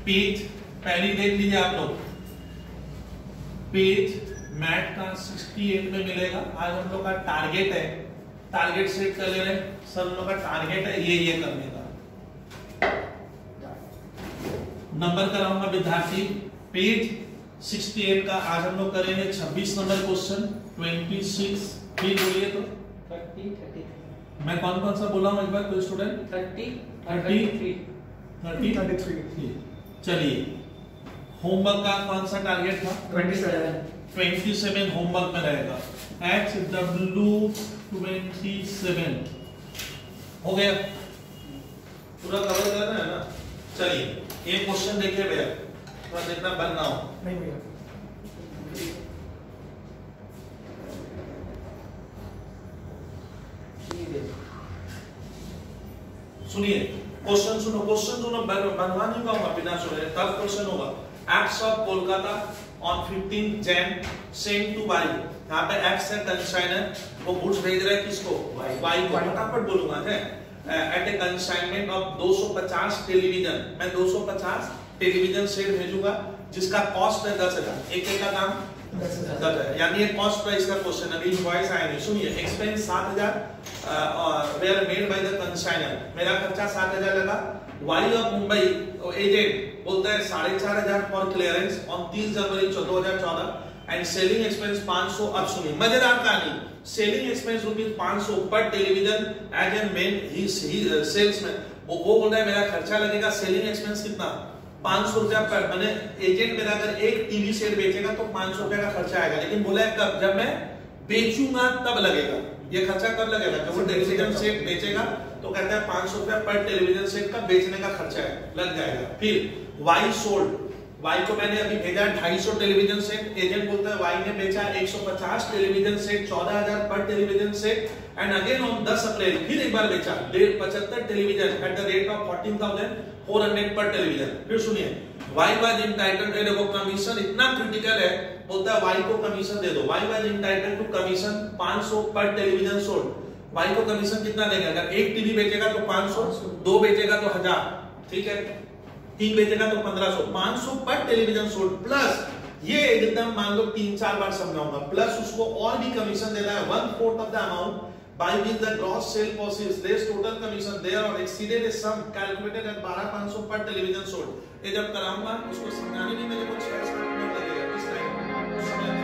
Page पहली देख लीजिए आप लोग, पेज मैट का 68 में मिलेगा। आज हम लोग का टारगेट है, टारगेट सेट कर ले रहे हैं सर, हम लोग का टारगेट है ये करने का। नंबर कराऊंगा विद्यार्थी, पेज 68 का आज हम लोग करेंगे 26 नंबर क्वेश्चन 26। फिर बोलिए तो 30 मैं कौन कौन सा बोला हूं एक बार, कोई स्टूडेंट 33। चलिए होमवर्क का कौन सा टारगेट था? 27 होमवर्क में रहेगा। XW27 हो गया, पूरा कवर कर रहे हैं ना। चलिए एक क्वेश्चन देखिए भैया, थोड़ा देखना बंद ना हो। नहीं भैया, सुनिए क्वेश्चन सुनो, क्वेश्चन सुनो, बनवा नहीं पाऊंगा बिना सुने, टफ क्वेश्चन होगा। X of Kolkata on 15 Jan send to Y. यहाँ पे एक्स है कंसाइनर, वो गुड्स भेज रहा है किसको? वाई को। फटाफट बोलूंगा है। At a consignment of 250 television, मैं 250 टेलीविजन सेट भेजूंगा जिसका कॉस्ट है 10,000। एक का दाम 10,000, यानी ये कॉस्ट प्राइस का क्वेश्चन। अभी इनवॉइस आया नहीं, सुनिए। Expense 7,000 were made by the consigner, मेरा खर्चा 7,000 लगा। वाई ऑफ मुंबई एजेंट बोलता है 4,500 for clearance on 30 January 2014 and selling expense 500। अब सुनिए मजेदार कहानी, selling expense ₹500 per television as an man he salesman. वो बोल रहा है मेरा खर्चा लगेगा, सेलिंग एक्सपेंस कितना? 500 रुपया पर। मैंने एजेंट मेरा अगर एक टीवी सेट बेचेगा तो 500 रुपया का खर्चा आएगा, लेकिन बोला है कब? जब मैं बेचूंगा तब लगेगा। ये खर्चा कब लगेगा? जब वो टेलीविजन सेट बेचेगा तो कहता है 500 रुपया पर टेलीविजन सेट का बेचने का खर्चा है, लग जाएगा। फिर वाई सोल्ड, वाई को मैंने अभी भेजा 250 टेलीविजन सेट, एजेंट बोलता है वाई ने बेचा 150 टेलीविजन सेट 14,000 पर television set and again on 10 April फिर एक बार बेचा 75 television at the rate of 14,400 per television. फिर सुनिए वाई वाज इंटाइटल्ड, देखो कमीशन इतना क्रिटिकल है, बोलता है वाई को कमीशन दे दो। Y was entitled to commission 500 per television sold. Y को कमीशन कितना देंगे? अगर एक टीवी बेचेगा तो 500, दो बेचेगा तो 1000, ठीक है, 3 बेचेगा तो 1500। 500 पर टेलीविजन सोल्ड प्लस ये एकदम मान लो 3-4 बार समझाऊंगा, प्लस उसको और भी कमीशन देना है 1/4 of the amount by which the gross sale proceeds less total commission there or exceeded a sum calculated at 12,500 per television sold। ये जब कराऊंगा उसको समझाने में मेरे को 6-7 मिनट लगेगा। इस टाइम समझ में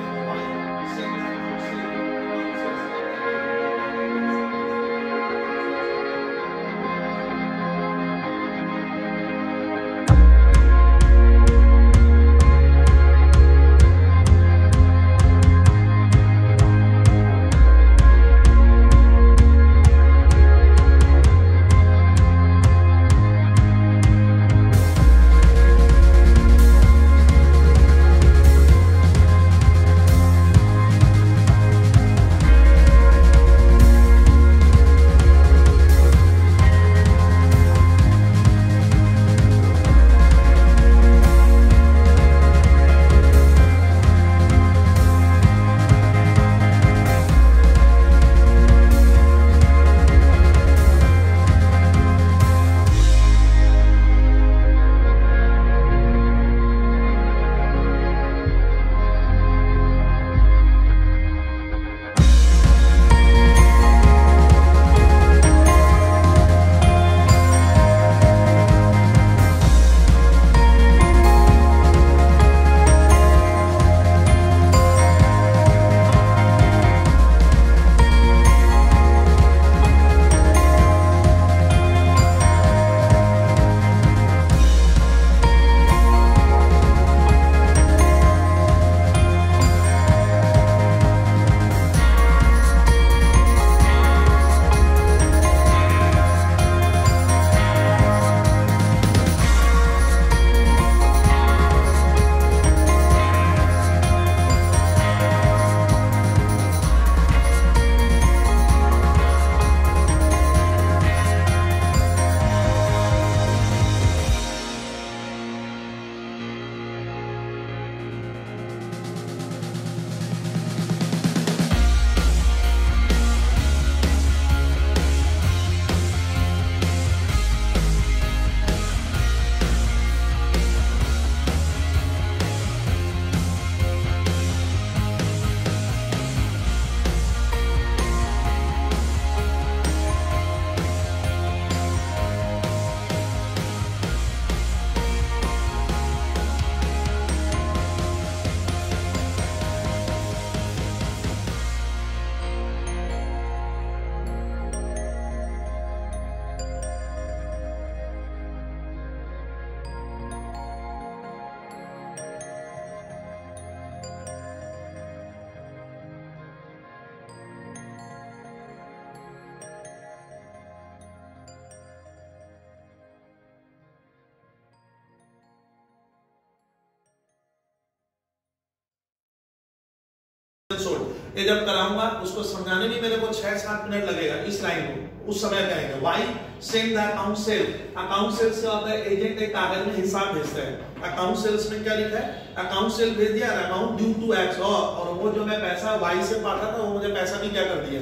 सोल्ड। ये जब कराऊंगा उसको समझाने में मेरे को 6-7 मिनट लगेगा इस लाइन को, उस समय करेंगे। Y send the account sale. Account sales क्या होता है? एजेंट एक कागज में हिसाब भेजता है। अकाउंट सेल्स में क्या लिखा है? अकाउंट सेल भेज दिया, अमाउंट ड्यू टू एक्स, और वो जो मैं पैसा वाई से पाता था वो मुझे पैसा भी क्या कर दिया,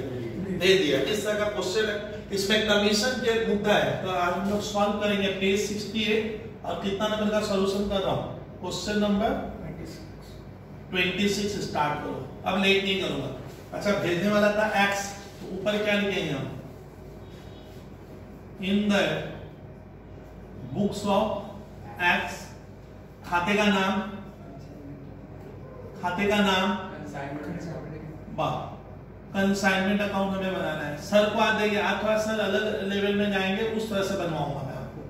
दे दिया। इस तरह का क्वेश्चन है, इसमें कमीशन के मुद्दा है। तो आज हम लोग सॉल्व करेंगे पेज 68 और कितना नंबर का सॉल्यूशन कर रहा हूँ, क्वेश्चन नंबर 26 स्टार्ट करो। अब लेट नहीं करूंगा। अच्छा, भेजने वाला था x, तो ऊपर क्या लिखेंगे हम? इन द बुक्स ऑफ x, खाते का नाम, खाते का नाम कंसाइनमेंट अकाउंट हमें बनाना है। सर को आज देखिए, आज थोड़ा सर अलग लेवल में जाएंगे, उस तरह से बनवाऊंगा मैं आपको।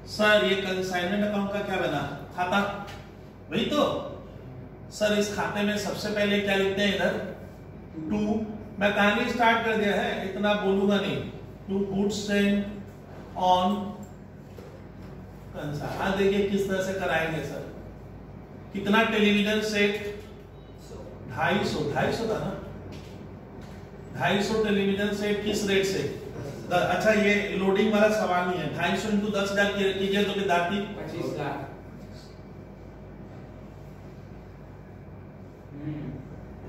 सर ये कंसाइनमेंट अकाउंट का क्या बना? खाता, वही तो सर। इस खाते में सबसे पहले क्या लिखते हैं? इधर 2। मैं कहानी स्टार्ट कर दिया है, इतना बोलूंगा नहीं। 2 गुड्स सेंड ऑन कंसाइन। आज देखिए किस तरह से कराएंगे सर। कितना टेलीविजन सेट? 250 था ना? 250 टेलीविजन सेट किस रेट से? अच्छा, ये लोडिंग वाला सवाल नहीं है। 250 इंटू 10,000 कीजिए तो विद्यार्थी 25 लाख।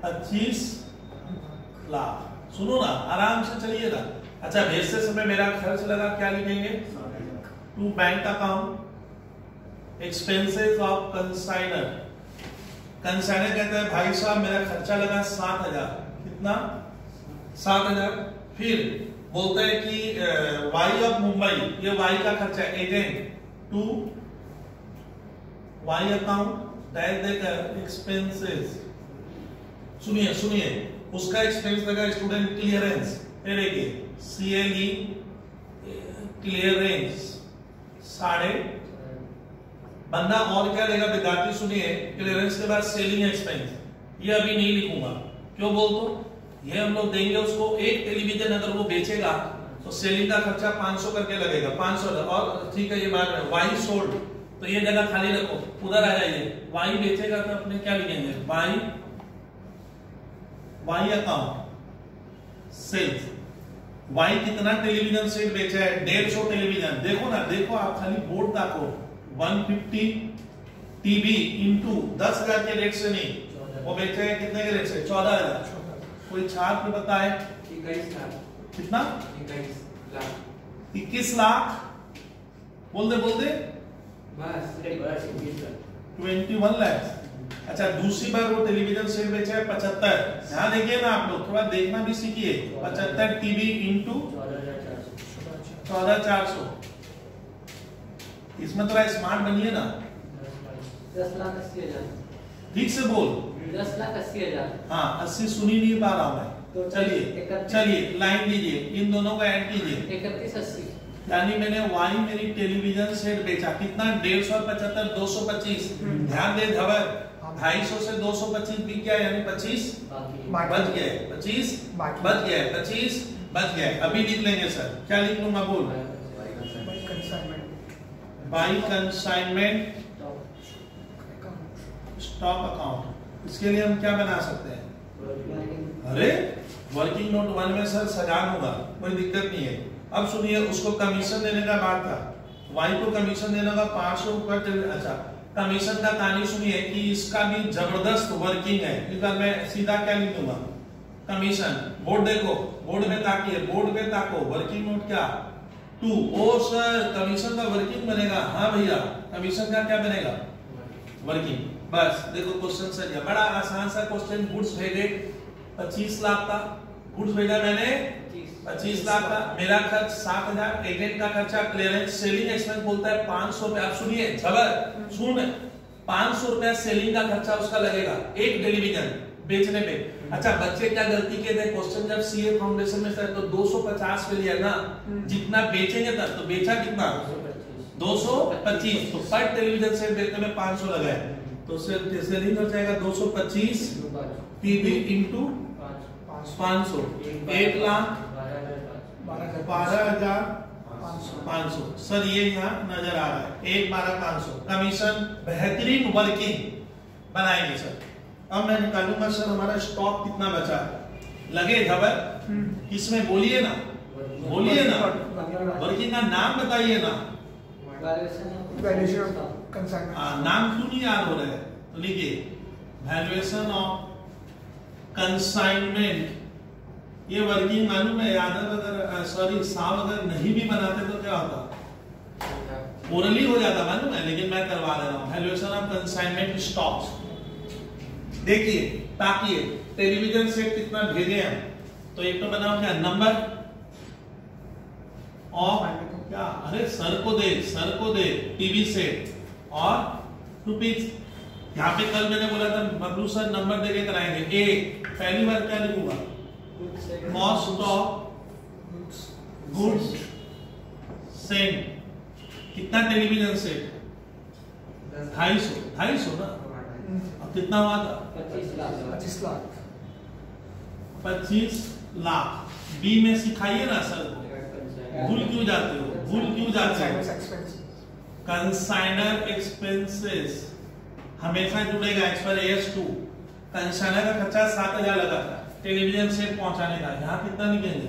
25 लाख। सुनो ना, आराम से चलिएगा। अच्छा, भेजते समय मेरा खर्च लगा, क्या लिखेंगे? To bank account expenses of consigner. Consigner कहता है भाई साहब मेरा खर्चा लगा 7,000। कितना? 7,000। फिर बोलते हैं कि वाई ऑफ मुंबई, ये वाई का खर्चा, agent to Y account dash देकर एक्सपेंसेस। सुनिए सुनिए, उसका एक्सपेंस लगा स्टूडेंट क्लियरेंस। ये देखिए CLE क्लियरेंस 5.5। बंदा और क्या देगा विद्यार्थी? सुनिए, क्लियरेंस के बाद सेलिंग एक्सपेंस, ये अभी नहीं लिखूंगा। क्यों बोल दो? ये हम लोग देंगे उसको। एक टेलीविजन अगर वो बेचेगा तो सेलिंग का खर्चा 500 करके लगेगा, 500। और ठीक है, ये बात है। वाई सोल्ड, तो ये जगह खाली रखो, उधर आ जाइए। वाई बेचेगा तो अपने क्या लिखेंगे? Y account sales. वाई कितना टेलीविजन सेट बेचा है? 150 टेलीविजन। देखो ना, देखो आप खाली बोर्ड देखो। 150 टीवी इंटू 10,000 के रेट से नहीं, वो बेचा है कितने के रेट से? 14,000। कोई छात्र बताए? 21 लाख। कितना? 21 लाख। 21 लाख। बोल दे बोल दे। बस 21 लाख। अच्छा, दूसरी बार वो टेलीविजन सेट बेचा है 75। ध्यान देखिए ना आप लोग, थोड़ा देखना भी सीखिए। 75 टीवी इंटू 14,400। इसमें थोड़ा स्मार्ट बनिए ना। 10,80,000। ठीक से बोल। 10,80,000। हाँ, 80 सुनी नहीं पा रहा हूं मैं। तो चलिए चलिए लाइन लीजिए, इन दोनों का ऐड कीजिए। 31,80। यानी मैंने वाई मेरी टेलीविजन सेट बेचा, कितना? 150 225। ध्यान दे धवर, 250 से 225 बिक गया, यानी 25 बच गया। 25 बच गया, 25 बच गया। अभी लिख लेंगे सर, क्या लिख लूंगा? बोल। By consignment stock account. इसके लिए हम क्या बना सकते हैं? अरे वर्किंग नोट 1 में सर सजान होगा, कोई दिक्कत नहीं है। अब सुनिए, उसको कमीशन देने का बात था। वाई को कमीशन देने का 500 पर। अच्छा, कमीशन का कहानी सुनिए कि इसका भी जबरदस्त वर्किंग है। इधर मैं सीधा क्या लिख दूंगा? कमीशन। बोर्ड देखो, बोर्ड में ताकिए, बोर्ड में ताको। वर्किंग नोट क्या? 2। ओ सर, कमीशन का वर्किंग बनेगा? हाँ भैया, कमीशन का क्या बनेगा? वर्किंग। बस देखो क्वेश्चन सर, बड़ा आसान सा क्वेश्चन। गुड्स भेजे 25 लाख का, गुड्स भेजा मैंने 25 लाख का। मेरा खर्च 7,000। एजेंट का खर्चा क्लियरेंस, सेलिंग एक्सपेंस बोलता है 500 रुपए। आप सुनिए झबर, सुन, 500 रुपया सेलिंग का खर्चा उसका लगेगा एक टेलीविजन बेचने पे। अच्छा, बच्चे क्या गलती किए थे? क्वेश्चन जब सीए फाउंडेशन में सर तो 250 पे लिया ना, जितना बेचेंगे तब। तो बेचा कितना? 225। तो पर टेलीविजन सेट बेचने में 500 लगाए, तो सेलिंग हो जाएगा 225 टीवी इंटू 500, 1,12,500। सर ये यहाँ नजर आ रहा है, 1,12,500। कमीशन बेहतरीन वर्किंग बनाएंगे सर। अब मैं निकालूंगा सर हमारा स्टॉक कितना बचा है, लगे खबर किसमें, बोलिए ना, बोलिए ना, वर्किंग का नाम बताइए ना, नाम क्यों नहीं याद हो रहा है, तो लिखिए वैल्यूएशन ऑफ कंसाइनमेंट। ये वर्किंग मालूम है, याद है, अगर सॉरी साहब अगर नहीं भी बनाते तो क्या होता, ओरली हो जाता मालूम है, लेकिन मैं करवा दे रहा हूं। Valuation of consignment stocks. देखिए ताकि टेलीविजन सेट कितना भेजे हैं, तो एक तो बनाओ क्या नंबर और क्या, अरे सर को दे टीवी सेट और रुपीज। यहाँ पे कल मैंने बोला था बबलू सर नंबर देके कराएंगे। ए पहली बार क्या लिखूंगा, कॉस्ट ऑफ गुड्स सेंट। कितना टेलीविजन सेट, 250 ना, अब कितना हुआ था 25 लाख। बी में सिखाइए ना सर को, भूल क्यों जाते हो, कंसाइनर एक्सपेंसेस हमेशा जुड़ेगा इस पर AS2। कंसाइनर का खर्चा 7000 लगा था टेलीविजन सेट पहुंचाने का, यहाँ कितना निकलेंगे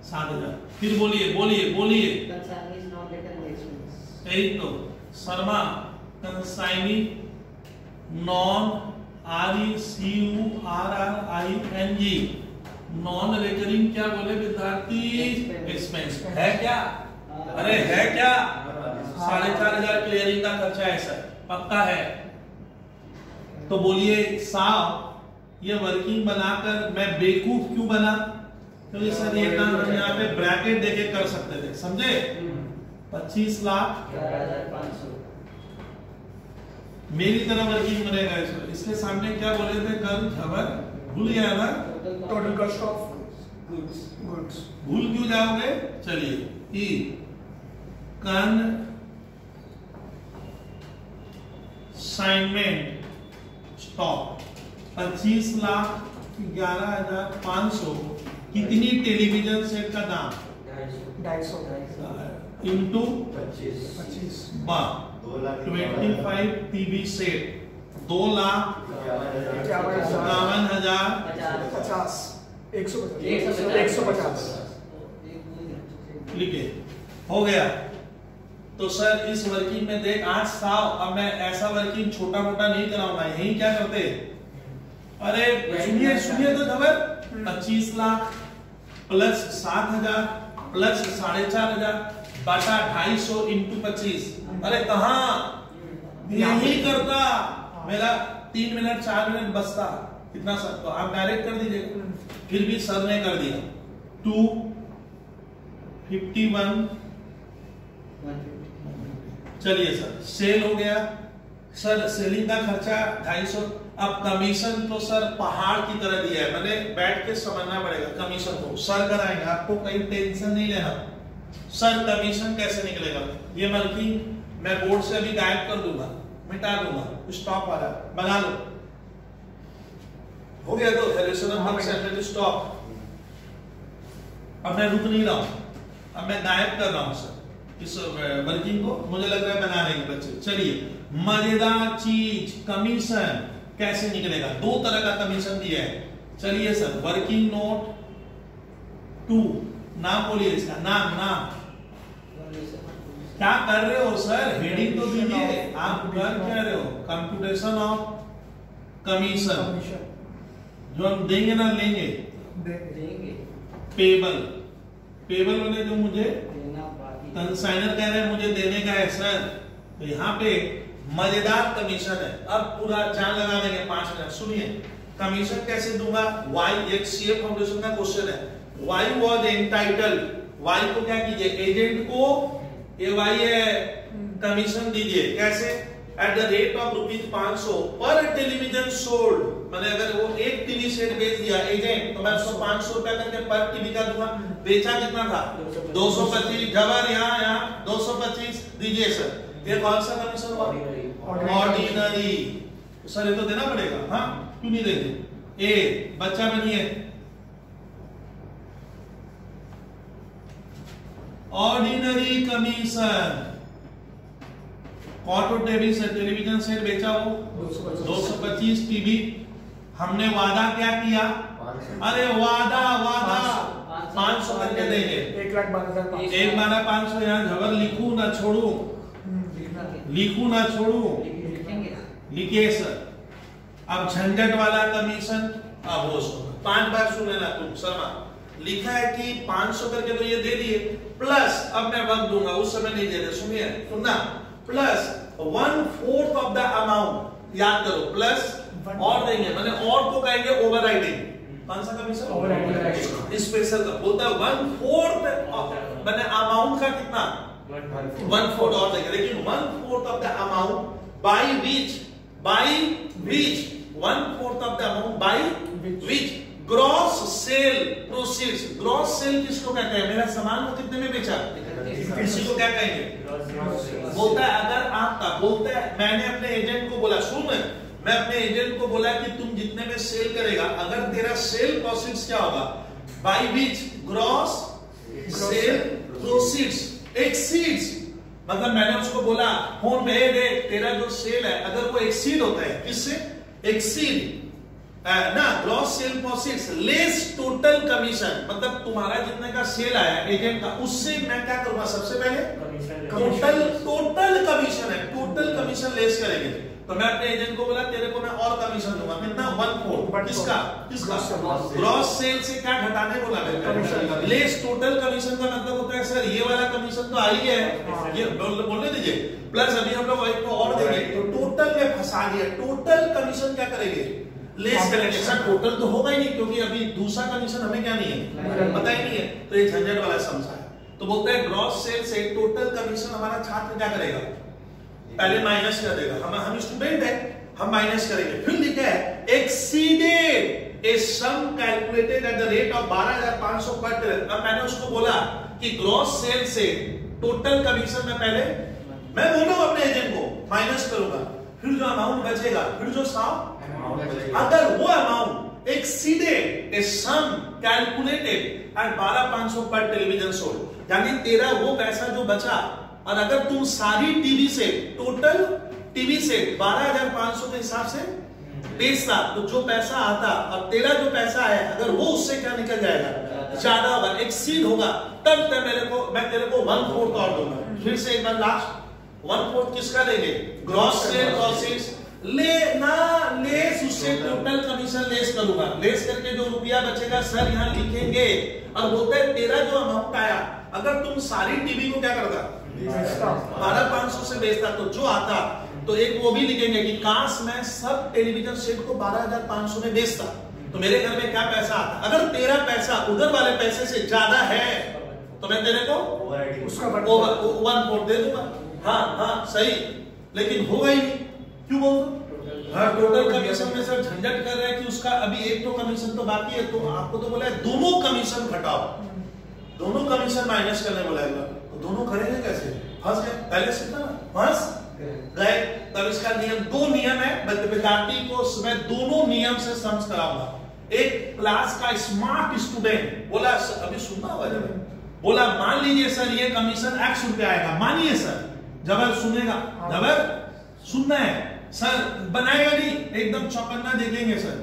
7000। फिर बोलिए यही तो Sharma consignee non RECURRING non recurring क्या बोले विद्यार्थी, एक्सपेंस है क्या, अरे है क्या, 4500 क्लियरिंग का खर्चा है सर, पक्का है। तो बोलिए साहब ये वर्किंग बनाकर मैं बेवकूफ क्यों बना, क्योंकि सर ये काम हम यहाँ पे ब्रैकेट देके कर सकते थे, समझे। 25 लाख 11,500 मेरी तरह वर्किंग बनेगा इसमें। इसके सामने क्या बोले थे कल, खबर भूल गया ना, टोटल कॉस्ट ऑफ गुड्स। भूल क्यों जाओगे, चलिए ई कंसाइनमेंट स्टॉक 25 लाख 11,500 कितनी टेलीविजन सेट का दाम 250 इंटू 25 25 टीवी सेट 2,51,050 150 लिखे हो गया। तो सर इस वर्किंग में देख आज साहब, अब मैं ऐसा वर्किंग छोटा मोटा नहीं कराऊंगा, यही क्या करते, अरे सुनिए तो खबर 25 लाख प्लस 7,000 प्लस 4,500 बटा 250 इंटू 25। अरे कहा यही करता, मेरा 3 मिनट 4 मिनट बचता, कितना सर, तो आप डायरेक्ट कर दीजिए। फिर भी सर ने कर दिया 251। चलिए सर सेल हो गया, सर सेलिंग का खर्चा 250। अब कमीशन तो सर पहाड़ की तरह दिया है, मैंने बैठ के समझना पड़ेगा। कमीशन को सर कराएंगे, आपको कहीं टेंशन नहीं लेना। सर कमीशन कैसे निकलेगा, ये वर्किंग मैं बोर्ड से अभी गायब कर दूंगा, मिटा दूंगा, स्टॉप वाला बना लो। हो गया तो वैल्यूएशन स्टॉक। अब मैं रुक नहीं रहा हूं, अब मैं गायब कर रहा हूं सर इस वर्किंग को, मुझे लग रहा है बना लेंगे बच्चे। चलिए मजेदार चीज, कमीशन कैसे निकलेगा, 2 तरह का कमीशन दिया है। चलिए सर वर्किंग नोट 2, नाम बोलिए इसका, नाम क्या कर रहे हो सर, हेडिंग तो दीजिए, आप कर क्या रहे हो, कंप्यूटेशन ऑफ कमीशन जो हम देंगे ना लेंगे, पेबल वाले जो मुझे कंसाइनर कह रहे हैं मुझे देने का है सर, तो यहाँ पे मजेदार कमीशन है। अब पूरा जान लगा देंगे 5 मिनट। सुनिए कमीशन कैसे दूंगा, वाई एक सीए फाउंडेशन का क्वेश्चन है, वाई वॉज एंटाइटल, वाई को क्या कीजिए, एजेंट को वाई है कमीशन दीजिए, कैसे, eight the rate of ₹500 per television sold. मैंने अगर वो एक टीवी सेट बेच दिया एजेंट, तो मैं उसको 500 रुपया करके पर टीवी का दूंगा। बेचा कितना था 225, जबर यहाँ 225 दीजिए सर। ये कौन सा कमीशन हुआ, ऑर्डिनरी। सर ये तो देना पड़ेगा, हाँ क्यों नहीं देंगे। ए बच्चा बनिए, ऑर्डिनरी कमीशन कॉट और टेलीविजन सेट बेचा वो 225 टीवी। हमने वादा क्या किया? अरे वादा 500 करके देंगे। 1,12,500 यहाँ झबर लिखू ना छोड़ू, लिखू ना छोड़ू, लिखिए सर। अब झंझट वाला कमीशन अब हो 5 बार सुन लेना तुम शर्मा। लिखा है कि 500 करके तो ये दे दिए, प्लस अब मैं वक्त दूंगा, उस समय नहीं दे रहे, सुनिए सुनना, प्लस 1/4 ऑफ द अमाउंट, याद करो, प्लस और देंगे, मैंने और को कहेंगे ओवरराइडिंग। कौन सा कमीशन? ओवरराइडिंग। स्पेशल का बोलता है 1/4 मैंने अमाउंट का कितना 1/4 और देंगे, लेकिन 1/4 of the amount by which 1/4 of the amount by which gross sale proceeds. Gross sale किसको कहते हैं? मेरा सामान को कितने में बेचा, इसी को क्या कहेंगे? बोलता है अगर आपका, बोलता है मैंने अपने एजेंट को बोला, सुन, मैं अपने एजेंट को बोला कि तुम जितने में सेल करेगा, अगर तेरा सेल प्रोसीड्स क्या होगा, by which gross sale proceeds exceeds, मतलब मैंने उसको बोला फोन में, देख तेरा जो सेल है अगर वो एक्सीड होता है, किससे एक्सीड ना, gross sale proceeds less total commission, मतलब तुम्हारा जितने का सेल आया एजेंट का, उससे मैं क्या करूंगा, सबसे पहले टोटल कमीशन है, टोटल कमीशन लेस करेंगे। तो मैं अपने एजेंट को बोला तेरे को मैं और कमीशन दूंगा, कितना 1/4 किसका ग्रॉस सेल से क्या घटाने बोला मैंने, लेस टोटल कमीशन का मतलब होता है सर ये वाला कमीशन तो आई है, ये बोलने दीजिए, प्लस अभी हम लोग एक को और देंगे, तो टोटल में फंसा दिया। टोटल कमीशन क्या करेंगे, लेस करेंगे। सर टोटल तो होगा ही नहीं, क्योंकि अभी दूसरा कमीशन हमें क्या नहीं है, पता ही नहीं है, तो ये झंझट वाला समझा है। तो बोलते हैं ग्रॉस सेल से टोटल कमीशन हमारा छात्र क्या करेगा, पहले माइनस कर देगा, हम स्टूडेंट है, हम माइनस करेंगे, फिर लिखा है exceeded a sum calculated at the rate of 12,500 per trade. अब मैंने उसको बोला कि ग्रॉस सेल से टोटल कमीशन में पहले मैं बोलूंगा अपने एजेंट को माइनस करूंगा, फिर जो अमाउंट बचेगा, फिर जो साहब अगर वो amount exceeded a sum calculated at 12,500 per television sold, यानी तेरा वो पैसा जो बचा, और अगर तुम सारी टीवी से टोटल टीवी से 12,500 के हिसाब से बेचता, तो जो पैसा आता और तेरा जो पैसा है अगर वो उससे क्या निकल जाएगा, ज्यादा होगा, एक्सीड होगा, तब मैं तेरे को 1/4 और दूंगा। फिर से एक बार लास्ट 1/4 किसका देंगे, ग्रॉस सेल प्रोसीड्स लेस उससे टोटल कमीशन लेस करूंगा, लेस करके जो रुपया बचेगा सर यहाँ लिखेंगे, और बोलते हैं तेरा जो अमाउंट आया अगर तुम सारी टीवी को क्या करता 12,500 से बेचता, तो जो आता, तो एक वो भी लिखेंगे कि काश मैं सब टेलीविजन सेट को 12,500 में बेचता, तो मेरे घर में क्या पैसा आता। अगर तेरा पैसा उधर वाले पैसे से ज्यादा है तो मैं तेरे को उसका 1/4 दे दूंगा। हाँ सही, लेकिन होगा ही नहीं, क्यों बोल, हाँ टोटल कमीशन में सर झंझट कर रहे हैं कि उसका अभी एक तो कमीशन तो बाकी है, तो आपको तो बोला है दोनों कमीशन घटाओ, दोनों कमीशन माइनस करने बोला है, तो दोनों करेंगे कैसे, फंस गए, पहले से था फंस गए। तब इसका नियम, दो नियम है, विद्यार्थी को मैं दोनों नियम से समझ कराऊंगा। एक क्लास का स्मार्ट स्टूडेंट बोला, अभी सुनना होगा जब बोला, मान लीजिए सर ये कमीशन X रुपया आएगा, मानिए सर, जबर सुनेगा, जबर सुनना है सर, बनाएगा नहीं, एकदम चौकन्ना देखेंगे सर,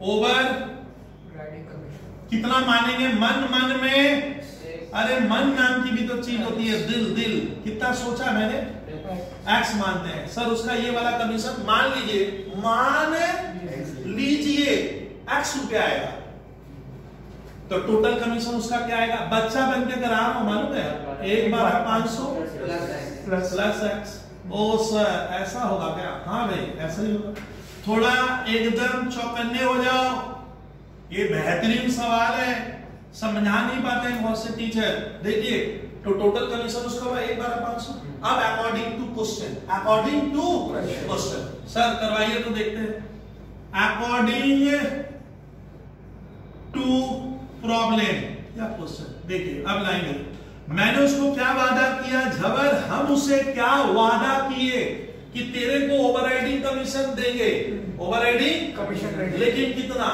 ओवर कितना मानेंगे, मन में, अरे मन नाम की भी तो चीज होती है, दिल कितना सोचा मैंने, X मानते हैं सर, उसका ये वाला कमीशन मान लीजिए X रुपया आएगा, तो टोटल कमीशन उसका क्या आएगा, बच्चा बन के करा रहा हूं, मालूम है 1/12,500 प्लस X। ओ सर ऐसा होगा क्या, हाँ भाई ऐसा ही होगा, थोड़ा एकदम चौकन्ने हो जाओ, ये बेहतरीन सवाल है, समझा नहीं पाते हैं बहुत से टीचर। देखिए तो टोटल कमीशन उसका हुआ 1/12,500। अब अकॉर्डिंग टू क्वेश्चन सर करवाइए तो देखते हैं, अकॉर्डिंग टू प्रॉब्लम या क्वेश्चन। देखिए अब लाएंगे, मैंने उसको क्या वादा किया झबर, हम उसे क्या वादा किए कि तेरे को ओवरराइडिंग कमीशन देंगे, ओवरराइडिंग कमीशन, लेकिन कितना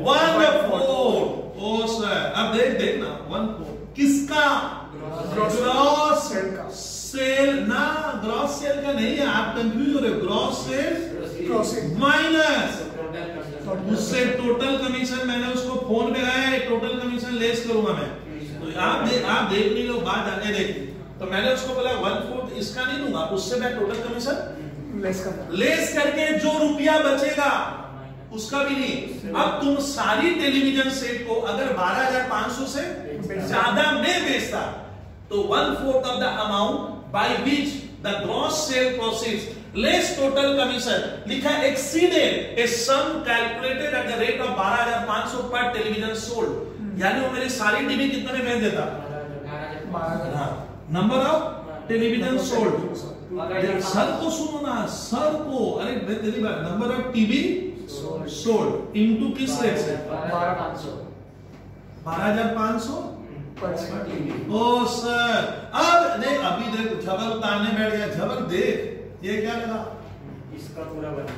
1/4। ओ सर अब देखना 1/4 किसका, ग्रॉस सेल ना, ग्रॉस सेल का नहीं है, आप कंफ्यूज हो रहे हो। ग्रॉस सेल माइनस उससे टोटल कमीशन, मैंने उसको फोन में लगाया है, टोटल कमीशन लेस करूंगा मैं। तो आप देख नहीं लो, बात आगे देखिए। तो मैंने उसको बोला 1/4 इसका नहीं दूंगा, उससे मैं टोटल कमीशन लेस करके जो रुपया बचेगा उसका भी नहीं। अब तुम सारी टेलीविजन सेट को अगर 12,500 से ज्यादा में बेचता तो 1/4 of the amount by which the gross sale proceeds less total commission लिखा exceeded a sum calculated at the rate of 12,500 per television sold. यानी वो मेरी सारी टीवी कितने में बेच देता? Number of television sold. Sir को सुनो ना, सर को, अरे तेरी बात, number of TV sold into किस रेट से? 12,500 ओ सर। अब देख, अभी देख झबर उतारने बैठ गया, झबर देख ये क्या लगा? इसका पूरा बना।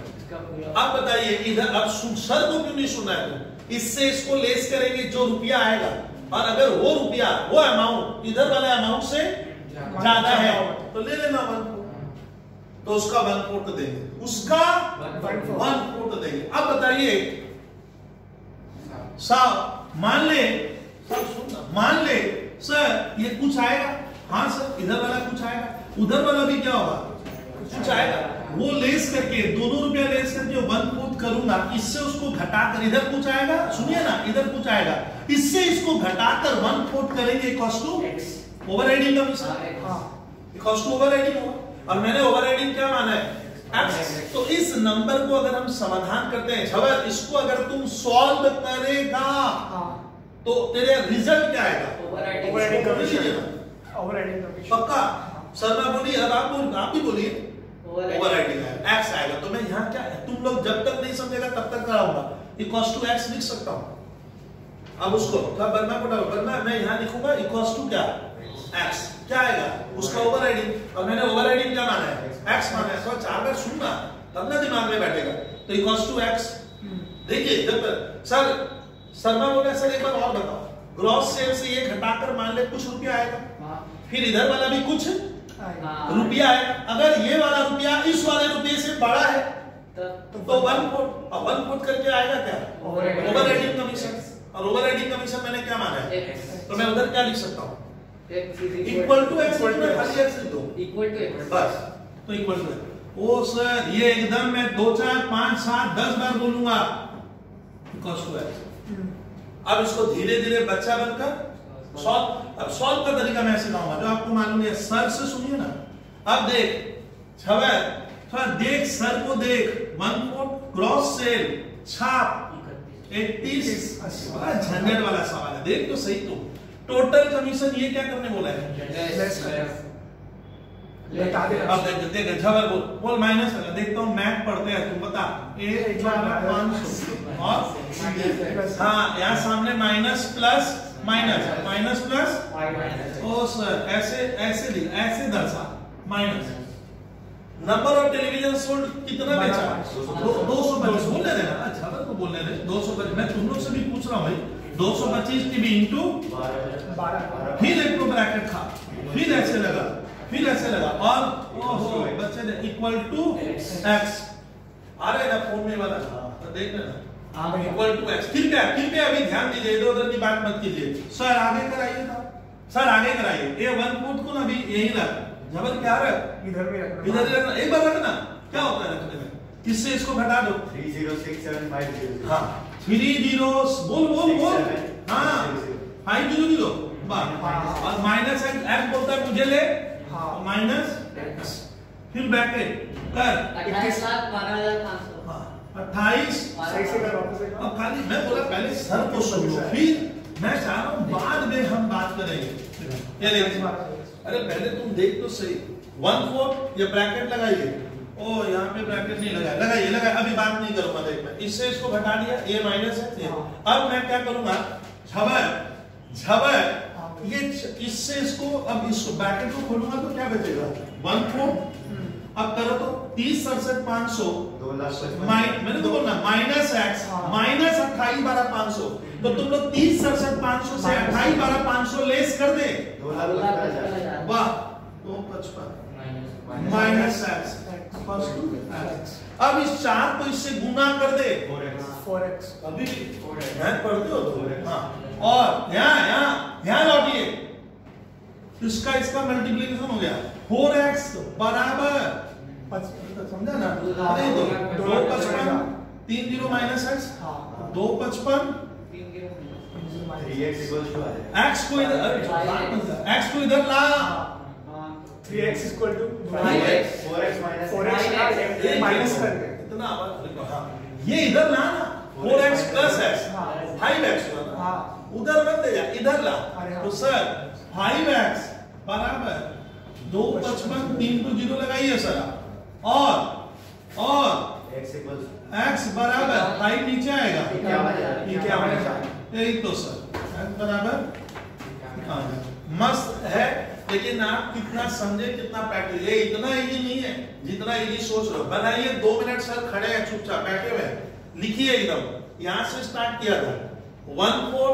अब बताइए इधर, अब सर को क्यों नहीं सुना है तुम? इससे इसको लेस करेंगे जो रुपया आएगा, और अगर वो रुपया, वो अमाउंट इधर वाले अमाउंट से ज्यादा है तो ले लेना 1/4, तो उसका 1/4 देंगे, उसका 1/4 देंगे। अब बताइए साहब, मान ले सर ये कुछ आएगा, हाँ सर इधर वाला कुछ आएगा, उधर वाला भी क्या होगा? कुछ आएगा। वो लेस करके दोनों रुपया लेस करके 1/4 करूंगा, इससे उसको घटाकर इधर कुछ आएगा, सुनिए ना, इधर कुछ आएगा, इससे इसको घटाकर 1/4 करेंगे equals to overriding commission, equals to overriding होगा। और मैंने ओवरराइडिंग क्या माना है? एक्स। तो इस नंबर को अगर हम समाधान करते हैं, छबर इसको अगर तुम सॉल्व करेगा तो तेरे रिजल्ट क्या आएगा? Overriding commission. पक्का? शर्मा बोली, अब आप भी बोलिए ओवरराइडिंग है, एक्स आएगा। तो मैं यहाँ क्या है, तुम लोग जब तक नहीं समझेगा तब तक कराऊंगा, इक्वल्स टू एक्स लिख सकता हूं। अब उसको बनना पड़ेगा, बनना मैं यहाँ लिखूंगा इक्वल्स टू क्या? एक्स। क्या आएगा? उसका ओवरराइडिंग। और मैंने ओवरराइडिंग क्या माना है? एक्स माना है। तो 4 बार सुनना तब ना दिमाग में बैठेगा। तो इक्वल्स टू एक्स। देखिए जब सर शर्मा बोले सर एक बार और बताओ, ग्रॉस सेल से ये घटाकर मान ले कुछ रुपया आएगा, फिर इधर वाला भी कुछ रुपया आएगा। अगर ये वाला रुपया इस वाले रुपये से बड़ा है तो 1/4 करके आएगा क्या? Overriding commission. और ओवरराइडिंग कमीशन मैंने क्या माना है? तो मैं उधर क्या लिख सकता हूँ? इक्वल टू एक्स, खाली एक्स लिख दो, इक्वल टू एक्स बस। तो इक्वल टू, ओ सर ये एकदम मैं 2 4 5 7 10 बार बोलूंगा इक्वल टू एक्स। अब इसको धीरे धीरे बच्चा बनकर सॉल्व, अब सॉल्व का तरीका मैं सिखाऊंगा जो आपको मालूम है। सर से सुनिए ना। अब देख छवर, थोड़ा देख सर को देख, 1/4 ग्रॉस सेल छाप 31, बड़ा झंझट वाला सवाल है, देख तो सही। तुम टोटल कमीशन ये क्या करने बोला है? अब देख झवर बोल माइनस कर, देखता हूँ मैथ पढ़ते हैं, तुम बता 1,500 और हाँ यहाँ सामने माइनस प्लस माइनस प्लस। ओ सर ऐसे लिख, ऐसे दर्शा minus. Number of television sold कितना बेचा? 225। बोलने देना, झवर को बोलने दे। 225 मैं तुम लोग से भी पूछ रहा हूँ भाई। 225 टीवी इंटू 12, फिर एक ब्रैकेट था, फिर ऐसे लगा, फिर ऐसे लगा, और ओहो बच्चे ने इक्वल टू एक्स। आ रहा है ना फोन में वाला, तो देख लेना इक्वल टू एक्स। कृपया अभी ध्यान दीजिए, इधर उधर की बात मत कीजिए। सर आगे कराइए था, सर आगे कराइए। ये 1/4 को ना भी यही लगा, झबर क्या रख, इधर भी रखना, इधर रखना, एक बार रखना। क्या होता है रखने में? इससे इसको घटा दो, 306750। हाँ 30 बोल हाँ 50 और माइनस एक्स बोलता है मुझे ले, माइनस फिर ब्रैकेट कर 28। अब खाली मैं बोला पहले सर को सुनो, फिर मैं चाह रहा हूँ बाद में हम बात करेंगे। ये देखिए, अरे पहले तुम देख तो सही, 1/4 ये ब्रैकेट लगाइए। ओ यहाँ पे ब्रैकेट नहीं लगाया, लगाइए, अभी बात नहीं करूंगा। देख मैं इससे इसको घटा दिया, ये माइनस है। अब मैं क्या करूंगा, झबर ये इससे इसको, अब इस ब्रैकेट को खोलूंगा तो क्या बचेगा? 1/4। अब करो तो 30 67 500, मैंने तो बोलना माइनस एक्स माइनस 28 12 500। तो तुम लोग 30 67 500 से 28 12 500 लेस कर दे। वाह 255 minus X equals to X. अब इस 4 को इससे गुना कर दे 4x अभी मैथ पढ़ते हो तो हाँ, और यहाँ लौटिए, इसका मल्टीप्लिकेशन हो गया 4x बराबर समझा ना, अरे तो 255 3 0 माइनस एक्स 255 एक्स को इधर ला 3x equal to 4x minus करके इतना ये इधर ला ना 4x प्लस x 5x उधर मत ले जा, इधर ला। तो सर 5x बराबर 255 3 को 0 लगाइए सर, और x बराबर 5 नीचे आएगा यही तो सर x बराबर मस्त है। लेकिन आप कितना समझे कितना प्रैक्टिस, ये इतना इजी नहीं है जितना इजी सोच रहे हो। बनाइए 2 मिनट सर खड़े हैं चुपचाप बैठे हुए, लिखिए एकदम, यहां से स्टार्ट किया था 1/4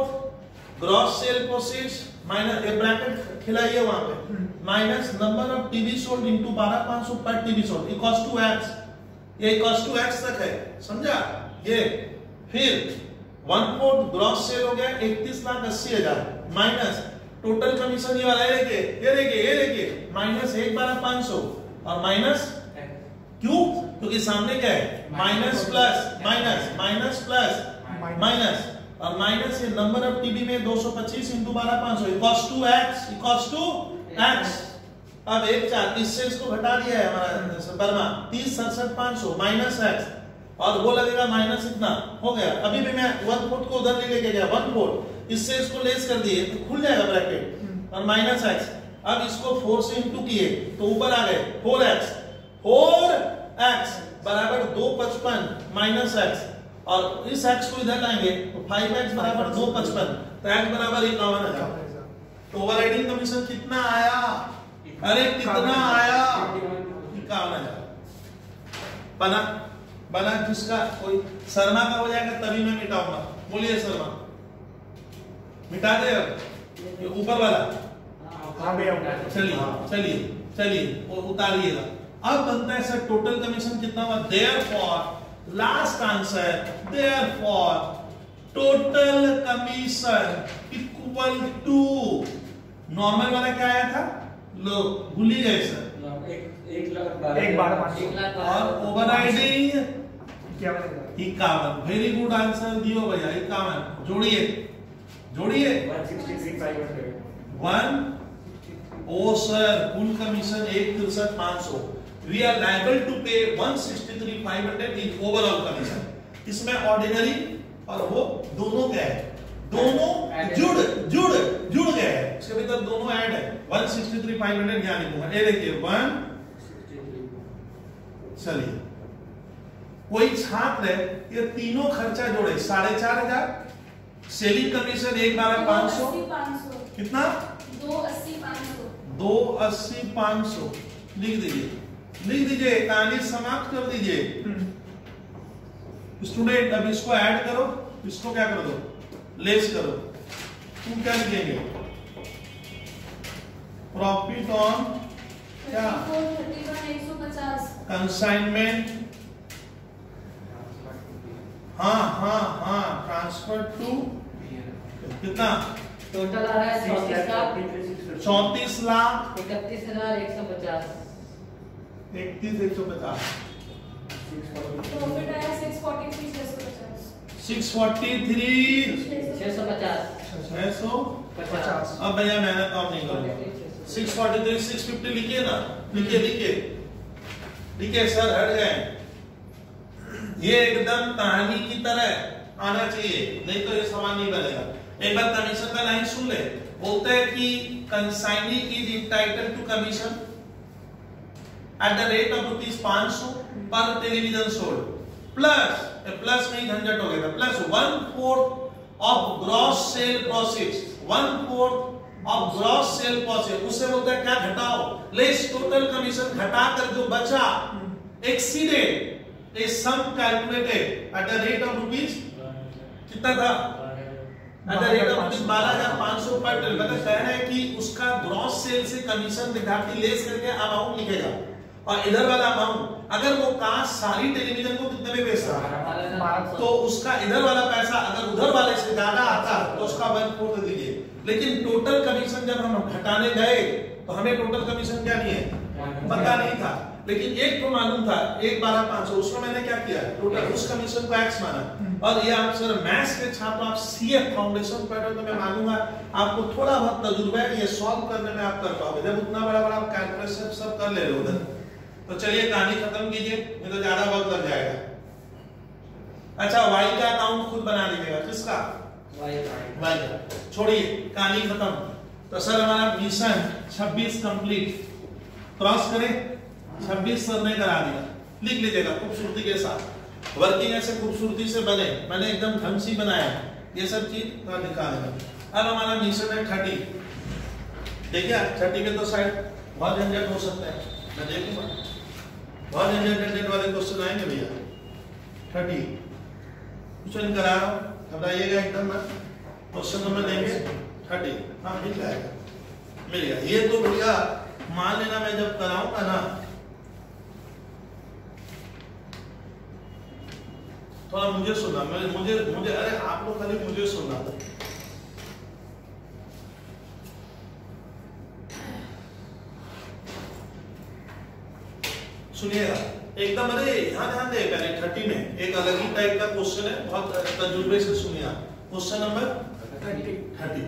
gross sale proceeds minus a bracket खिलाइए वहां पे minus number of TV sold into 12500 per TV sold equals to x, ये इक्वल्स टू x तक है, समझा ये। फिर 1/4 ग्रॉस सेल हो गया 31,80,000 माइनस टोटल कमीशन ये वाला है, ये देखिए माइनस 1,12,500 और माइनस क्यों, क्योंकि सामने क्या है minus plus minus plus minus और माइनस ये नंबर ऑफ टीबी में 225 इंटू 12,500 इक्वल्स टू एक्स। अब 1/4 इससे इसको घटा दिया है हमारा वर्मा 30,67,500 माइनस एक्स और वो लगेगा माइनस इतना हो गया। अभी भी मैं 1/4 को उधर लेके गया 1/4 इससे इसको लेस कर दिए तो खुल जाएगा ब्रैकेट और माइनस एक्स। अब इसको 4 से इंटू किए तो ऊपर आ गए 4x बराबर 255 माइनस एक्स और इस x को इधर लाएंगे तो 5x बराबर 255 तो x बराबर 51,000। तो ओवरराइडिंग कमीशन कितना आया, अरे कितना आया 51,000 बना जिसका कोई शर्मा का हो जाएगा तभी मैं मिटाऊंगा, बोलिए शर्मा मिटा दे अब ये ऊपर वाला, चलिए वो उतारिएगा। अब बनता है सर टोटल कमीशन कितना हुआ, therefore last answer therefore total commission equal to normal वाला क्या आया था, लो भूल ही गए सर 1,12,500 और ओवरराइडिंग 51। वेरी गुड आंसर दियो भैया 51। जोड़िए 1 oh sir full commission 1,63,500 we are liable to pay 163,500 in overall commission. इसमें ऑर्डिनरी और वो दोनों क्या है, दोनों जुड़ गए हैं, इसके भीतर दोनों ऐड है 163,500 यहाँ लिखूंगा। ये देखिए 1 चलिए कोई छात्र है ये तीनों खर्चा जोड़े 4,500 सेलिंग कमीशन 1,12,500 कितना 280,500 लिख दीजिए कहानी समाप्त कर दीजिए। स्टूडेंट अब इसको ऐड करो, इसको क्या कर दो लेस करो, तुम क्या लिखेंगे प्रॉफिट ऑन क्या कंसाइनमेंट हाँ ट्रांसफर टू कितना टोटल आ रहा है 34 लाख 31,150 31,150 प्रॉफिट आया 643,650 अब भैया मेहनत काम नहीं करूंगा 643 650 लिखिए ना, लिखिए सर हट गए। ये एकदम कहानी की तरह आना चाहिए नहीं तो ये सवाल नहीं बनेगा। एक बार कमीशन का लाइन सुन ले, बोलता है कि consignee is entitled to commission at the rate of ₹500 per television sold plus में ही झंझट हो गया plus 1/4 of gross sale proceeds 1/4 of gross sale proceed. उससे बोलता है क्या घटाओ, लेस टोटल कमीशन घटाकर जो बचा exceeded a sum calculated at the rate of rupees कितना था एट द रेट ऑफ 12,500 पर टन। मतलब कह रहे हैं कि उसका ग्रॉस सेल से कमीशन विद्यार्थी लेस करके अमाउंट लिखेगा, और इधर वाला अमाउंट अगर वो कांच सारी टेलीविजन को कितने में बेच रहा है तो उसका इधर वाला पैसा अगर उधर वाले से ज्यादा आता तो उसका 1/4 दीजिए। लेकिन टोटल कमीशन जब हम घटाने गए तो हमें टोटल कमीशन क्या नहीं है पता नहीं था, लेकिन एक को मालूम था 1,12,500, उसमें मैंने क्या किया टोटल उस कमीशन को एक्स माना। और ये आप सर मैथ्स के छात्र आप सीएफ फाउंडेशन पढ़ तो मैं मानूंगा आपको थोड़ा बहुत तजुर्बा है, ये सॉल्व करने में आप कर पाओगे, जब उतना बड़ा बड़ा कैलकुलेशन सब कर ले लो उधर। तो चलिए कहानी खत्म कीजिए, नहीं तो ज्यादा वक्त लग जाएगा। अच्छा वाई का अकाउंट खुद बना लीजिएगा, किसका वाई का, छोड़िए कहानी खत्म। तो सर हमारा मिशन 26 कंप्लीट, क्रॉस करें 26 सर ने करा दिया, लिख लीजिएगा खूबसूरती के साथ। वर्किंग ऐसे खूबसूरती से बने, मैंने एकदम ढंग से बनाया, ये सब चीज तो दिखा देगा। अब हमारा मिशन है 30, देखिए 30 के तो शायद बहुत झंझट हो सकता है, मैं देखूंगा बहुत झंझट वाले क्वेश्चन आएंगे भैया। 30 क्वेश्चन करा रहा हूं, घबराइएगा एकदम मत, क्वेश्चन नंबर देंगे 30, हाँ मिल जाएगा, मिल गया। ये तो भैया मान लेना मैं जब कराऊंगा ना थोड़ा मुझे सुनना, मुझे अरे आप लोग खाली मुझे सुनना था। सुनिएगा एकदम, अरे ध्यान दे पहले 30 में एक अलग ही टाइप का क्वेश्चन है, बहुत तजुर्बे से सुनिए। Question number 30।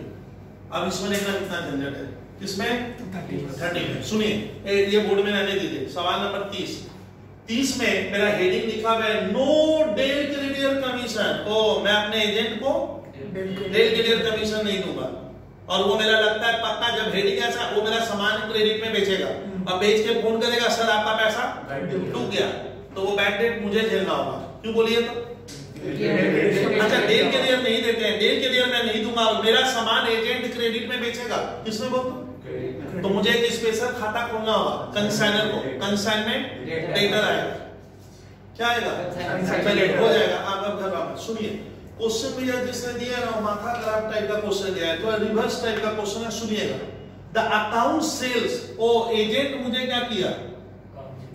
अब इसमें देखना कितना झंझट है, किसमें 30 में। सुनिए ये बोर्ड में रहने दीजिए। सवाल नंबर 30 में मेरा हेडिंग लिखा हुआ है नो डेल क्रेडियर कमीशन। ओ मैं अपने एजेंट को डेल क्रेडियर कमीशन नहीं दूंगा, और वो मेरा लगता है पक्का जब हेडिंग ऐसा वो मेरा सामान क्रेडिट में बेचेगा और बेच के फोन करेगा सर आपका पैसा डूब गया, तो वो बैड डेट मुझे झेलना होगा। क्यों बोलिए तो? अच्छा डेल क्रेडियर नहीं देते हैं, डेल क्रेडियर मैं नहीं दूंगा और मेरा सामान एजेंट क्रेडिट में बेचेगा, किसमें बोल तो मुझे एक स्पेशल खाता खोलना होगा कंसाइनर को, कंसाइनमेंट डेटर आएगा, क्या आएगा चलिए हो जाएगा। आप घर वापस सुनिए क्वेश्चन भैया जिसने दिया ना माथा खराब टाइप का क्वेश्चन दिया है, तो रिवर्स टाइप का क्वेश्चन है, सुनिएगा। द अकाउंट सेल्स, ओ एजेंट मुझे क्या किया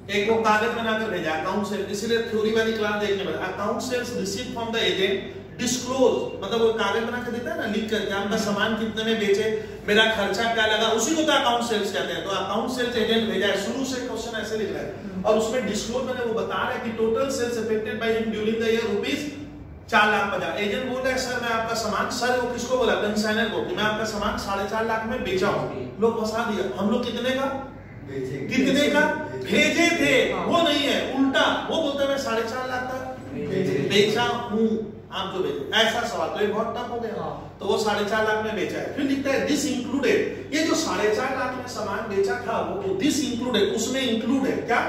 एक वो कागज बनाकर भेजा अकाउंट सेल्स, इसीलिए थ्योरी वाली क्लास देखने में account sales receive from the agent disclose, मतलब वो कागज बना के देता है ना लिख करके आपका सामान कितने में बेचे, मेरा खर्चा क्या लगा, उसी को तो अकाउंट सेल्स कहते हैं। तो अकाउंट सेल्स एजेंट भेजा है, शुरू से क्वेश्चन ऐसे लिख रहा है और उसमें डिस्क्लोज मैंने वो बता रहा है कि total sales effected by him during the year rupees 4,50,000। Agent बोल रहा है सर मैं आपका सामान, सर वो किसको बोला कंसाइनर को, कि मैं आपका सामान 4.5 लाख में बेचा हूं। लोग फंसा दिया, हम लोग कितने का भेजे थे, वो नहीं है उल्टा, वो बोलते हैं मैं 4.5 लाख का बेचा हूं, आप जो बेचे, ऐसा सवाल तो ये बहुत टफ हो गया। तो वो 4.5 लाख में बेचा है, फिर लिखता है दिस इंक्लूडेड, ये जो 4.5 लाख में सामान बेचा था वो दिस इंक्लूडेड, उसमें इंक्लूड है क्या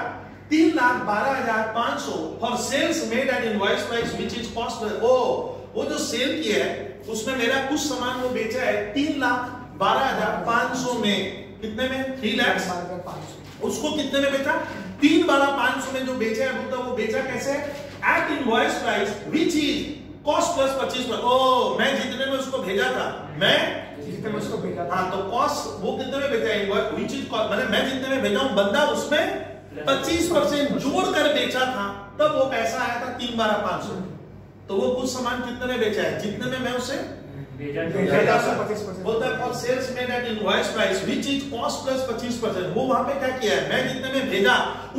3,12,500 for sales made at invoice price which is cost. Oh वो जो सेल किया है उसमें मेरा कुछ सामान वो बेचा है 3,12,500 में, कितने में 3 लाख, उसको कितने में बेचा 3,12,500 में जो बेचा है वो बेचा कैसे at invoice price which is cost plus 25%। ओ मैं जितने में उसको भेजा था, मैं जितने में उसको भेजा था, हाँ तो कॉस्ट वो कितने में बेचा इनवॉइस व्हिच इज कॉस्ट, मतलब मैं जितने में भेजा हूं बंदा उसमें 25% जोड़ कर बेचा था, तब वो पैसा आया था 3,12,500। तो वो कुछ सामान कितने में बेचा है जितने में मैं उसे भेजा था, बोलता है for sales made at invoice price which is cost plus 25%। वो वहां पे क्या किया है, मैं जितने में भेजा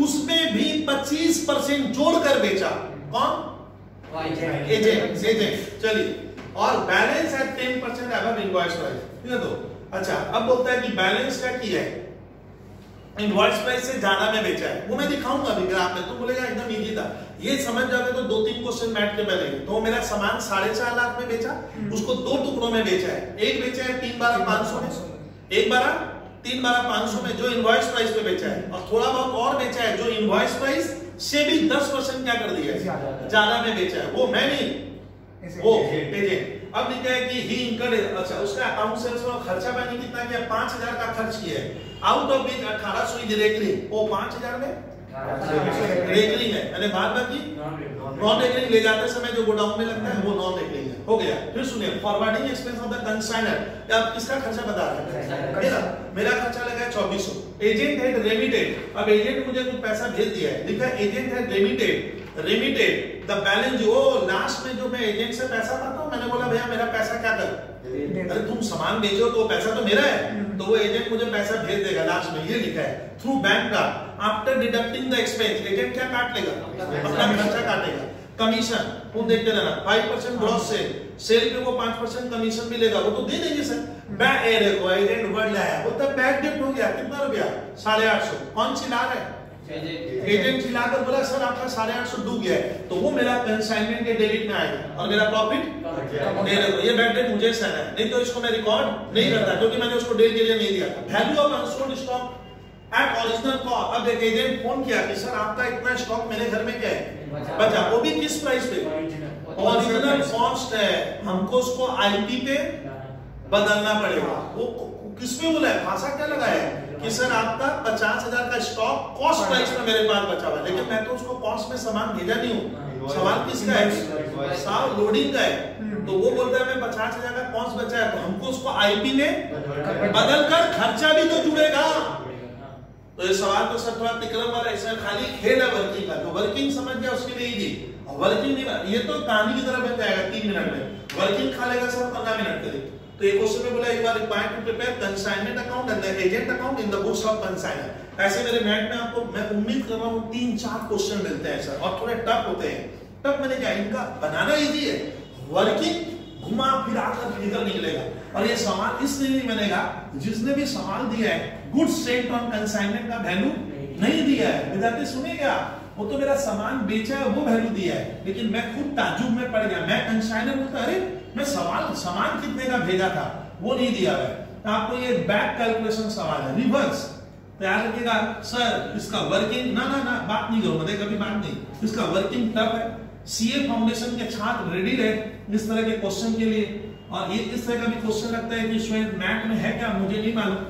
उसमें भी 25% जोड़ कर बेचा, कौन एजेंट। चलिए और balance at 10% above invoice price, ठीक है। तो अच्छा अब बोलता है कि बैलेंस क्या किया है इनवॉइस प्राइस से ज्यादा में बेचा है, वो मैं दिखाऊंगा अभी ग्राफ में, तो बोलेगा एकदम इजी था, ये समझ जाओगे तो 2-3 क्वेश्चन मैट के पहले। तो मेरा सामान 4.5 लाख में बेचा, उसको 2 टुकड़ों में बेचा है, एक बेचा है 3,12,500 में, एक बार 3,12,500 में जो इनवॉइस प्राइस पे बेचा है, और थोड़ा बहुत और बेचा है जो इनवॉइस प्राइस से भी 10% क्या कर दिया है ज्यादा में बेचा है, वो मैं नहीं वो एजेंट। अब लिखा है कि ही इनकर्ड, अच्छा उसका अकाउंट सेल्स में खर्चा पानी कितना किया 5,000 का खर्च किया है, out of which 1,800 is recurring, वो 5,000 में रेकरिंग है, यानी बाद बाकी नॉन रेकरिंग ले जाते समय जो गोडाउन में लगता है वो नॉन रेकरिंग है। हो गया। फिर सुनिए, forwarding expense of the consignor, अब किसका खर्चा बता रहे हैं? मेरा खर्चा लगा है 2400। एजेंट है रेमिटेड, अब एजेंट मुझे कुछ पैसा भेज दिया है, लिखा है एजेंट है रेमिटेड द बैलेंस। जो लास्ट में जो मैं एजेंट से पैसा पाता हूँ, मैंने बोला भैया मेरा पैसा क्या कर, अरे तुम सामान बेचो तो पैसा तो मेरा है, तो वो एजेंट मुझे पैसा भेज देगा लास्ट में, ये लिखा है through bank draft after deducting the expense. Agent क्या काट लेगा? अपना खर्चा काटेगा। कमीशन वो देखते रहना, 5% ग्रॉस सेल पे वो 5% कमीशन मिलेगा, वो तो दे देंगे सर। बैक देखो एजेंट बढ़ लाया, वो तब बैक गिफ्ट हो गया, कितना रुपया? 850। कौन चिल्ला रहा है? एजेंट चिल्लाकर बोला सर आपका 850 डूब गया है, तो वो मेरा कंसाइनमेंट के डेबिट में आएगा और मेरा प्रॉफिट देखो, ये बैड डेट मुझे सहना है, नहीं तो इसको मैं रिकॉर्ड नहीं करता क्योंकि मैंने उसको डेट के लिए नहीं दिया था। Value of unsold stock at original cost. अब एक एजेंट फोन किया कि सर आपका इतना स्टॉक मेरे घर में क्या है बचा, वो भी किस प्राइस पे? ओरिजिनल कॉस्ट है, हमको उसको आईपी पे बदलना पड़ेगा। वो किसमें बोला है? भाषा क्या लगाया है कि सर आपका 50,000 का स्टॉक कॉस्ट प्राइस में मेरे पास बचा हुआ है, लेकिन मैं तो उसको कॉस्ट में सामान भेजा नहीं हूँ। सवाल किसका है? साहब लोडिंग का है, तो वो बोलता है मैं 50,000 का कॉस्ट बचा है, तो हमको उसको आईपी में बदलकर खर्चा भी तो जुड़ेगा। तो ये सवाल तो सर थोड़ा तिकड़म वाला, इसमें खाली खेल है वर्किंग का, तो वर्किंग समझ गया उसके लिए इजी। वर्किंग नहीं, ये तो कहानी की तरह बन जाएगा 3 मिनट में, वर्किंग खा लेगा सर 15 मिनट के लिए। तो एक क्वेश्चन में बोला एक बार required to prepare consignment account and the agent account in the books of consignor. ऐसे मेरे मैथ में आपको मैं उम्मीद कर रहा हूं 3-4 क्वेश्चन मिलते हैं सर, और थोड़े टफ होते हैं। टफ मैंने क्या, इनका बनाना इजी है, वर्किंग घुमा फिरा कर फिगर निकलेगा। और ये सवाल इसलिए नहीं बनेगा, जिसने भी सवाल दिया है गुड्स सेंट ऑन कंसाइनमेंट का वैल्यू नहीं दिया है। विद्यार्थी सुनिएगा, वो तो मेरा सामान बेचा है वो वैल्यू दिया है, लेकिन मैं खुद ताज्जुब में पड़ गया। मैं कंसाइनर बोलता अरे मैं सामान कितने का भेजा था वो नहीं दिया है। तो आपको ये बैक कैलकुलेशन सवाल है, रिवर्स तैयार रखिएगा। सर इसका वर्किंग ना बात नहीं करूंगा, कभी बात नहीं, इसका वर्किंग टफ है। सीए फाउंडेशन के छात्र रेडी रहे इस तरह के क्वेश्चन के लिए। और ये इस तरह का भी क्वेश्चन लगता है कि स्वयं मैथ में है क्या मुझे नहीं मालूम,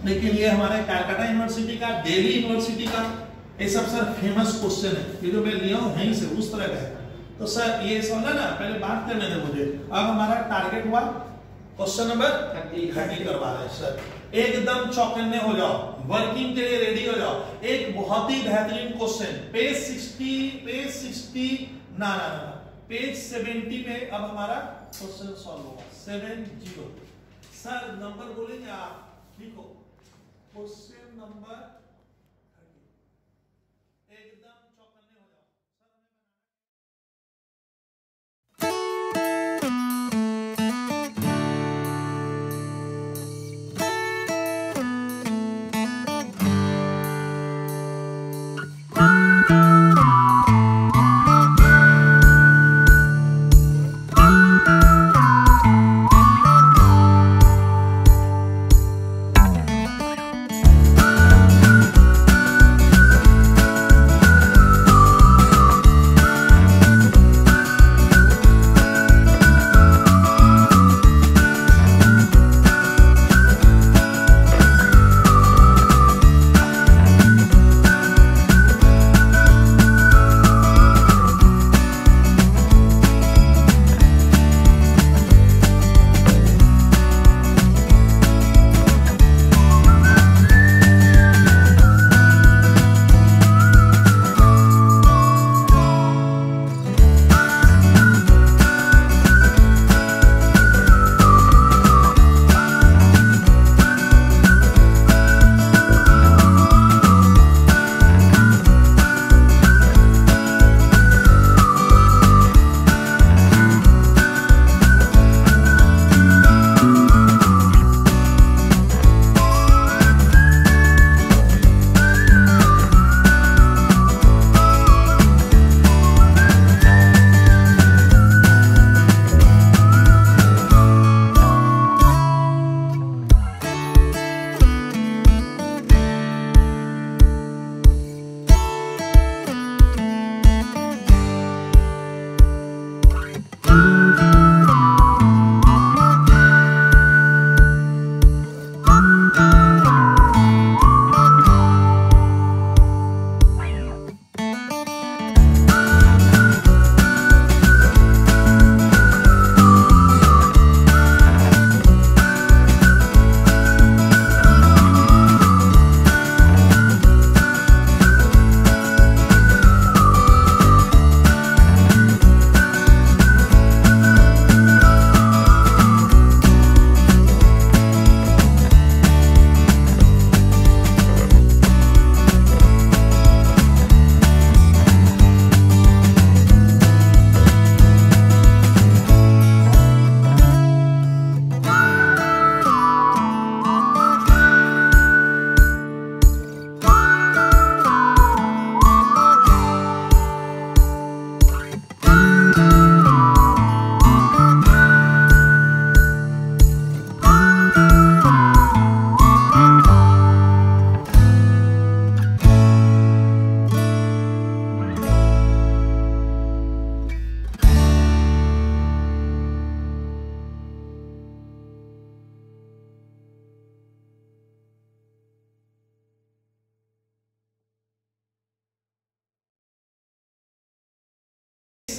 लेकिन ये हमारे कलकत्ता यूनिवर्सिटी का, दिल्ली यूनिवर्सिटी का, ये सब सर फेमस क्वेश्चन है, ये जो मैं लिया हूं वहीं से उस तरह का है। तो सर ये समझा ना, पहले बात करने दे मुझे। अब हमारा टारगेट हुआ क्वेश्चन नंबर 30 करवा रहे हैं सर। एकदम चौकन्ने हो जाओ, वर्किंग के लिए रेडी हो जाओ। एक बहुत ही बेहतरीन क्वेश्चन, पेज 70 में अब हमारा क्वेश्चन सॉल्व होगा। 70 सर नंबर बोलेंगे आप, लिखो क्वेश्चन नंबर 30। एकदम चौकन्ने हो जाओ।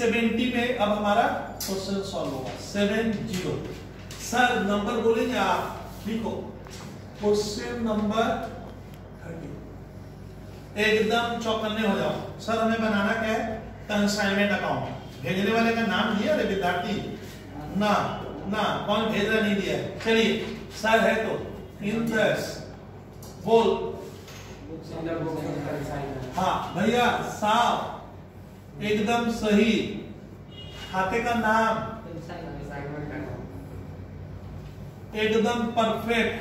670 में अब हमारा क्वेश्चन सॉल्व होगा 70। सर नंबर बोलेंगे आप, लिखो क्वेश्चन नंबर 30। एकदम चौकन्ने हो जाओ। सर हमें बनाना क्या है? Consignment account. भेजने वाले का नाम दिया रे विद्यार्थी? ना ना, कौन भेज रहा नहीं दिया? चलिए सर है तो इंटरेस्ट बोल। हाँ भैया साफ एकदम सही। खाते का नाम एकदम परफेक्ट।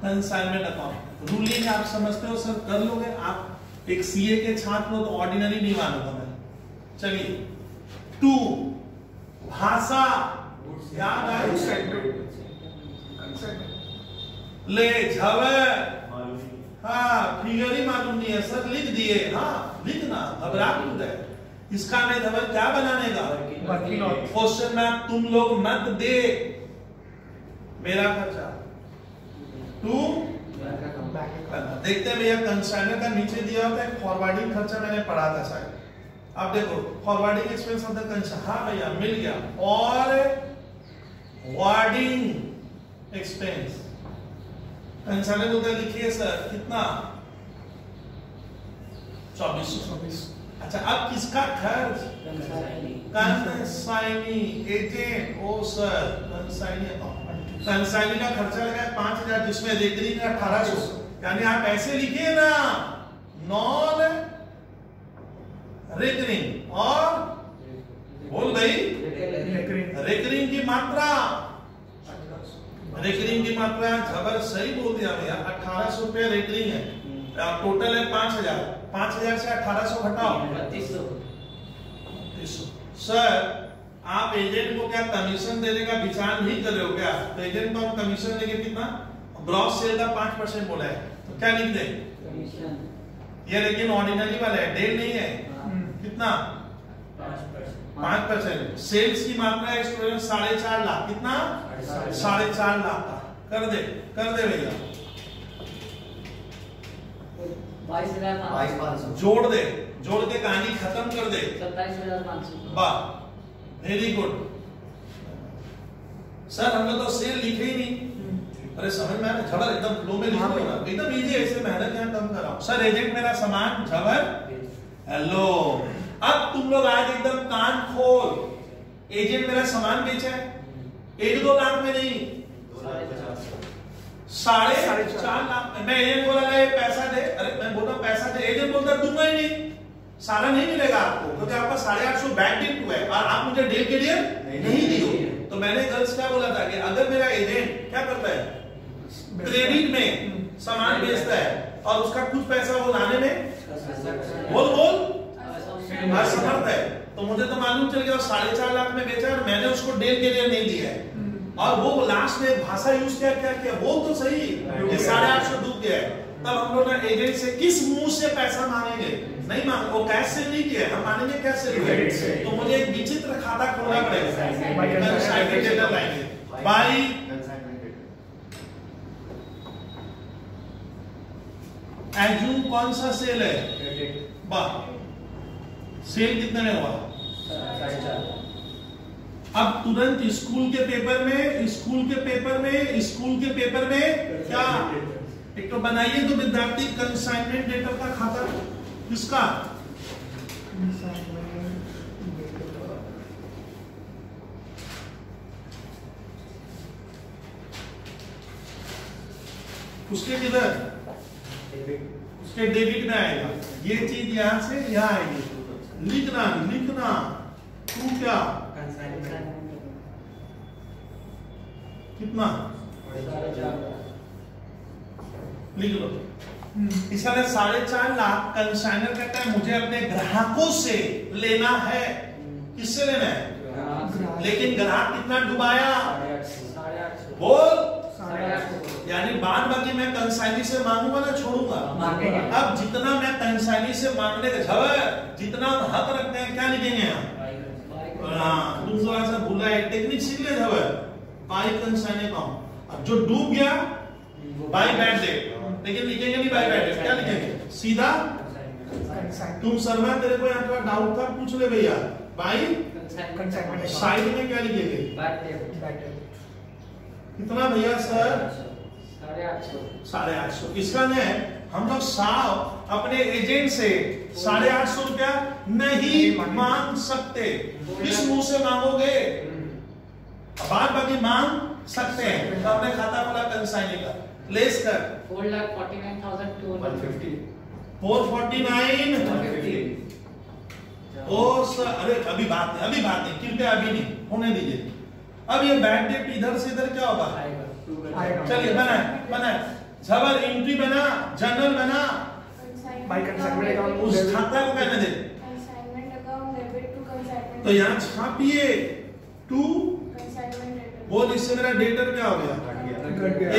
कंसाइनमेंट अकाउंट रूलिंग आप समझते हो सर, कर लोगे आप। एक सीए के छात्र हो तो ऑर्डिनरी नहीं मानूंगा मैं। चलिए 2 भाषा याद आए ले झवर। हाँ फिगर ही मालूम नहीं है सर, लिख दिए। हाँ लिखना, घबरा क्यों गए? इसका में धवल क्या बनाने का? क्वेश्चन में तुम लोग मत दे मेरा खर्चा, तू देखते हैं भैया। कंसाइनर का नीचे दिया होता है फॉरवर्डिंग खर्चा, मैंने पढ़ा था शायद। अब देखो forwarding expense of the consignor. हाँ भैया मिल गया। और वार्डिंग एक्सपेंस कंसाइनर होता है, लिखिए सर कितना? 2400। अच्छा अब किसका खर्च? Consignee agent. Oh sir consignee account. Consignee का खर्चा लगा 5000, जिसमें रेकरिंग का 1800। यानी आप ऐसे लिखिए ना, नॉन रेकरिंग और बोल भाई रेकरिंग की मात्रा। रेकरिंग की मात्रा खबर सही बोल दिया भैया। 1800 रुपया रेकरिंग है, टोटल है 5000। 5000 से 1800 घटाओ 3200। सर आप एजेंट को क्या कमीशन देने का विचार नहीं कर रहे हो क्या? तो एजेंट को हम कमीशन देंगे कितना? ग्रॉस सेल का 5% बोला है, तो क्या लिख दें? ये लेकिन ऑर्डिनरी वाला है, डेल नहीं है। कितना? 5%। सेल्स की मात्रा है स्टूडेंट 4.5 लाख। कितना? 4.5 लाख का। कर दे भैया। 22,500 जोड़ के कहानी खत्म कर दे। 27,500। वाह वेरी गुड। सर हमने तो सेल लिखे ही नहीं। अरे समझ में आया? झबर एकदम फ्लो में लिखो ना, एकदम इजी। ऐसे मेहनत यहाँ कम कर रहा हूँ। सर एजेंट मेरा सामान झबर। हेलो अब तुम लोग आज एकदम कान खोल। एजेंट मेरा सामान बेचा है 1-2 लाख में नहीं, 4.5 लाख में। मैं एजेंट बोला पैसा दे, अरे मैं बोलता पैसा दे, एजेंट बोलता दूंगा ही नहीं, सारा नहीं मिलेगा आपको, क्योंकि आपका 850 बैंक डिट हुआ है और आप मुझे डे के लिए नहीं दिए। तो मैंने गर्ल्स क्या बोला था कि अगर मेरा एजेंट क्या करता है, क्रेडिट में सामान बेचता है और उसका कुछ पैसा वो लाने में बोल असमर्थ है, तो मुझे तो मालूम चल गया 4.5 लाख में बेचा और मैंने उसको डे के लिए नहीं दिया है। और वो लास्ट में भाषा यूज क्या वो तो सही 850 डूब गया है। तब हम लोग ने एजेंट से किस मुंह से पैसा मांगेंगे? नहीं मांग, वो कैश से नहीं किया, हम मानेंगे कैसे? तो मुझे एक विचित्र खाता खोलना पड़ेगा। कंसाइनमेंट डेटा लाएंगे बाई एज्यूम कौन सा सेल है? वाह सेल कितने में हुआ? अब तुरंत स्कूल के पेपर में क्या एक तो बनाइए तो विद्यार्थी कंसाइनमेंट डेटा का खाता किसका? उसके किधर? उसके डेबिट में आएगा। ये चीज यहां से यहां आएगी। लिखना तू क्या कितना लिख लो। इसका 4.5 लाख कंसाइनर कहता है मुझे अपने ग्राहकों से लेना है। किससे लेना है? लेकिन ग्राहक कितना डुबाया? बोल। यानी बाद बाकी मैं कंसाइनी से मांगूंगा ना छोड़ूंगा? अब जितना मैं कंसाइनी से मांगने का झवर जितना हक रखते हैं क्या लिखेंगे यहाँ? तुम थोड़ा सा भूला है, टेक्निक सीख ले झवर। By consignee account. अब जो डूब गया बाई बैड डेट, लेकिन लिखेंगे नहीं बाई बैड डेट, क्या लिखेंगे? सीधा तुम शर्मा तेरे को यहाँ का डाउट था पूछ ले भैया भाई कंसाइनमेंट साइड में क्या लिखेंगे कितना भैया सर 850 इसका नहीं हम लोग साहब अपने एजेंट से 850 रुपया नहीं मांग सकते किस मुंह से मांगोगे बाद बाकी मांग सकते हैं तो अपने खाता खुला कंसाइनी का लेस कर 4,49,250 449 ओ सर अरे अभी बात नहीं कृपया अभी नहीं होने दीजिए अब ये बैक डेट इधर से इधर क्या होगा चलिए बनाए जबर एंट्री बना जर्नल बना बाय कंसाइनमेंट अकाउंट उस खाता को कहने दे consignment account debit to consignment तो यहाँ छापिए टू कंसाइनमेंट डेबिट बोल इससे मेरा डेटर क्या हो गया घट गया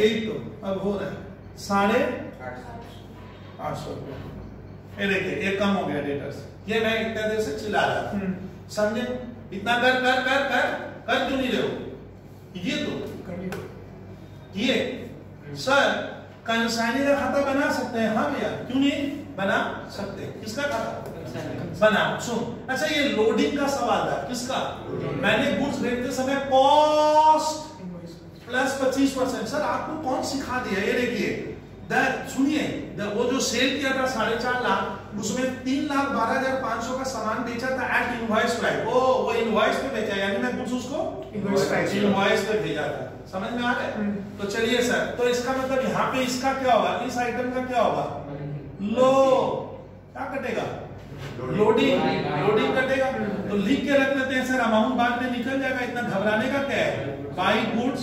एक तो अब हो रहा है 850 रुपये ये देखिए ये कम हो गया डेटर से ये मैं इतना देर से चिल्ला रहा था समझे इतना कर कर कर कर कर क्यों नहीं रहे हो ये तो ये सर कंसाइनी का खाता बना सकते हैं हाँ भैया क्यों नहीं बना सकते किसका खाता बना सुन अच्छा ये लोडिंग का सवाल था किसका मैंने गुड्स खरीदते समय कॉस्ट प्लस 25% सर आपको कौन सिखा दिया ये देखिए सुनिए वो जो सेल किया था 4.5 लाख उसमें 3,12,500 का सामान बेचा था एट इनवॉइस प्राइस वो इनवॉइस पे बेचा यानी मैं कुछ उसको इनवॉइस पे भेजा था समझ में आ रहा है तो चलिए सर तो इसका मतलब यहाँ पे इसका क्या होगा इस आइटम का क्या होगा लो क्या कटेगा लोडिंग कटेगा तो लिख के रख लेते हैं सर अमाउंट बाद में निकल जाएगा इतना घबराने का क्या है बाई गुड्स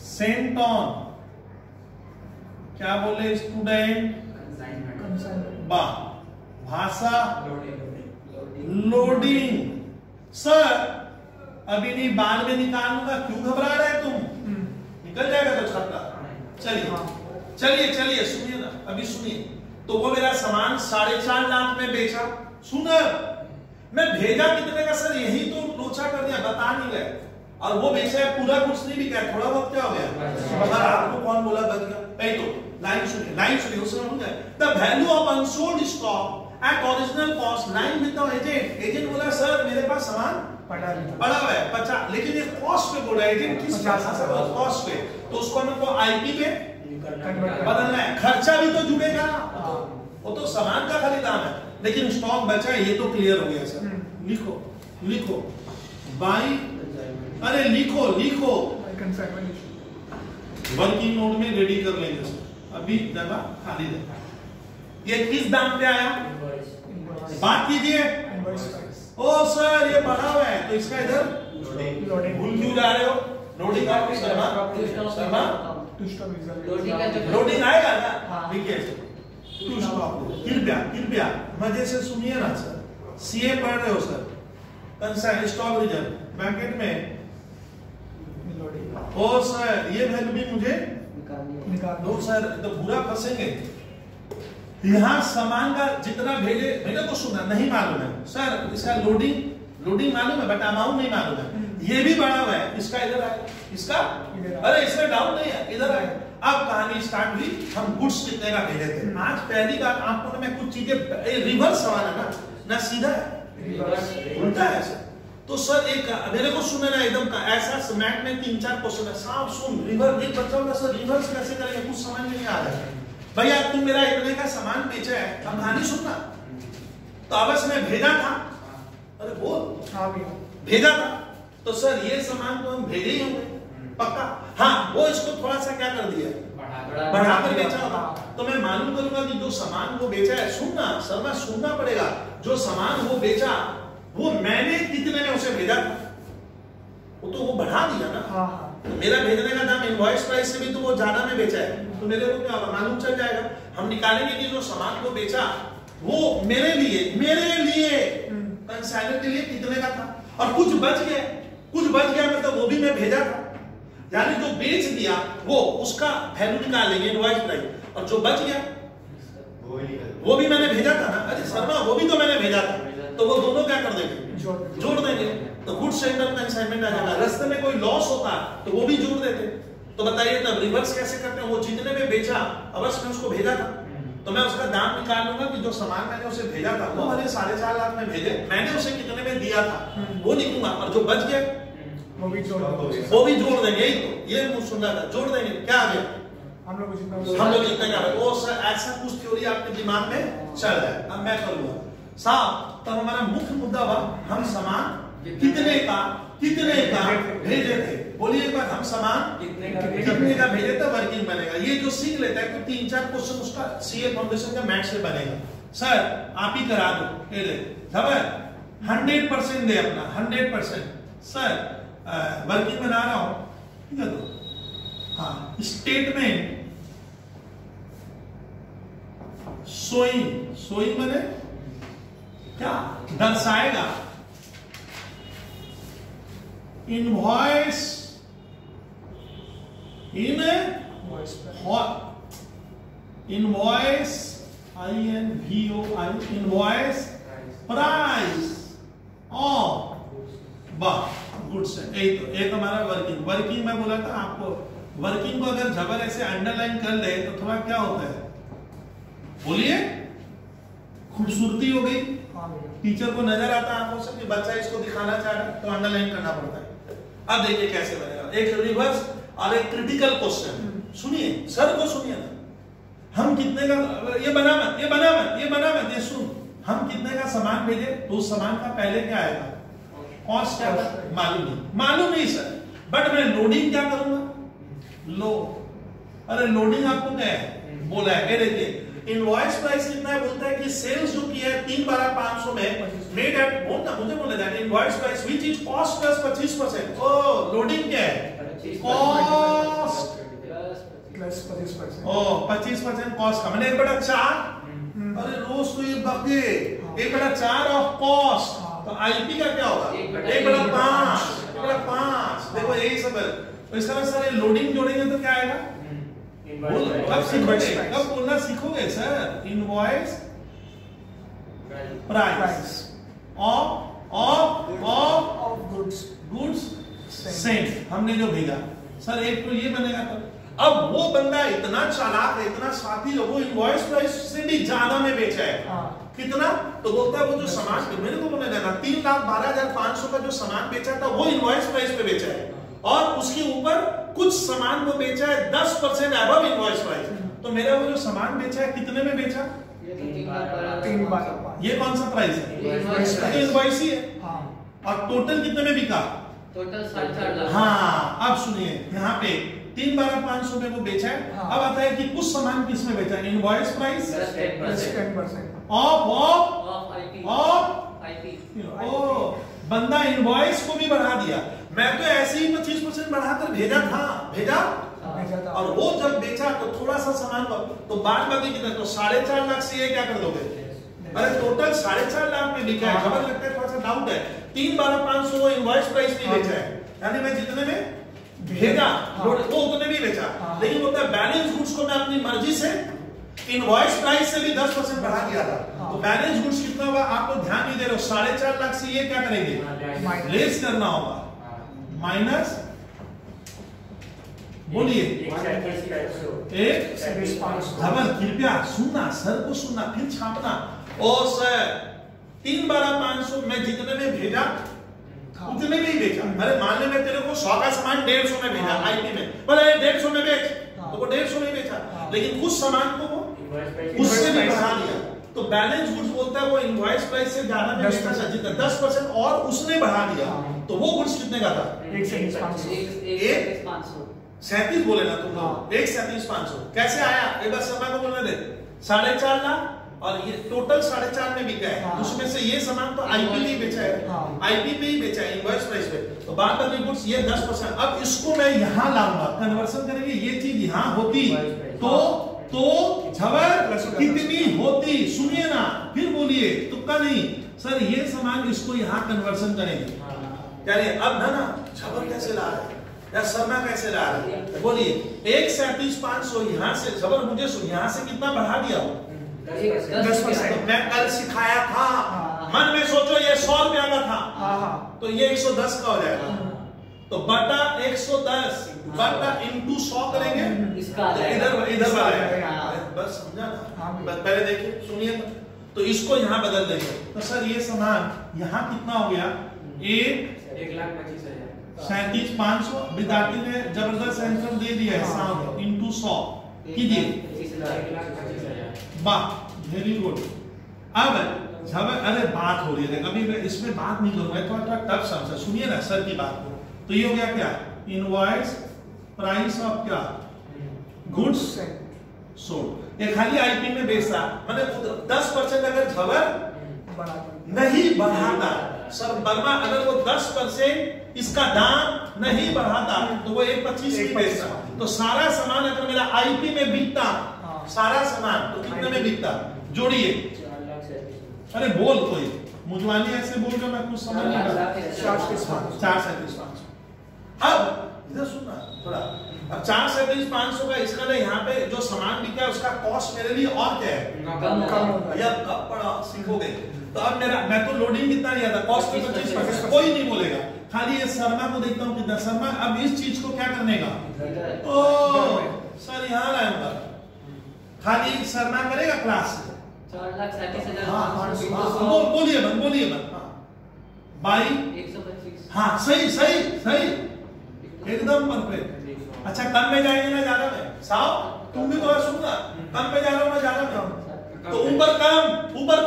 सेंट ऑन क्या बोले स्टूडेंट बा भाषा लोडिंग सर अभी नहीं बाद में निकालूंगा क्यों घबरा रहे तुम निकल जाएगा तो छात्रा चलिए चलिए सुनिए ना अभी सुनिए तो वो मेरा सामान 4.5 लाख में बेचा सुन मैं भेजा कितने का सर यही तो लोचा कर दिया बता नहीं गए और वो बेचा है पूरा कुछ नहीं बिका थोड़ा बहुत क्या हो गया अगर आपको कौन बोला बच गया नहीं तो लाइन सुनिए उसमें हो गया the value of unsold stock at original cost line with the agent बोला सर मेरे पास सामान पड़ा हुआ है 50 लेकिन ये कॉस्ट पे बोल रहा है एजेंट किस भाषा से कॉस्ट पे तो उसको हमको आईपी पे बदलना है खर्चा भी तो जुड़ेगा वो तो सामान का खाली दाम है लेकिन स्टॉक बचा है ये तो क्लियर हो गया सर लिखो बाई अरे लिखो वर्किंग नोट में रेडी कर लेंगे सर अभी जगह खाली है ये किस दाम पे आया बात कीजिए ओ सर ये बढ़ा हुआ है तो इसका इधर भूल क्यों जा रहे हो लोडिंग आपको शर्मा लोडिंग आएगा ना देखिए कृपया मजे से सुनिए ना सर सीए पढ़ रहे हो sir consign stock reserve bracket में ओ सर ये वैल्यू भी मुझे निकाल दो सर तो बुरा फंसेंगे यहाँ सामान का जितना भेजे मेरे को सुना नहीं मालूम है सर इसका लोडिंग मालूम है बट अमाउंट नहीं मालूम है ये भी बढ़ा हुआ है इसका इधर आए इसका अरे इसमें डाउन नहीं है इधर आए अब कहानी स्टार्ट हुई हम गुड्स कितने का भेजे थे आज पहली बार आपको मैं कुछ चीजें रिवर्स सवाल है ना सीधा है उल्टा है सर तो सर एक मेरे को सुने ना एकदम ऐसा मैथ में 3-4 क्वेश्चन है साहब सुन रिवर्स एक बच्चा होगा सर रिवर्स कैसे करेंगे कुछ समझ में नहीं आ रहा है भैया तुम मेरा इतने का सामान बेचा है हम कहानी सुनना तो अवश्य में भेजा था अरे बोल भेजा था तो सर ये सामान तो हम भेजे ही होंगे पक्का हाँ वो इसको थोड़ा सा क्या कर दिया बढ़ाकर बेचा होगा तो मैं मालूम करूंगा कि जो सामान वो बेचा है सुनना पड़ेगा जो सामान वो बेचा वो मैंने कितने में उसे भेजा था वो तो वो बढ़ा दिया ना तो मेरा भेजने का दाम इनवॉइस प्राइस से भी तो वो ज्यादा में बेचा है तो मेरे को क्या मालूम चल जाएगा हम निकालेंगे कि जो सामान को बेचा वो मेरे लिए कंसाइनर के लिए कितने का था और कुछ बच गया मतलब वो भी मैं भेजा था यानी जो बेच दिया वो उसका वैल्यू निकालेंगे इनवॉइस प्राइस और जो बच गया वो भी मैंने भेजा था ना अरे शर्मा वो भी तो मैंने भेजा था तो वो दोनों क्या कर देंगे जोड़ देंगे तो गुड्स सेंटर कंसाइनमेंट आ जाएगा रास्ते में कोई लॉस होता तो वो भी जोड़ देते तो बताइए तब रिवर्स कैसे करते हैं वो जितने में बेचा अवश्य में उसको भेजा था तो मैं उसका दाम निकाल लूंगा कि जो सामान मैंने उसे भेजा था वो वाले 4.5 लाख में भेजे, मैंने उसे कितने में दिया था वो लिखूंगा, और जो बच गया वो भी जोड़ वो भी जोड़ देंगे। यही तो ये मुझे सुनना था, जोड़ देंगे। क्या आ गया? हम लोग जितना क्या वो सर ऐसा कुछ थ्योरी आपके दिमाग में चल रहा है। अब मैं करूंगा साहब, तब हमारा मुख्य मुद्दा हुआ हम सामान कितने का भेजे थे। बोलिए एक बार, हम सामान कितने का भेजे थे, वर्किंग बनेगा। ये जो सीख लेता है तो 3-4 क्वेश्चन उसका सीए फाउंडेशन का मैथ्स से बनेगा। सर आप ही करा दो, ये ले खबर 100% दे अपना 100%। सर वर्किंग बना रहा हूं, ठीक है तो हाँ, स्टेटमेंट सोइंग बने क्या दर्शाएगा invoice invoice invoice price of goods है। एक हमारा वर्किंग में बोला था आपको, वर्किंग को अगर जबर ऐसे अंडरलाइन कर ले तो थोड़ा क्या होता है, बोलिए खूबसूरती हो गई। टीचर को नजर आता है आंखों से कि बच्चा इसको दिखाना चाह रहा है तो अंडरलाइन करना पड़ता है। अब देखिए कैसे बनेगा, एक रिवर्स और एक क्रिटिकल क्वेश्चन। सुनिए, सर को सुनिए ना, हम कितने का ये बना मत ये सुन, हम कितने का सामान भेजे तो उस सामान का पहले क्या आएगा, कॉस्ट क्या मालूम नहीं सर, बट मैं लोडिंग क्या करूंगा, अरे लोडिंग आपको क्या है बोला है, देखिए इनवॉइस प्राइस कितना है, बोलता है कि सेल्स जो किया है 3/12/500 में मेड एट मुझे बोला जाता है invoice price which is cost plus 25%। ओ लोडिंग क्या है, कॉस्ट प्लस 25%। ओ 25% कॉस्ट का मैंने 1/4। अरे रोज तो ये बके 1/4 ऑफ कॉस्ट, तो आईपी का क्या होगा 1/5। देखो यही सब है। तो इस तरह सर लोडिंग जोड़ेंगे तो क्या आएगा, कब सीखोगे, कब बोलना सीखोगे sir, invoice price of goods Saint, हमने जो भेजा सर एक तो ये बनेगा। तो अब वो बंदा इतना चालाक है, इतना साथी है, वो इनवॉइस प्राइस से भी ज्यादा में बेचा है। कितना, तो बोलता है वो जो सामान मेरे को बोलने देना 3,12,500 का जो सामान बेचा था वो इनवॉइस प्राइस पे बेचा है, और उसके ऊपर कुछ सामान को बेचा है 10% अबव इनवॉइस प्राइस। तो मेरा वो जो सामान बेचा है कितने में बेचा, 3/12। ये कौन सा प्राइस है, इनवॉइस ही है। और टोटल कितने में बिका, टोटल 4.5 लाख। हाँ अब सुनिए यहाँ पे 3/12/500 में वो बेचा है। अब आता है कि कुछ सामान किस में बेचा है, इनवॉइस प्राइस 10% ऑफ आईपी। ओ बंदा इनवॉइस को भी बढ़ा दिया। मैं तो ऐसे ही 25% बढ़ाकर भेजा और वो जब बेचा तो थोड़ा सा सामान तो बाद बाकी कितना, तो 4.5 लाख से ये क्या कर दोगे, अरे टोटल 4.5 लाख में बिका है। खबर लगता है थोड़ा सा डाउट है, 3/12/500 वो इनवॉइस प्राइस में बेचा है, यानी मैं जितने में भेजा वो उतने भी बेचा। लेकिन बोलता है बैलेंस गुड्स को मैं अपनी मर्जी से इनवॉइस प्राइस से भी 10% बढ़ा दिया था। तो बैलेंस गुड्स कितना होगा, आप तो ध्यान नहीं दे रहे हो, 4.5 लाख से ये क्या करेंगे, लेस करना होगा, माइनस बोलिए 1/500। कृपया सुनना, सर को सुनना फिर छापना। ओ सर 3/12/500 में जितने में भेजा उतने में ही बेचा। अरे मान ले मैं तेरे को 100 का सामान 150 में भेजा आईपी में, बोले 150 में बेच, तो वो 150 में बेचा, लेकिन कुछ सामान को वो उससे भी बढ़ा दिया। तो बैलेंस गुड्स बोलता है वो इनवॉइस प्राइस से ज्यादा में बेचा था, जितना 10% और उसने बढ़ा दिया, तो वो गुड्स कितने का था, 37 बोले ना तुम लोग, 137,500 कैसे आया, एक बार समय को बोलने दे। 4.5 लाख और ये टोटल 4.5 में बिका है। उसमें से ये सामान तो आईपी में ही बेचा है, आईपी पे ही बेचा है इनवॉइस प्राइस पे। तो बात बाकी गुड्स ये 10%। अब इसको मैं यहाँ लाऊंगा, कन्वर्सन करेंगे, ये चीज यहाँ होती तो झबर कितनी होती, सुनिए ना फिर बोलिए, तुक्का नहीं सर, ये सामान इसको यहाँ कन्वर्सन करेंगे। अब ना झबर कैसे ला रहे हैं या शर्मा कैसे ला रहे हैं, बोलिए 137,500 यहाँ से झबर मुझे सुन, यहाँ से कितना बढ़ा दिया हो, 10%। मैं कल सिखाया था, मन में सोचो ये 100 रुपया का था तो ये 110 का हो जाएगा। तो बटा 110 बटा इंटू 100 करेंगे, इसका इधर वाला है। हाँ। बस समझा ना? हाँ। पहले देखिए सुनिए, तो इसको यहाँ बदल देंगे। तो सर ये समान यहाँ कितना हो गया? 1,37,500। विद्यार्थी ने जबरदस्त आंसर दे दिया है, 7 इंटू 100 कीजिए। वाह, वेरी गुड। अब जब अरे बात हो रही है, अभी मैं इसमें बात नहीं करूंगा, थोड़ा टफ समझा, सुनिए ना सर की बात को। तो ये हो गया क्या? इनवॉइस प्राइस ऑफ क्या? Goods sold. ये खाली आईपी में बेचता, मतलब 10% अगर झबर नहीं बढ़ाता, सर वर्मा अगर वो 10% इसका दाम नहीं बढ़ाता तो वो 1.25 में बेचता। तो सारा सामान अगर मेरा आईपी में बिकता, सारा सामान तो कितने में बिकता? जोड़िए। अरे बोल कोई, मुझवानी ऐसे बोल रहे मैं कुछ समझ नहीं रहा। 4,37,500। अब इधर सुनना थोड़ा, अब 4,37,500 का इसका ना यहाँ पे जो सामान बिका है उसका कॉस्ट मेरे लिए और क्या है? कम। भैया कब पढ़ा सीखोगे? तो अब मैं तो लोडिंग कितना लिया था? कॉस्ट 25%। कोई नहीं बोलेगा, खाली ये शर्मा को देखता हूँ कितना। शर्मा अब इस चीज को क्या करने का? ओ सर यहाँ लाऊंगा, खाली शर्मा करेगा क्लास। 4,37,500। बोलिए मत। बाई 125। हाँ सही एकदम परफेक्ट। अच्छा कम में जाएंगे ना ज्यादा में? साहब तुम भी थोड़ा सुनना, कम में जा रहा हूँ ना ज्यादा में? तो ऊपर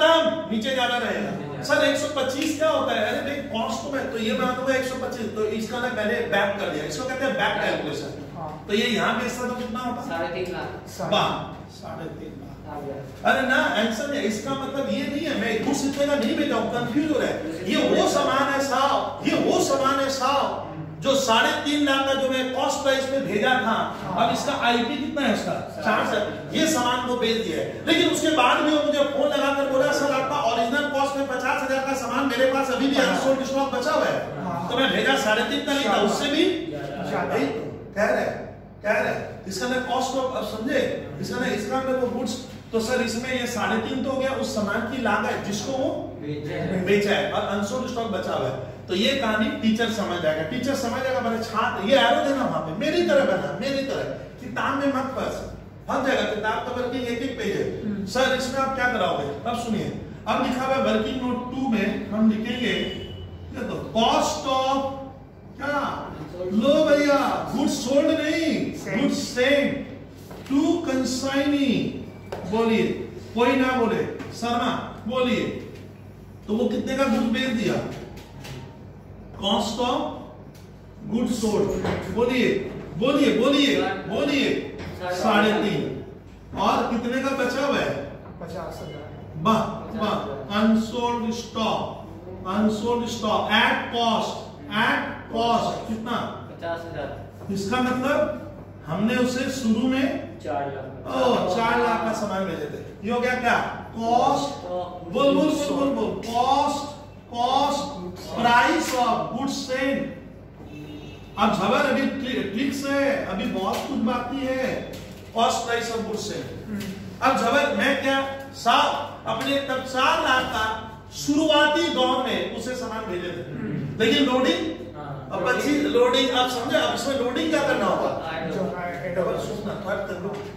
कम नीचे ज्यादा रहेगा। सर 125 क्या होता है? अरे देख कॉस्ट में तो ये बना दूंगा 125, तो इसका ना मैंने बैक कर दिया, इसको कहते हैं बैक कैलकुलेशन। तो ये यहाँ बेचता तो कितना होता? 3.5 लाख। 3.5 लाख। अरे ना आंसर है, इसका मतलब ये नहीं है मैं कुछ इतने का नहीं बेचा हूँ, कंफ्यूज हो रहा है। ये वो सामान है साहब, ये वो सामान है साहब जो 3.5 लाख का जो मैं कॉस्ट प्राइस में भेजा था। अब इसका आईपी कितना है उसका? 4 ये सामान को बेच दिया है। लेकिन उसके बाद भी वो मुझे फोन लगाकर बोला सर आपका ओरिजिनल कॉस्ट में 50,000 का सामान मेरे पास अभी भी अनसोल्ड स्टॉक बचा हुआ है। तो मैं भेजा 3.5 का नहीं था, उससे भी कह रहे इसका ना कॉस्ट ऑफ, अब समझे, इसका ना वो गुड्स। तो सर इसमें ये 3.5 तो हो गया उस सामान की लागत जिसको वो बेचा है, और अनसोल्ड स्टॉक बचा हुआ है। तो ये कहानी टीचर समझ जाएगा। टीचर समझ जाएगा मेरे छात्र, ये एरो देना वहां पे मेरी तरह बना, मेरी तरह किताब में मत फंस जाएगा। किताब का वर्किंग एक पेज है। सर इसमें आप क्या कराओगे? अब सुनिए, अब लिखा हुआ वर्किंग नोट 2 में हम लिखेंगे तो कॉस्ट ऑफ क्या? लो भैया, गुड्स सोल्ड नहीं, गुड्स सेंट टू कंसाइनी। बोलिए, कोई ना बोले, शर्मा बोलिए। तो वो कितने का गुड्स बेच दिया? Cost of goods sold. बोलिए 3.5। और कितने का बचा हुआ है? 50,000। वाह, अनसोल्ड स्टॉक एट कॉस्ट कितना? 50,000। इसका मतलब हमने उसे शुरू में 4 लाख। 4 लाख का सामान भेजे थे। ये हो गया क्या? कॉस्ट, बोल cost price of goods Saint. अब खबर अभी ठीक से, अभी बहुत कुछ बाकी है। Cost price of goods Saint. अब खबर मैं क्या साहब अपने तब 4 लाख का शुरुआती दौर में उसे सामान भेजे थे, लेकिन लोडिंग अब अच्छी लोडिंग, आप समझे? अब इसमें लोडिंग क्या करना होगा?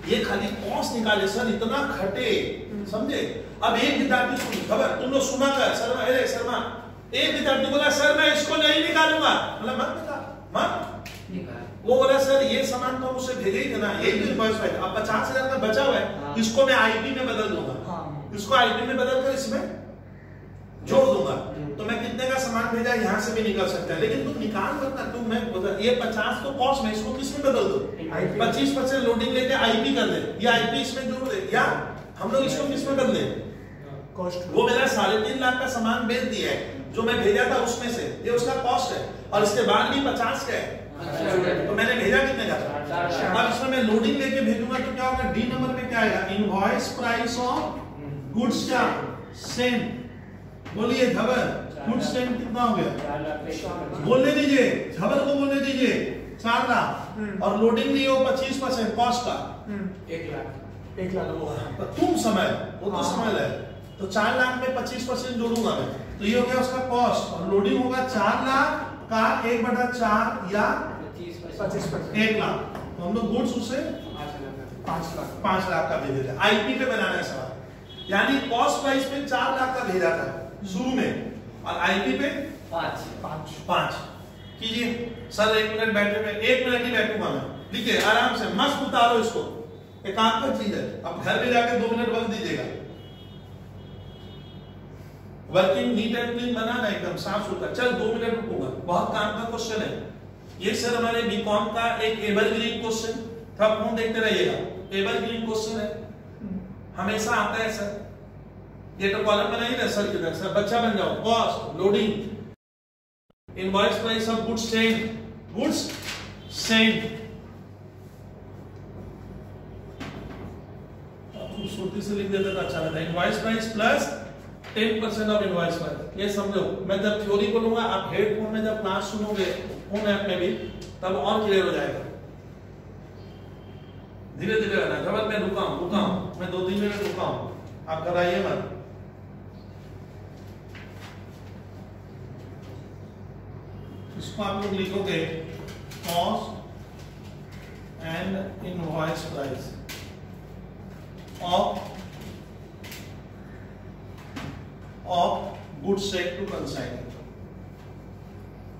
ये खाली कॉस्ट निकाले सर, इतना खटे, समझे? अब एक विद्यार्थी सुन, खबर तुम लोग सुना था शर्मा, अरे शर्मा, एक विद्यार्थी बोला सर मैं इसको नहीं निकालूंगा। मतलब मत निकाल। वो बोला सर ये सामान तो उसे भेजे ही थे ना, यही तो इनवॉइस है। अब 50,000 का बचा हुआ है, इसको मैं आईपी में बदल दूंगा, इसको आईपी में बदल कर इसमें जोड़ दूंगा। तो मैं कितने का सामान भेजा यहाँ से भी निकल सकता है, लेकिन तुम निकाल सकता, तुम मैं ये 50 तो कॉस्ट में, इसको किस में बदल दो? 25% लोडिंग लेके आईपी कर दे, या आईपी इसमें जोड़ दे, या हम लोग इसको किस में बदले? कॉस्ट। वो मेरा 3.5 लाख का सामान बेच दिया है जो मैं भेजा था उसमें से, ये उसका कॉस्ट है, और इसके बाद भी 50 का है। तो मैंने भेजा कितने का? अब इसमें मैं लोडिंग लेके भेजूंगा तो क्या होगा? डी नंबर में क्या आएगा? इनवॉइस प्राइस ऑफ गुड्स क्या? सेंट। बोलिए झबर, गुड्स सेंट कितना हो गया? बोलने दीजिए, झबर को बोलने दीजिए। 4 लाख और लोडिंग ली हो 25% कॉस्ट का 1 लाख। तुम समय वो तो समझ है। तो 4 लाख में 25% जोड़ूंगा मैं, तो ये हो गया उसका कॉस्ट, और लोडिंग होगा 4 लाख का 1/4 या 25%। 1 लाख, तो हम लोग गुड्स उसे 5 लाख का भेजे थे। आईपी पे बनाना है सवाल, यानी कॉस्ट प्राइस पे 4 लाख का भेजा था शुरू में, और आईपी पे 5 कीजिए। सर 1 मिनट बैठे हुए, 1 मिनट ही बैठूंगा मैं, लिखिए आराम से, मस्त उतारो इसको, एक काम का चीज है, अब घर में जाकर 2 मिनट वक्त दीजिएगा। वर्किंग नीट एंड क्लीन बनाना एकदम साफ सुथरा। चल 2 मिनट रुकूंगा, बहुत काम का क्वेश्चन है ये सर, हमारे बीकॉम का एक एवरग्रीन क्वेश्चन था, फोन देखते रहिएगा, एवरग्रीन क्वेश्चन है, हमेशा आता है सर। ये तो कॉलम बनाइए ना सर, किधर सर, बच्चा बन जाओ। Cost, loading, invoice price of goods send, खूबसूरती से लिख देता था, अच्छा रहता। Invoice price plus 10% of invoice price, ये समझो। मैं जब थ्योरी बोलूंगा, आप हेडफोन में जब क्लास सुनोगे फोन ऐप में भी, तब और क्लियर हो जाएगा। धीरे धीरे रहना, खबर मैं रुका हूं, मैं 2-3 मिनट रुका हूं, आप घबराइए मत। इसको आप लोग लिखोगे cost and invoice price of goods sale to consignment.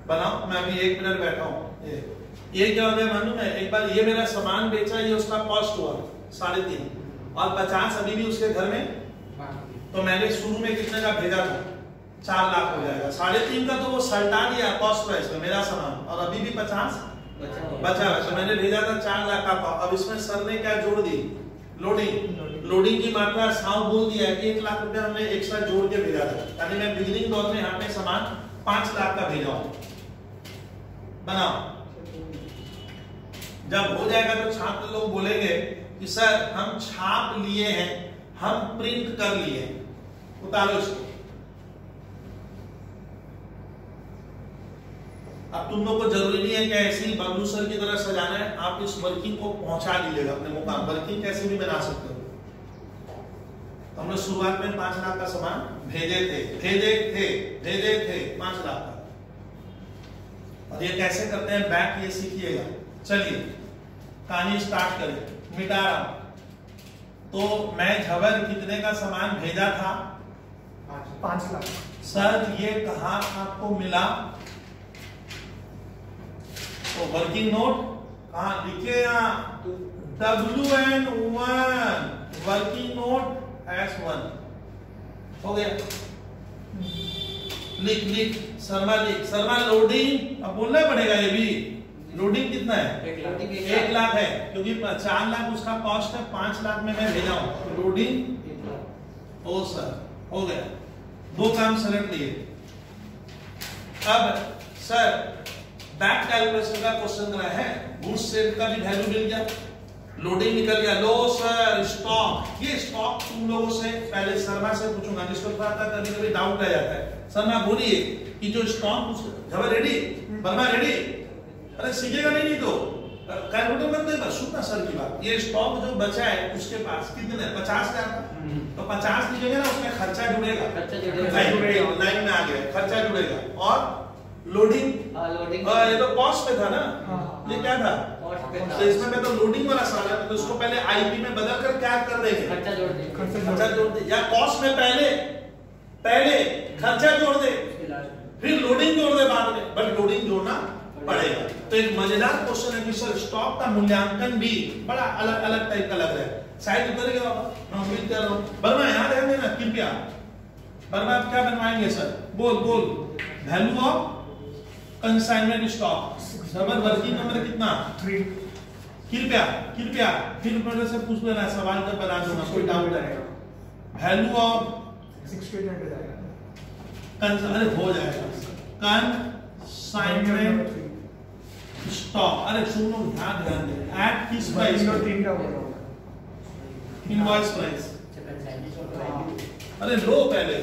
बनाओ, मैं अभी 1 मिनट बैठा हूं। ये क्या हो गया मालूम है, एक बार ये मेरा सामान बेचा, ये उसका कॉस्ट हुआ 3.5, और 50 अभी भी उसके घर में, तो मैंने शुरू में कितने का भेजा था, 4 लाख हो जाएगा। 3.5 का तो वो सल्टा दिया कॉस्ट प्राइस में मेरा सामान, और अभी भी 50 बचा है, तो मैंने भेजा था 4 लाख का। अब इसमें सर ने क्या जोड़ दी, लोडिंग की मात्रा साव बोल दिया कि 1 लाख रुपया हमने एक्स्ट्रा जोड़ के भेजा था, यानी मैं बिगिनिंग दौर में यहाँ पे सामान 5 लाख का भेजा हूं। बनाओ, जब हो जाएगा तो छात्र लोग बोलेंगे कि सर हम छाप लिए हैं, हम प्रिंट कर लिए हैं। उतारो इसको। अब तुम लोग को जरूरी नहीं है कि ऐसे ही बबलू सर की तरह सजाना है, आप इस वर्किंग को पहुंचा दीजिएगा अपने मुकाम। वर्किंग कैसे भी बना सकते हो। तो हमने शुरुआत में 5 लाख का सामान भेजे थे 5 लाख का। और ये कैसे करते हैं बैक, ये सीखिएगा। चलिए कहानी स्टार्ट करें। मिटा रहा हूं। तो मैं झबर कितने का सामान भेजा था, 5 लाख। सर ये कहां आपको मिला, तो वर्किंग नोट कहां लिखे, यहाँ WN1 वर्किंग नोट S1 हो गया। लिख शर्मा लोडिंग, अब बोलना पड़ेगा ये भी, लोडिंग कितना है, 1 लाख है, क्योंकि 4 लाख उसका कॉस्ट है, 5 लाख में मैं भेजा हूं, लोडिंग। ओ सर हो गया, 2 काम सलट लिए। अब सर बैक कैलकुलेशन का क्वेश्चन रहा है, गुड्स सेल का भी वैल्यू मिल गया, लोडिंग निकल गया। लो सर स्टॉक, ये स्टॉक तुम लोगों से पहले शर्मा से पूछूंगा, जिसको थोड़ा कभी डाउट रह जाता है। शर्मा बोलिए कि जो स्टॉक रेडी, वर्मा रेडी, अरे सीखेगा नहीं तो कैलकुलेटर मत देगा, सुनना सर की बात। ये स्टॉक जो बचा है उसके पास कितने, 50,000 का, तो 50 लिखेंगे ना, उसमें खर्चा जुड़ेगा, लाइन में आ गया, खर्चा जुड़ेगा। और लोडिंग, ये तो कॉस्ट पे था ना, ये क्या था, तो इसमें मैं तो लोडिंग वाला सवाल है, तो उसको पहले आईपी में बदल कर क्या कर देंगे, खर्चा जोड़ दे, या कॉस्ट में पहले खर्चा जोड़ दे, फिर लोडिंग जोड़ दे बाद में, बट लोडिंग जोड़ना पड़ेगा। तो एक मजेदार क्वेश्चन है कि सर स्टॉक का मूल्यांकन भी बड़ा अलग अलग टाइप का लग रहा है। शायद उतर गया होगा, मैं उम्मीद कर रहा हूँ। वर्मा याद है ना, कृपया वर्मा आप क्या बनवाएंगे सर, बोल वैल्यू ऑफ कंसाइनमेंट स्टॉक, समझ वर्किंग नंबर कितना, 3। कृपया फिर मेरे से पूछ लेना, सवाल जब बना दूंगा, कोई डाउट है। वैल्यू ऑफ 68 जाएगा, अरे हो जाएगा, कंसाइनमेंट स्टॉक। अरे सुनो, ध्यान दे, एट किस प्राइस, 3 का बोला, इनवॉइस प्राइस। अरे लो पहले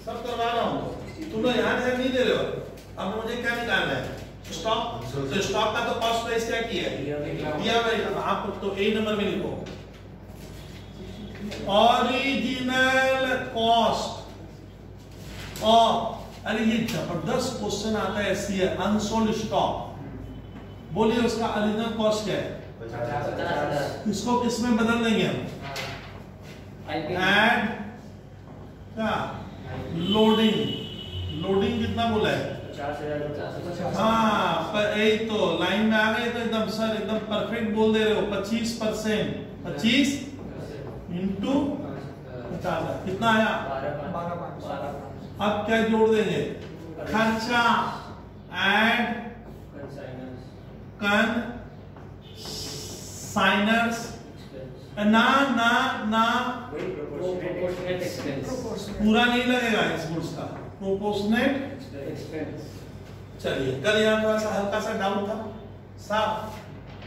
सब करवा रहा हूं, तुम लोग यहाँ ध्यान नहीं दे रहे हो। अब मुझे क्या निकालना है, स्टॉक। तो स्टॉक का तो कॉस्ट प्राइस क्या किया है, दिया भाई। आप तो ए नंबर में लिखो, ओरिजिनल कॉस्ट ऑफ अरे ये जबरदस्त क्वेश्चन आता है ऐसी है, अनसोल्ड स्टॉक। बोलिए उसका ओरिजिनल कॉस्ट क्या है? 50,000। इसको किसमें बदल देंगे हम? एड क्या लोडिंग, लोडिंग कितना बोला है? 50,000। हाँ पर यही तो लाइन में आ गए तो एकदम सर एकदम परफेक्ट बोल दे रहे हो। 25%, 25 इंटू 50,000 कितना आया? 12,500। अब क्या जोड़ देंगे? खर्चा एड कंसाइनर्स ना ना ना प्रोपोर्शनेट एक्सपेंस। पूरा नहीं लगेगा इस गुड्स का, प्रोपोर्शनेट। एक्सपेंस। चलिए कल यहाँ थोड़ा सा हल्का सा डाउट था साहब।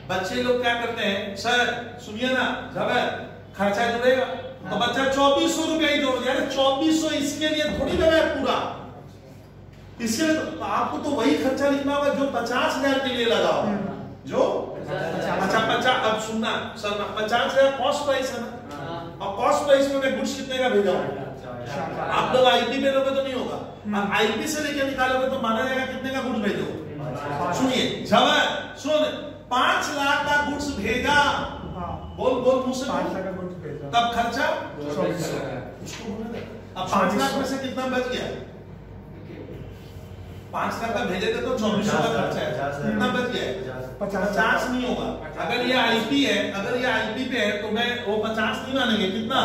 बच्चे लोग क्या करते हैं, सर सुनिए ना जब खर्चा जुड़ेगा तो बच्चा 2400 रुपया ही जोड़ दिया। 2400 इसके लिए थोड़ी लगा है पूरा, इसके लिए तो आपको तो वही खर्चा लिखना होगा जो 50,000 के लिए लगा होगा। जो अच्छा 50, अब सुनना सर 50,000 कॉस्ट प्राइस है ना, और कॉस्ट प्राइस में मैं गुड्स कितने का भेजा हूँ? आप लोग आईपी पे लोगे तो नहीं होगा, अब आईपी से लेके निकालोगे तो माना जाएगा कितने का गुड्स भेजो। सुनिए जब सुन 5 लाख का गुड्स भेजा, बोल बोल मुझसे 5 लाख का गुड्स भेजा, तब खर्चा 2400। उसको बोलने दे। अब 5 लाख में से कितना बच गया? 5 लाख का भेजे थे तो 2400 का खर्चा है, कितना बच गया? 50 नहीं होगा। अगर ये आईपी है, अगर ये आईपी पे है तो मैं वो 50 नहीं मानेंगे, कितना?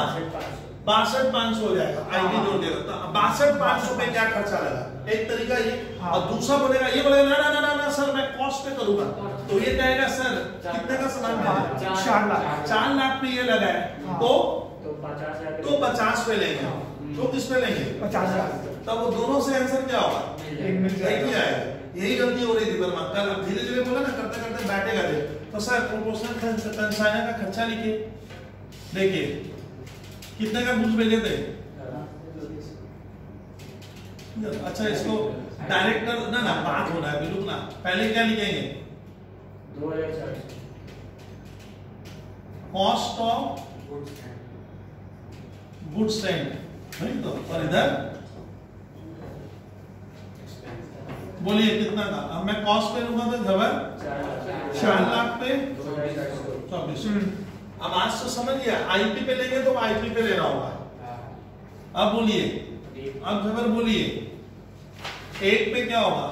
62,500 हो जाएगा। आईपी जोड़ देगा तो 62,500 पे क्या खर्चा लगा, एक तरीका ये। और दूसरा बोलेगा, ये बोलेगा ना ना ना ना सर मैं कॉस्ट पे करूंगा, तो ये कहेगा सर कितने का सामान है? 4 लाख। 4 लाख पे ये लगा है तो 50 पे लेंगे, तो किस पे लेंगे? 50,000। तब वो दोनों से आंसर क्या होगा? एक मिल जाएगा। यही गलती हो रही थी पर मत कर। अब धीरे धीरे बोला ना, करते करते बैठेगा दे। तो सर प्रोपोर्शनल कंसाइनर का खर्चा लिखिए। देखिए कितने का गुड्स भेजे थे? अच्छा इसको डायरेक्टर ना ना बात हो रहा है बिल्कुल ना, पहले क्या लिखेंगे? 2040। कॉस्ट ऑफ गुड्स स्टैंड, नहीं तो। और इधर बोलिए कितना था? अब मैं कॉस्ट पे लूंगा तो खबर 4 लाख पे 2400। अब आज तो समझ गया, आईपी पे लेंगे तो आईपी पे लेना होगा। अब बोलिए, अब खबर बोलिए, एक पे क्या होगा?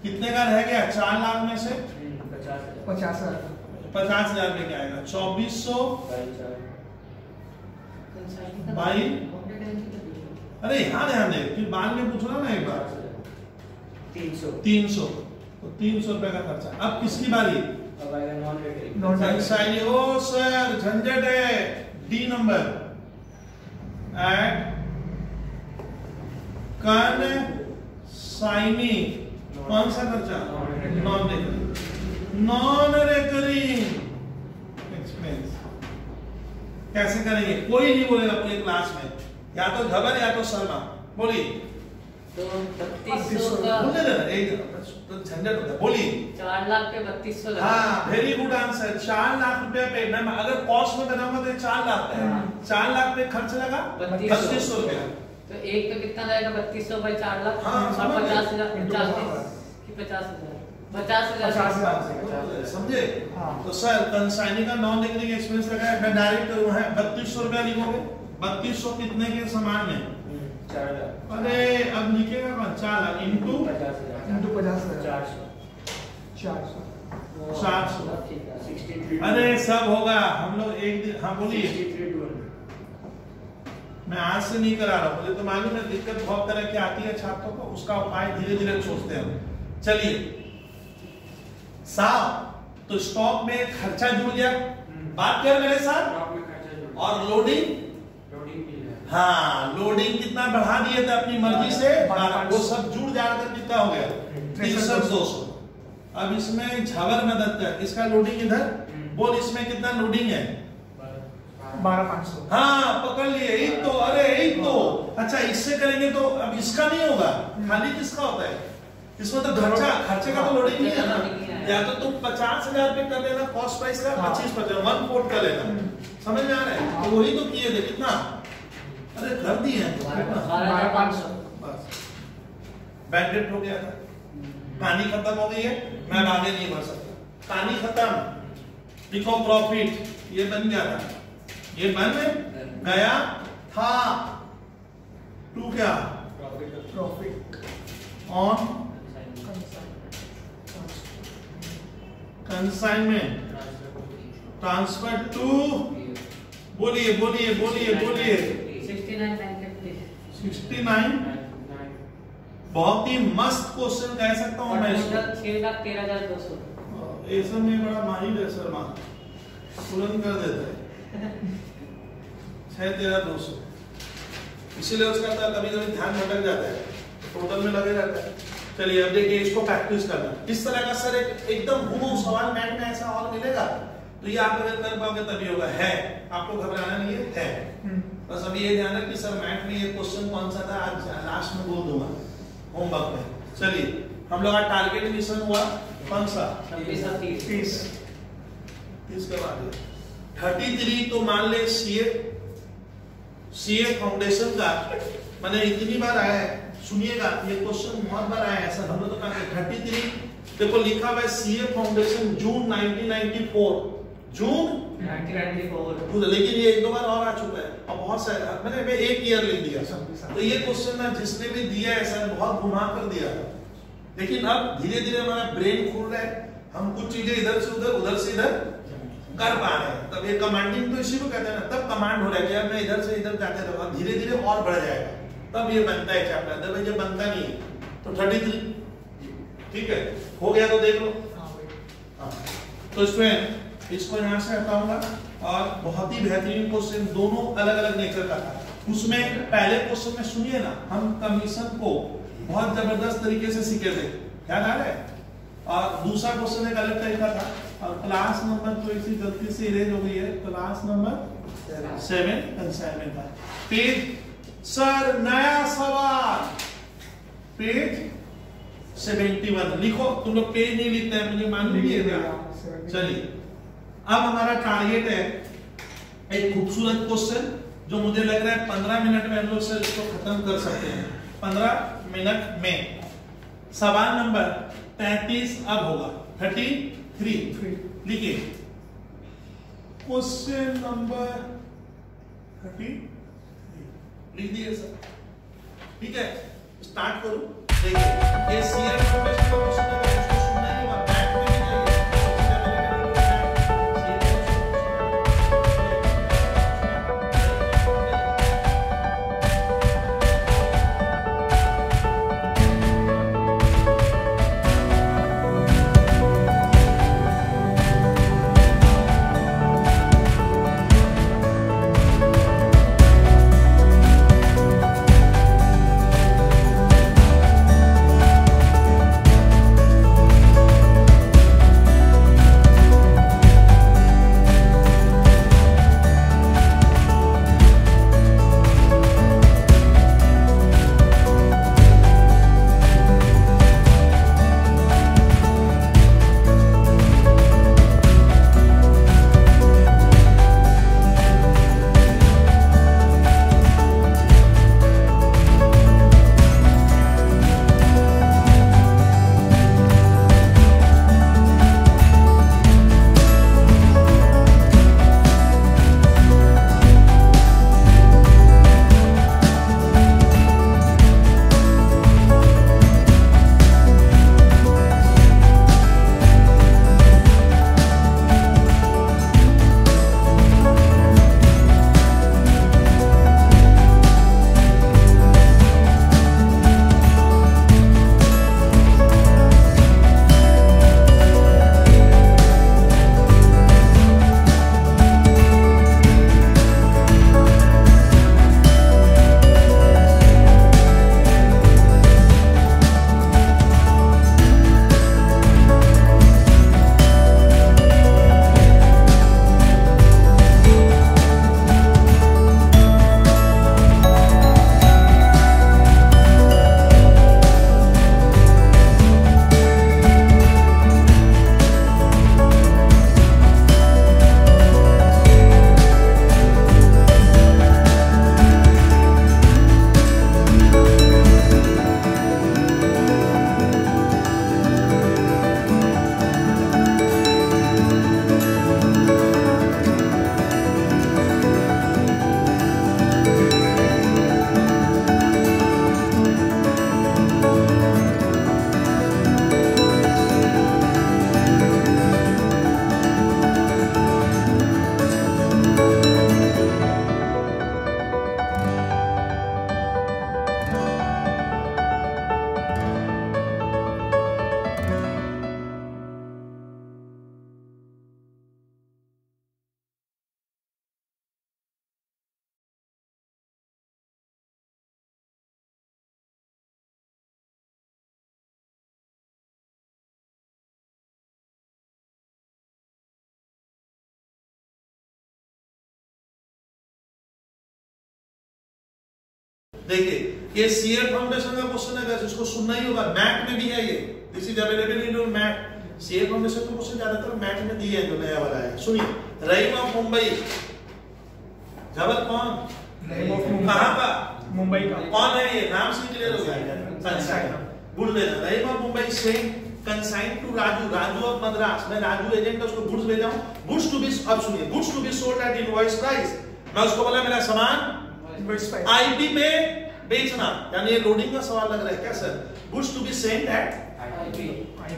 कितने का रह गया? 4 लाख में से 50,000। 50,000 में क्या आएगा? 2400 बाई, अरे यहाँ ध्यान दे, फिर बाद में पूछना ना एक बार। 300 तो 300 रुपए का खर्चा। अब किसकी बारी? कंसाइनी। ओ सर झंझट है। डी नंबर एड कंसाइनी, कौन सा खर्चा? Non recurring. Non recurring expense कैसे करेंगे? कोई नहीं बोलेगा पूरे क्लास में, या तो घबर या तो शर्मा। बोलिए तो 3200 का बोले ना, एक तो झंझट होता है। बोलिए 4 लाख पे 3200 लगा। हाँ वेरी गुड आंसर। 4 लाख रुपया पे मैं अगर कॉस्ट में बनाऊंगा तो 4 लाख है। 4 लाख पे खर्च लगा 3200 रुपया। तो एक पे कितना जाएगा? 3200 बाई 4 लाख। हाँ, और 50,000 50,000 समझे? हाँ। तो सर कंसाइनी का नॉन रेकरिंग एक्सपेंस लगा है, मैं डायरेक्ट करूंगा 3200 रुपया लिखोगे। 3200 कितने के समान है? 4 लाख। अरे अब लिखेगा कौन? 4 लाख इंटू 50,000। 400। 400। अरे सब होगा, हम लोग एक दिन। हाँ बोलिए। मैं आज से नहीं करा रहा हूँ, मुझे तो मालूम है दिक्कत बहुत तरह की आती है छात्रों को, उसका उपाय धीरे धीरे सोचते हैं। चलिए साहब, तो स्टॉक में खर्चा जुड़ गया, बात कर मेरे साथ। और लोडिंग, हाँ लोडिंग कितना बढ़ा दिए थे अपनी मर्जी से, वो सब जुड़ जाकर कितना हो गया? 63,200। अब इसमें झवर मदद कर, इसका लोडिंग इधर बोल, इसमें कितना लोडिंग है? 12,500। हाँ पकड़ लिए, एक तो। अरे एक तो अच्छा इससे करेंगे तो अब इसका नहीं होगा, खाली किसका होता है? इसमें तो खर्चे का तो लोडिंग नहीं है ना। या तो तुम 50,000 पे कर लेना कॉस्ट प्राइस का, 25% 1/4 कर लेना। समझ में आ रहा है? तो वही तो किए थे, कितना अरे कर दिए हैं 12,500 बस बैंडेड हो गया था। कहानी खत्म हो गई है, मैं अब आगे नहीं बढ़ सकता। कहानी खत्म। लिखो प्रॉफिट, ये बन गया था, ये बन गया था। टू क्या profit on consignment transfer to, बोलिए बोलिए बोलिए बोलिए 69,950 69। बहुत ही मस्त क्वेश्चन कह सकता हूं मैं इसको। 6,13,200 ऐसा में बड़ा माहिर है शर्मा, तुरंत कर देता है 6,13,200। इसीलिए उसका कभी कभी ध्यान भटक जाता है, टोटल में लगे रहता है। चलिए अब देखिए इसको प्रैक्टिस करना। इस तरह का सर एकदम हुबहू सवाल मैथ में ऐसा और मिलेगा तो ये आप अगर कर पाओगे तभी होगा। है, आपको घबराना नहीं है। बस अभी ये ध्यान रखिए सर मैथ में ये क्वेश्चन कौन सा था आज लास्ट में बोल दूंगा होमवर्क में। चलिए हम लोग का टारगेट मिशन हुआ कौन सा 30 के बाद 33। तो मान ले सीए फाउंडेशन का मैंने इतनी बार आया है, सुनिएगा ये क्वेश्चन बहुत बार आया है सर। हम लोग तो कहा 33 देखो लिखा हुआ है सीए फाउंडेशन जून 1994, जून 1994 लेकिन ये एक दो बार और आ चुका है और बहुत सारे मैंने एक ईयर लिख दिया। तो ये क्वेश्चन ना जिसने भी दिया है सर बहुत घुमा कर दिया था, लेकिन अब धीरे धीरे हमारा ब्रेन खुल रहा है, हम कुछ चीजें इधर से उधर कर पा रहे हैं। तब ये कमांडिंग तो इसी को कहते हैं ना, तब कमांड हो रहा है कि अब मैं इधर से इधर जाते रहूंगा, धीरे धीरे और बढ़ जाएगा, तब ये बनता है चैप्टर। अदरवाइज ये बनता नहीं है। तो 33 ठीक है, हो गया तो देख लो। तो इसमें इसको यहां से हटाऊंगा और बहुत ही बेहतरीन क्वेश्चन दोनों अलग अलग नेचर का था। उसमें पहले क्वेश्चन में सुनिए ना, हम कमीशन को बहुत जबरदस्त तरीके से सीखे थे, याद आ रहा है। और दूसरा क्वेश्चन एक अलग टाइप का था और क्लास नंबर तो इसी गलती से इरेज हो गई है, क्लास नंबर 7 कंसाइनमेंट का पेज। सर नया सवाल पेज 71 लिखो। तुम लोग पेज नहीं लिखते हैं, मुझे मान लीजिएगा। चलिए अब हमारा टारगेट है एक खूबसूरत क्वेश्चन जो मुझे लग रहा है 15 मिनट में हम लोग सर इसको खत्म कर सकते हैं। 15 मिनट में सवाल नंबर 33 अब होगा 33। लिखिए क्वेश्चन नंबर 33 लिख दिए सर, ठीक है। स्टार्ट करो। देखिए ये सीएम फाउंडेशन का क्वेश्चन है, उसको सुनना ही होगा, बैक में भी जाइए। देखिए ये सीए फाउंडेशन का क्वेश्चन है, इसको सुनना ही होगा, मैट में भी है ये, this is available in your mat. CA foundation का क्वेश्चन ज्यादातर मैट में दिए है, जो नया वाला है। सुनिए, रहीम ऑफ मुंबई, जबल कौन, कहां का, मुंबई का। कौन है ये, नाम से क्लियर हो गया, कंसाइन, भूल लेना। रहीम ऑफ मुंबई से consign to Raju, Raju of Madras, मैं राजू एजेंट है, उसको गुड्स भेजा हूं, गुड्स टू बी, अब सुनिए, goods to be sold at invoice price, मैं उसको बोला मेरा सामान आईपी पे बेचना, यानी ये लोडिंग का सवाल लग रहा है क्या sir? Goods to be send at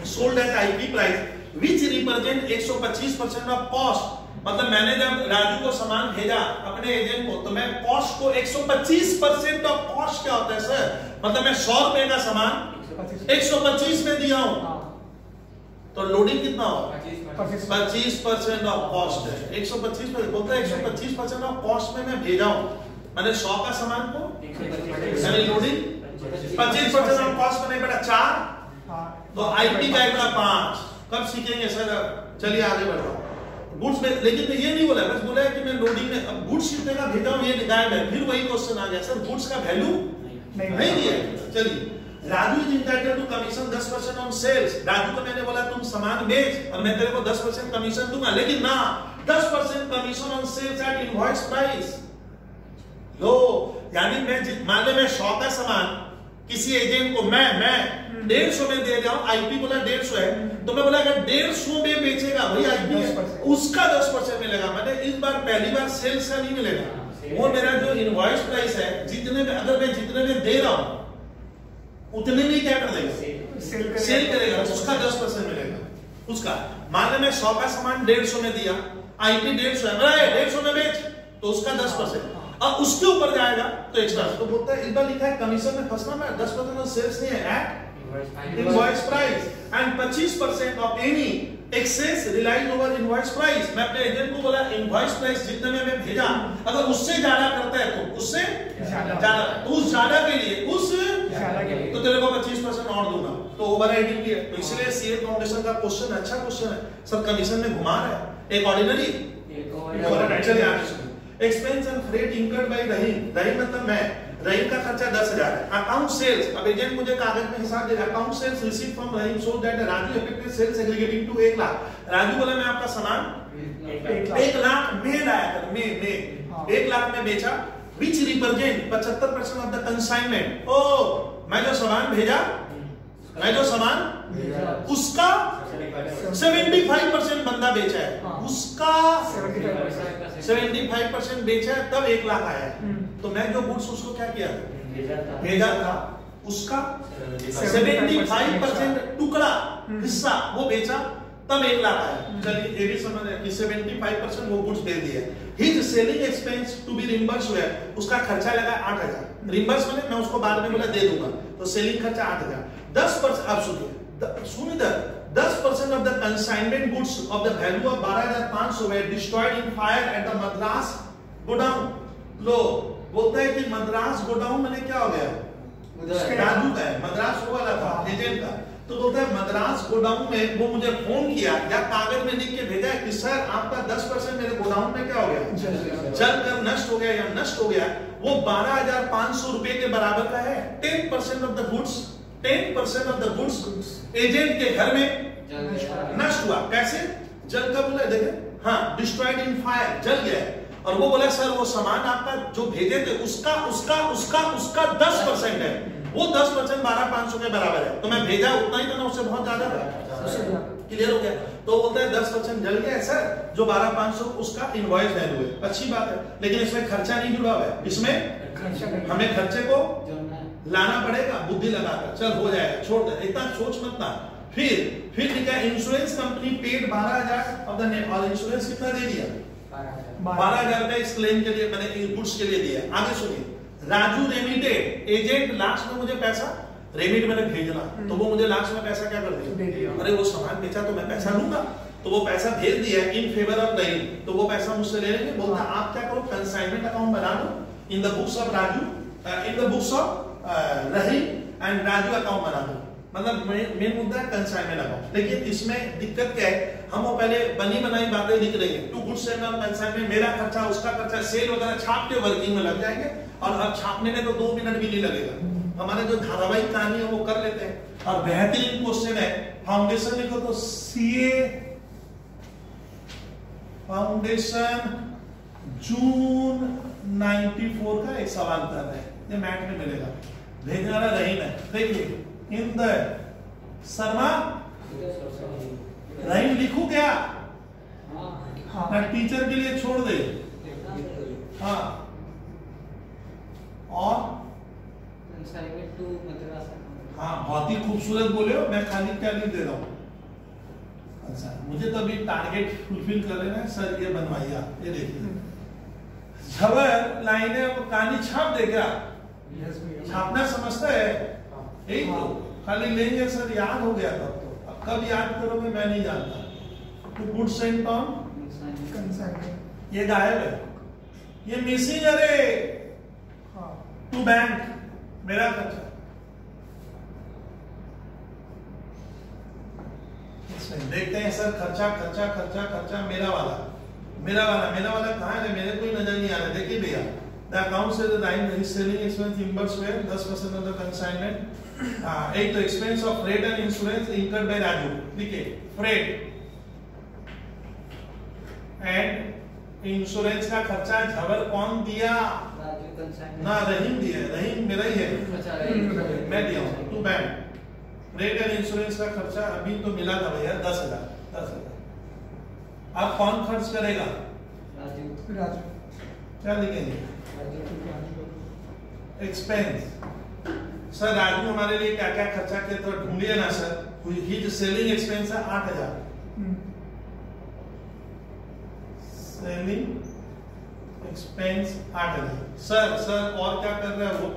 sold at IP price which represent 125% of cost, मतलब मैंने जब राजू को सामान भेजा अपने एजेंट को, तो मैं कॉस्ट को 125% ऑफ कॉस्ट क्या होता है सर? मतलब मैं 100 रुपए का सामान 125 में दिया हूं, तो लोडिंग कितना होगा? 25% ऑफ कॉस्ट है, 125 बोलता है 125% ऑफ कॉस्ट में मैं भेजा हूं, मैंने 100 का सामान को, यानी लोडिंग 25% ऑफ कॉस्ट में बेटा 4, तो आईपी का बेटा 5, कब सीखेंगे सर? चलिए आगे बढ़ो। गुड्स में, लेकिन ये नहीं बोला, बस बोला है कि मैं लोडिंग में, अब गुड्स कितने का भेजा हूं ये गायब है, फिर वही क्वेश्चन आ गया सर, गुड्स का वैल्यू नहीं दिया। चलिए, Raju is entitled to commission 10% on sales, Raju को मैंने बोला तुम सामान बेच और मैं तेरे को 10% कमीशन दूंगा, लेकिन ना 10% commission on sales at invoice price. लो, यानी मैं मान लो मैं 100 का सामान किसी एजेंट को मैं 150 में दे रहा हूं, आईपी बोला 150 है, तो मैं बोला अगर 150 में बेचेगा भाई आईपी उसका 10% मिलेगा, मैंने इस बार पहली बार सेल्स का नहीं मिलेगा, वो मेरा जो इनवॉइस प्राइस है जितने में, अगर मैं जितने में दे रहा हूं उतने में क्या कर देगा? सेल करेगा, उसका 10% मिलेगा उसका। मान लो मैं 100 का सामान 150 में दिया, आईपी 150 है, 150 में बेच, तो उसका 10%, अब उसके ऊपर जाएगा तो एक्स्ट्रा, तो बोलता है इस बार लिखा है कमीशन में फंसना मैं 10% ऑफ सेल्स नहीं है at invoice price and 25% of any excess realise over invoice price. मैं अपने एजेंट को बोला इनवॉइस प्राइस जितने में मैं भेजा, अगर उससे ज्यादा करता है तो उससे ज्यादा, तो उस ज्यादा के लिए तो तेरे को 25% और दूंगा, तो ओवर राइडिंग की है। तो इसलिए सीए फाउंडेशन का क्वेश्चन अच्छा क्वेश्चन है, सब कमीशन में घुमा रहा है, एक ऑर्डिनरी, चलिए आगे सुनिए। Expense and freight incurred by Rahim, Rahim मतलब मैं, रहीम का खर्चा 10,000 है। अकाउंट सेल्स, अब एजेंट मुझे कागज में हिसाब दे रहा है, account sales receive from Rahim so that Raju effected sales aggregating to 1 lakh. Raju बोला मैं आपका सामान 1 लाख में लाया था, में 1 लाख में बेचा, which represent 75% of the consignment. Oh मैं जो सामान भेजा, मैं जो सामान उसका 75% बंदा बेचा है, उसका 75% बेचा है, तब 1 लाख आया है। तो मैं जो गुड्स उसको क्या किया भेजा था, उसका 75% टुकड़ा हिस्सा वो बेचा, तब 1 लाख आया। चलिए ये भी समझ रहे कि 75% वो गुड्स भेज दिया। His selling expense to be reimburse हुआ, उसका खर्चा लगा 8,000, रिम्बर्स मैंने मैं उसको बाद में बोला दे दूंगा, तो सेलिंग खर्चा 8,000। 10%, आप सुनिए 10% of the consignment goods of the value of 12,500 were destroyed in fire at the Madras godown। लो बोलता है कि मद्रास गोडाउन मैंने क्या हो गया, राजू का है, मद्रास वो वाला था एजेंट का, तो बोलता है मद्रास गोडाउन में वो मुझे फोन किया या कागज में लिख के भेजा है कि सर आपका 10% मेरे गोडाउन में क्या हो गया, जल कर नष्ट हो गया या नष्ट हो गया, वो 12,500 रुपए के बराबर का है। 10% of the goods, 10% of the goods agent के घर में नष्ट हुआ, कैसे? जल का बोला देखे, हाँ डिस्ट्रॉयड इन फायर, जल गया। और वो बोला सर वो सामान आपका जो भेजे थे उसका 10% है, वो 10% 12,500 के बराबर है, तो मैं भेजा उतना ही था ना, उससे बहुत ज्यादा था। क्लियर हो गया? तो बोलता है 10% जल गया है सर, जो 12,500 उसका इनवॉइस वैल्यू है। अच्छी बात है, लेकिन इसमें खर्चा नहीं जुड़ा हुआ है, इसमें हमें खर्चे को लाना पड़ेगा, बुद्धि लगाकर, चल हो जाएगा, छोड़ दे, इतना सोच मत ना। फिर लिखा insurance company paid 12,000 of the name, और इंश्योरेंस कितना दे दिया, 12,000 रुपए इस क्लेम के लिए, मैंने गुड्स के लिए दिया। आगे सुनिए, राजू रेमिटेड, एजेंट लास्ट में मुझे पैसा रेमिट मैंने भेजना, तो वो मुझे लास्ट में पैसा क्या कर दिया, अरे वो सामान बेचा तो मैं पैसा लूंगा, तो वो पैसा भेज दिया इन फेवर ऑफ रहीम, तो वो पैसा मुझसे ले लेंगे। बोलता आप क्या करो, कंसाइनमेंट अकाउंट बना लो in the books of Raju, in the books of Rahim and Raju account बना दो, मतलब मेन मुद्दा है कंसाइनमेंट अकाउंट। लेकिन इसमें दिक्कत क्या है, हम वो पहले बनी बनाई बातें लिख रहे हैं, टू गुड्स एंड कंसाइनमेंट, मेरा खर्चा उसका खर्चा, सेल वगैरह छाप के वर्किंग में लग जाएंगे, और अब छापने में तो 2 मिनट भी नहीं लगेगा। हमारे जो धारावाहिक कहानी है वो कर लेते हैं। और बेहतरीन क्वेश्चन है, फाउंडेशन लिखो तो सीए फाउंडेशन जून 94 का एक सवाल कर रहे हैं, ये मैथ में मिलेगा, भेजने वाला रहीम है। देखिए इन द शर्मा रहीम लिखू क्या? मैं टीचर के लिए छोड़ दे। हाँ और हाँ बहुत ही खूबसूरत बोले हो, मैं खाली क्या लिख दे रहा हूँ। अच्छा मुझे तो अभी टारगेट फुलफिल कर लेना है सर, ये बनवाइए आप, ये देखिए झबर लाइनें अब कहानी छाप दे क्या? छापना समझता है यही तो, खाली लेंगे सर याद हो गया तब तो, अब कब याद करोगे मैं नहीं जानता। तो गुड सेंट ऑन ये गायब है, ये मिसिंग, अरे टू बैंक मेरा खर्चा। देखते हैं सर खर्चा खर्चा खर्चा खर्चा मेरा वाला कहाँ है? मेरे को ही नजर नहीं आ रहा। देखिए भैया द अकाउंट से the selling expense inverse were 10% of the consignment. एक तो expense of freight and insurance incurred by Raju. देखिए फ्रेट एंड इंश्योरेंस का खर्चा झबर कौन दिया? ना रहीम दिया, रहीम मेरा ही है, मैं दिया हूँ to bank. Freight and insurance का खर्चा अभी तो मिला था भैया 10,000। अब कौन खर्च करेगा? राजू। क्या लिखेंगे? एक्सपेंस। सर राजू हमारे लिए क्या क्या खर्चा किया तो ढूंढिए ना सर। हिज सेलिंग एक्सपेंस है 8,000, सेलिंग एक्सपेंस 8,000। सर और क्या कर रहे हैं वो?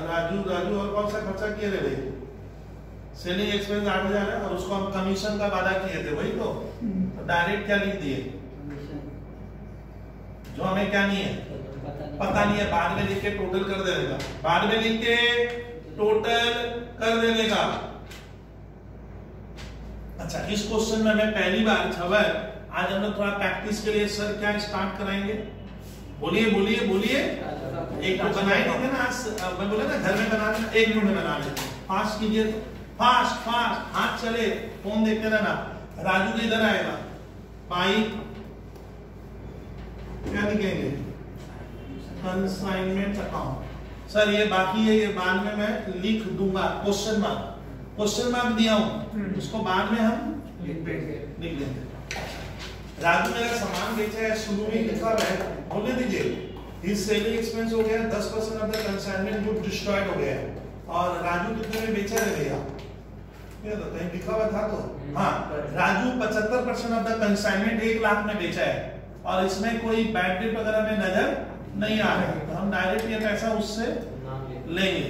राजू और कौन सा खर्चा किए रे भाई? सेलिंग एक्सपेंस 8,000 है और उसको हम कमीशन का वादा किए थे, वही तो डायरेक्ट क्या लिख दिए जो हमें क्या नहीं है पता नहीं है, बाद में लिख के टोटल कर देने का, बाद में लिख के टोटल कर देने का। अच्छा इस क्वेश्चन में मैं पहली बार छबर आज हम लोग थोड़ा प्रैक्टिस के लिए सर क्या स्टार्ट कराएंगे? बोलिए बोलिए बोलिए। एक तो बनाएंगे ना आज, मैं बोला ना घर में बना लेना, 1 मिनट में बना लेते। फास्ट कीजिए, फास्ट फास्ट, हाथ चले, फोन देखते रहना। राजू इधर आएगा, पाई क्या लिखेंगे? Consignment account. सर ये बाकी है, ये बाद में मैं लिख दूंगा। क्वेश्चन मार्क दिया हूं, उसको बाद में हम लिख देंगे। राजू मेरा सामान बेचा है, शुरू में लिखा है, बोलने दीजिए। हिज सेलिंग एक्सपेंस हो गया 10% of the consignment good destroyed हो गया है। और राजू कितने में बेचा है भैया? ये तो कहीं लिखा हुआ था तो हाँ, Raju 75% of the consignment 1 lakh में बेचा है और इसमें कोई बैड डेट वगैरह में नजर नहीं आ रहा है, तो हम डायरेक्ट ये पैसा उससे लेंगे।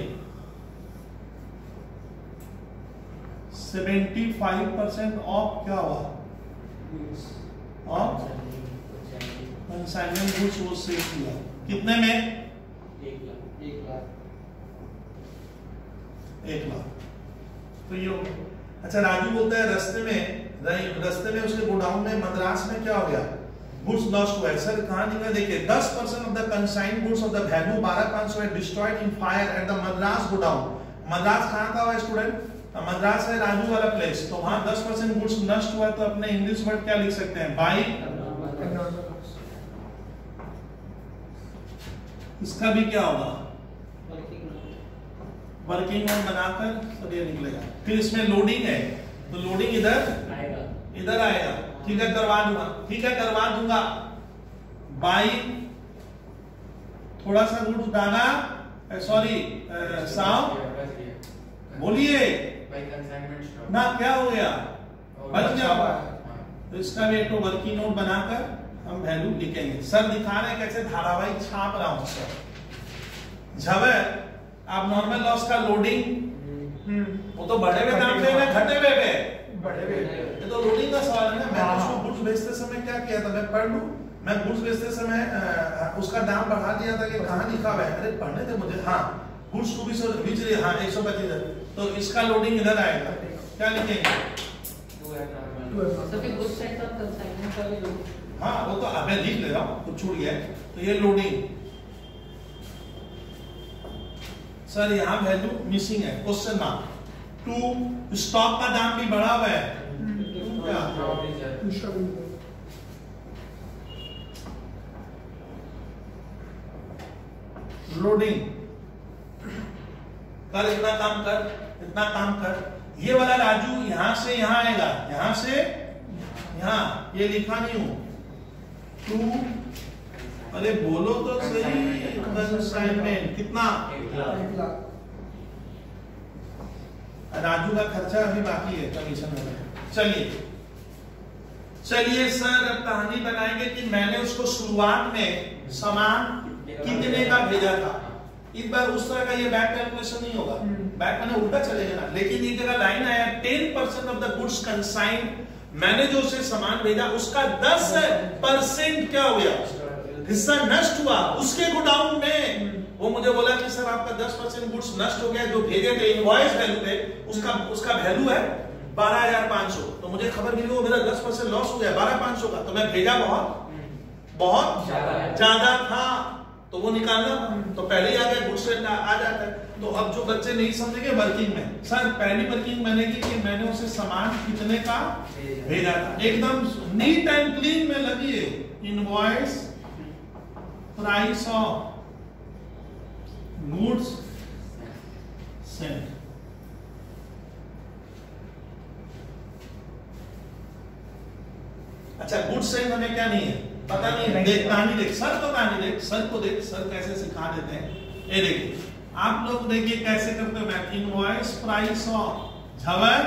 75% ऑफ क्या हुआ? ऑफ कंसाइनमेंट गुड्स वो सेल किया कितने में? 1 लाख। तो ये अच्छा राजू बोलता है रास्ते में उसके गोडाउन में मद्रास में क्या हो गया? गुड्स लॉस्ट हुआ है। सर कहां लिखा? देखिए 10% of the consigned goods of the value 12,500 है destroyed in fire at the Madras godown. Madras कहां का हुआ स्टूडेंट? मद्रास है राजू वाला प्लेस, तो वहां 10% गुड्स नष्ट हुआ, तो अपने इंग्लिश वर्ड क्या लिख सकते हैं? बाई। इसका भी क्या होगा? वर्किंग नोट बनाकर सब ये निकलेगा। फिर इसमें लोडिंग है, तो लोडिंग इधर आएगा। ठीक है करवा दूंगा। बाई थोड़ा सा गुड्स डाला, सॉरी साउंड बोलिए ना, क्या हो गया? बच गया। तो इसका भी एक वर्किंग नोट बनाकर हम वैल्यू लिखेंगे। सर दिखा रहे हैं कैसे धारावाहिक छाप रहा हूं सर। झबर आप नॉर्मल लॉस का लोडिंग वो तो बढ़े हुए दाम पे है, घटे हुए पे? बढ़े हुए। ये तो लोडिंग का सवाल है ना। मैं उसको गुड्स बेचते समय क्या किया था, मैं पढ़ लूं। मैं गुड्स बेचते समय उसका दाम बढ़ा दिया था कि कहां लिखा हुआ है? अरे पढ़ने दे मुझे। हाँ गुड्स टू बी सोल्ड बीच रही, हाँ 125, तो इसका लोडिंग इधर आएगा। क्या लिखेंगे? हाँ वो तो अब मैं लिख ले रहा हूँ, कुछ छूट गया। तो ये लोडिंग सर यहाँ वैल्यू मिसिंग है, क्वेश्चन मार्क। 2 स्टॉक का दाम भी बढ़ा हुआ है, क्या लोडिंग कर, इतना काम कर, इतना काम कर। ये वाला राजू यहां से यहां आएगा, यहां से यहां, ये लिखा नहीं हूं। 2 अरे बोलो तो सही, कंसाइनमेंट कितना? 1 लाख। राजू का खर्चा अभी बाकी है कमीशन में। चलिए चलिए सर अब कहानी बनाएंगे कि मैंने उसको शुरुआत में सामान कितने का भेजा था। इस बार उस तरह का ये बैक कैलकुलेशन नहीं होगा, बैक मैंने उल्टा चलेगा ना। लेकिन एक जगह लाइन आया 10% ऑफ द गुड्स कंसाइंड, मैंने जो उसे सामान भेजा उसका 10% क्या हो गया, हिस्सा नष्ट हुआ उसके गोडाउन में। वो मुझे बोला कि सर आपका 10% गुड्स नष्ट हो गया, जो भेजे थे इनवॉइस वैल्यू पे उसका वैल्यू है 12,500। तो मुझे खबर मिली वो मेरा 10% लॉस हो गया 12,500 का, तो मैं भेजा बहुत ज्यादा था, तो वो निकालना तो पहले ही आ गया, गुड्स रेट आ जाता है। तो अब जो बच्चे नहीं समझेंगे वर्किंग में, सर पहली वर्किंग बनेगी कि मैंने उसे सामान कितने का भेजा था, एकदम नीट एंड क्लीन में लगी है। Invoice price of goods Saint. अच्छा गुड्स सेंट हमें क्या नहीं है, पता नहीं है। देख कहानी देख, सर को कहानी देख, सर को देख, सर कैसे सिखा देते हैं। ये देखिए आप लोग देखिए कैसे करते हो। इनवॉइस प्राइस ऑफ झवर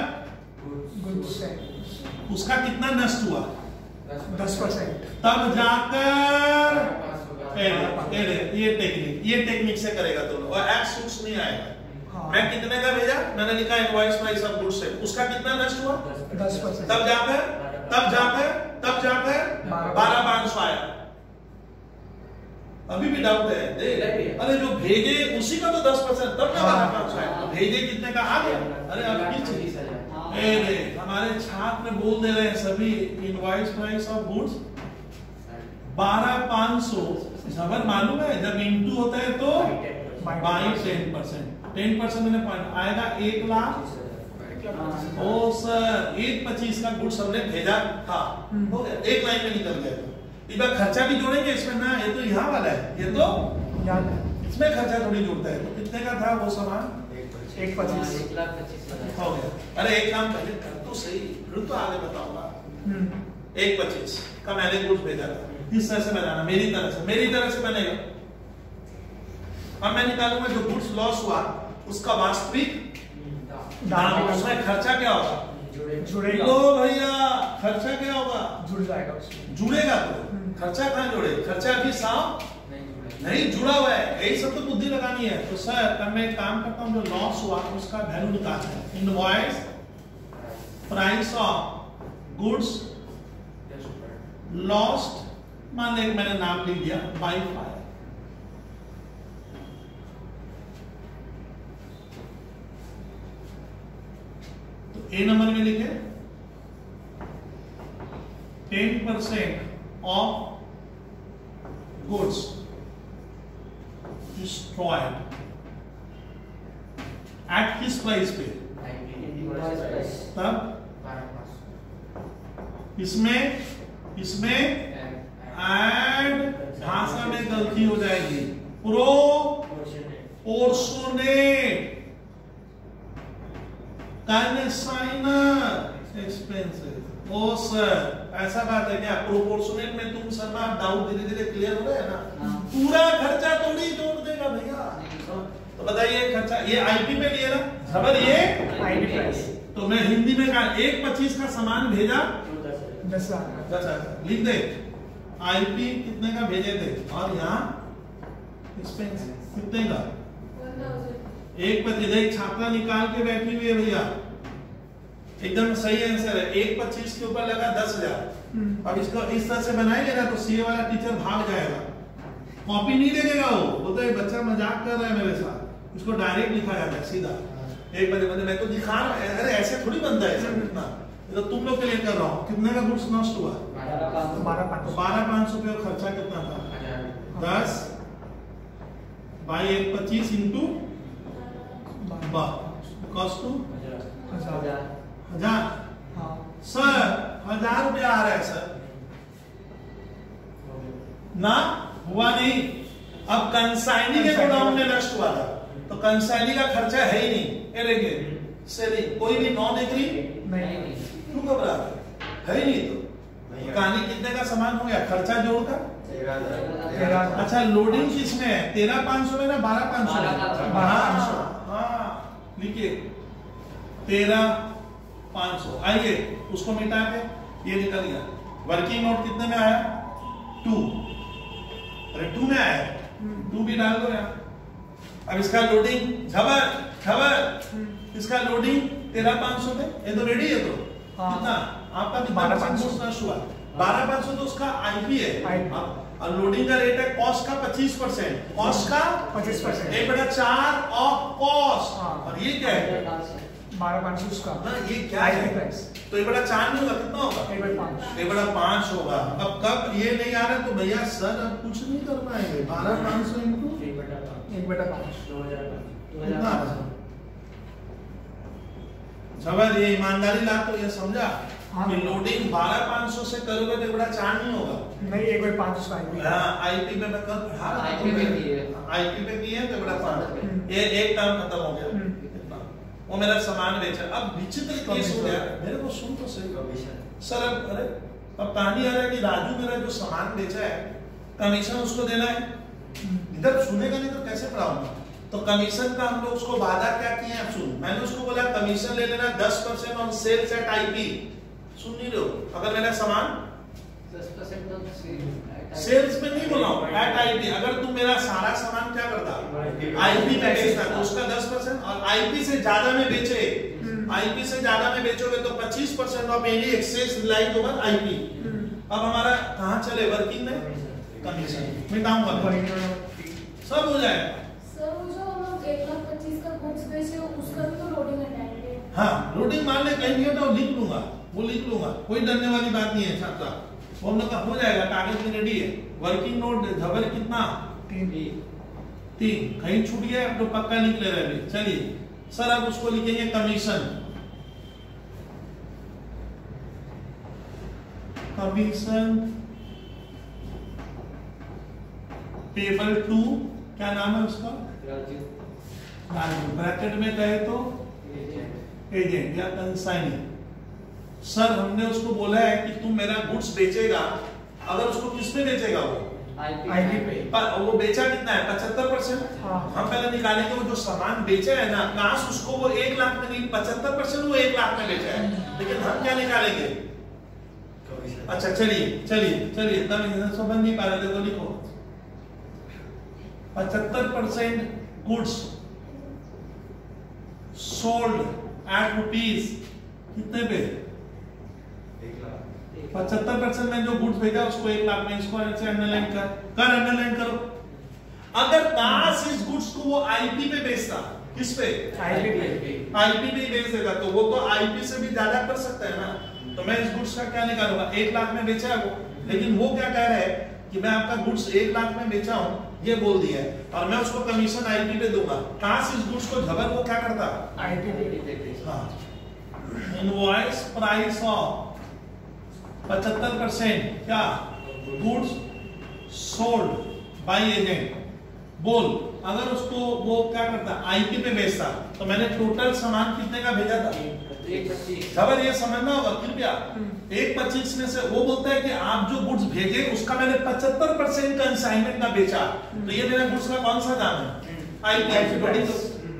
गुड्स सेंट, उसका कितना नष्ट हुआ 10%। तब जाकर ये टेक्निक से करेगा तुम, और एक्स सूट्स नहीं आएगा। हाँ। मैं कितने का भेजा, मैंने लिखा invoice price of goods sent, उसका कितना नष्ट हुआ 10%। तब जाकर 12,500 आया। अभी भी डाउट है देख, अरे जो भेजे उसी का तो 10%, तब ना 12,500 आया। तो भेजे कितने का आ गया, अरे अब देख हमारे छात्र बोल दे रहे हैं सभी इनवॉइस प्राइस ऑफ गुड्स 12,500। खबर मालूम है जब इनटू होता है तो बाई 10% मैंने पॉइंट आएगा 1 लाख। ओ सर 1,25 का गुड्स हमने भेजा था, हो गया, एक लाइन में निकल गया। इस बार खर्चा भी जोड़ेंगे इसमें ना, ये तो यहाँ वाला है, ये तो इसमें खर्चा थोड़ी जोड़ता है। तो कितने का था वो सामान 1,25 हो गया। अरे एक काम पहले कर तो सही, फिर तो आगे बताऊंगा। 1,25 का मैंने गुड्स भेजा था, इस तरह से बनाना, मेरी तरह से बनेगा। अब मैं निकालूंगा जो गुड्स लॉस हुआ उसका वास्तविक दाम, उसमें खर्चा क्या होगा, जुड़ेगा। लो भैया खर्चा क्या होगा, जुड़ जाएगा उसमें, जुड़ेगा। तो खर्चा कहाँ जुड़े, खर्चा अभी साफ नहीं जुड़ा हुआ है, यही सब तो बुद्धि लगानी है। तो सर अब मैं एक काम करता हूँ, जो लॉस हुआ उसका वैल्यू निकालते हैं। Invoice price of goods lost, मान ले मैंने नाम लिख दिया बाई फायर। तो ए नंबर में लिखे 10% ऑफ गुड्स destroyed at किस प्राइस पे, तब इसमें ऐड भाषा में गलती हो जाएगी, प्रोपोर्शनेट कंसाइनर एक्सपेंसेस। ओ सर ऐसा बात है क्या, प्रोपोर्शनेट में तुम शर्मा डाउट धीरे धीरे क्लियर हो रहा है ना, पूरा खर्चा थोड़ी जोड़ देगा भैया। तो बताइए खर्चा, ये आईपी पे लिए ना खबर, ये आईपी प्राइस। तो मैं हिंदी में कहा 1,25 का सामान भेजा 10,000 लिख दे, आईपी कितने का भेजे थे, और यहाँ एक्सपेंस कितने का 1,25। एक छात्रा निकाल के बैठी हुई है भैया, एकदम सही आंसर है। 1,25 के ऊपर लगा 10,000। अब इसको इस तरह से बनाएंगे ना तो सीए वाला टीचर भाग जाएगा, कॉपी नहीं देगा। वो बोलता है बच्चा मजाक कर रहा है मेरे साथ, इसको डायरेक्ट लिखा जाता है सीधा। एक बंदे मैं तो दिखा रहा हूं, अरे ऐसे थोड़ी बनता है सर, कितना ये तो तुम लोग के लिए कर रहा हूं। कितने का गुड्स नष्ट हुआ 12,500 रुपये, खर्चा कितना था 10 बाई 1,25 इंटू कॉस्ट टू 1000 1000 हाँ सर 1000 रुपया आ रहा है सर ना हुआ नहीं। अब कंसाइनी के गोडाउन में नष्ट हुआ था तो कंसाइनी का खर्चा है ही नहीं। ये देखिए सेलिंग कोई भी नॉन एग्री नहीं क्यों घबरा है ही नहीं। तो कहानी कितने का सामान हो गया खर्चा जोड़कर 13,000 अच्छा लोडिंग किसमें है 13,500 में ना 12,500 हाँ लिखिए 13,500 आइए उसको मिटा के ये निकल गया। वर्किंग नोट कितने में आया 2 अरे 2 में आया 2 भी डाल दो यार। अब इसका लोडिंग झबर इसका लोडिंग 13,500 में ये तो रेडी है। तो कितना आपका 12,500 हुआ 12,500 तो उसका आईपी है और लोडिंग का रेट है कॉस्ट का 25% कॉस्ट का 25% 1/4 ऑफ कॉस्ट और ये क्या है 12,500 उसका ना ये क्या है प्राइस तो 1/4 नहीं होगा कितना होगा 1/5 होगा। अब कब ये नहीं आ रहा तो भैया सर अब कुछ नहीं कर पाएंगे 12,500 इंटू 1/5 जबर ये ईमानदारी ला तो ये समझा हाँ। कि लोडिंग 12,500 से करोगे तो 1/4 नहीं होगा। नहीं 1/5 उसका आईपी आईपी पे मैं कल पढ़ा रहा था आईपी पे की है आईपी पे की है तो 1/5 ये एक टर्म खत्म हो गया वो मेरा सामान बेचा। अब विचित्र केस हो गया मेरे को सुन तो सही सर अब अरे अब कहानी आ रहा है कि राजू मेरा जो सामान बेचा है कमीशन उसको देना है इधर सुनेगा नहीं तो कैसे पढ़ाऊंगा। तो कमीशन का हम लोग उसको वादा क्या किए हैं सुन मैंने उसको बोला कमीशन ले लेना 10% ऑन सेल्स एट आईपी सुन नहीं रहे हो। अगर मेरा सामान 10% तो सेल्स पे नहीं बोला हूं एट आईपी अगर तुम मेरा सारा सामान क्या करता आईपी पे बेचता तो उसका 10% और आईपी से ज्यादा में बेचे आईपी से ज्यादा में बेचोगे तो 25% of any excess like over IP. अब हमारा कहां चले वर्किंग में कमीशन मिटाऊंगा सब हो जाएगा। सर वो जो हम लोग 1,25,000 का गुड्स बेचे उसका भी तो लोडिंग हटाएंगे। हाँ लोडिंग मान ले कहीं नहीं तो लिख लूंगा वो लिख लूंगा कोई डरने वाली बात नहीं है छात्रा वो हम लोग का हो जाएगा कागज में रेडी है। वर्किंग नोट झबर कितना 3 कहीं छूट गया तो पक्का निकले रहे। चलिए सर अब उसको लिखेंगे कमीशन पेबल टू क्या नाम है उसका ब्रैकेट में कहे तो एजेंट या कंसाइनी। सर हमने उसको बोला है कि तुम मेरा गुड्स बेचेगा अगर उसको किस में बेचेगा वो आईपी पे वो बेचा कितना है 75%। हम पहले निकालेंगे वो जो सामान बेचा है ना काश उसको वो 1 लाख में नहीं 75% वो 1 लाख में बेचा है लेकिन हम क्या निकालेंगे अच्छा चलिए तब समझ नहीं पा रहे थे तो लिखो 75% गुड्स सोल्ड एट रुपीज कितने पे 75% में जो गुड्स भेजा उसको 1 लाख में इसको अंडरलाइन करो। अगर काश इस गुड्स को वो आईपी पे बेचता किस पे आईपी पे बेच देगा तो वो तो आईपी से भी ज्यादा कर सकता है ना। तो मैं इस गुड्स का क्या निकालूंगा 1 लाख में बेचा है वो लेकिन वो क्या कह रहा है कि मैं आपका गुड्स 1 लाख में बेचा हूं ये बोल दिया है और मैं उसको कमीशन आईपी पे दूंगा। काश इस गुड्स को झबर वो क्या करता आईपी पे हाँ इनवॉइस प्राइस ऑफ 75% क्या गुड्स सोल्ड बाय एजेंट बोल अगर उसको वो क्या करता आईपी पे बेचता तो मैंने टोटल सामान कितने का भेजा था 1,25,000 खबर ये समझना होगा कृपया 1,25,000 में से वो बोलता है कि आप जो गुड्स भेजे उसका मैंने 75% कंसाइनमेंट का बेचा तो ये मेरा गुड्स का कौन सा दाम है आईपी।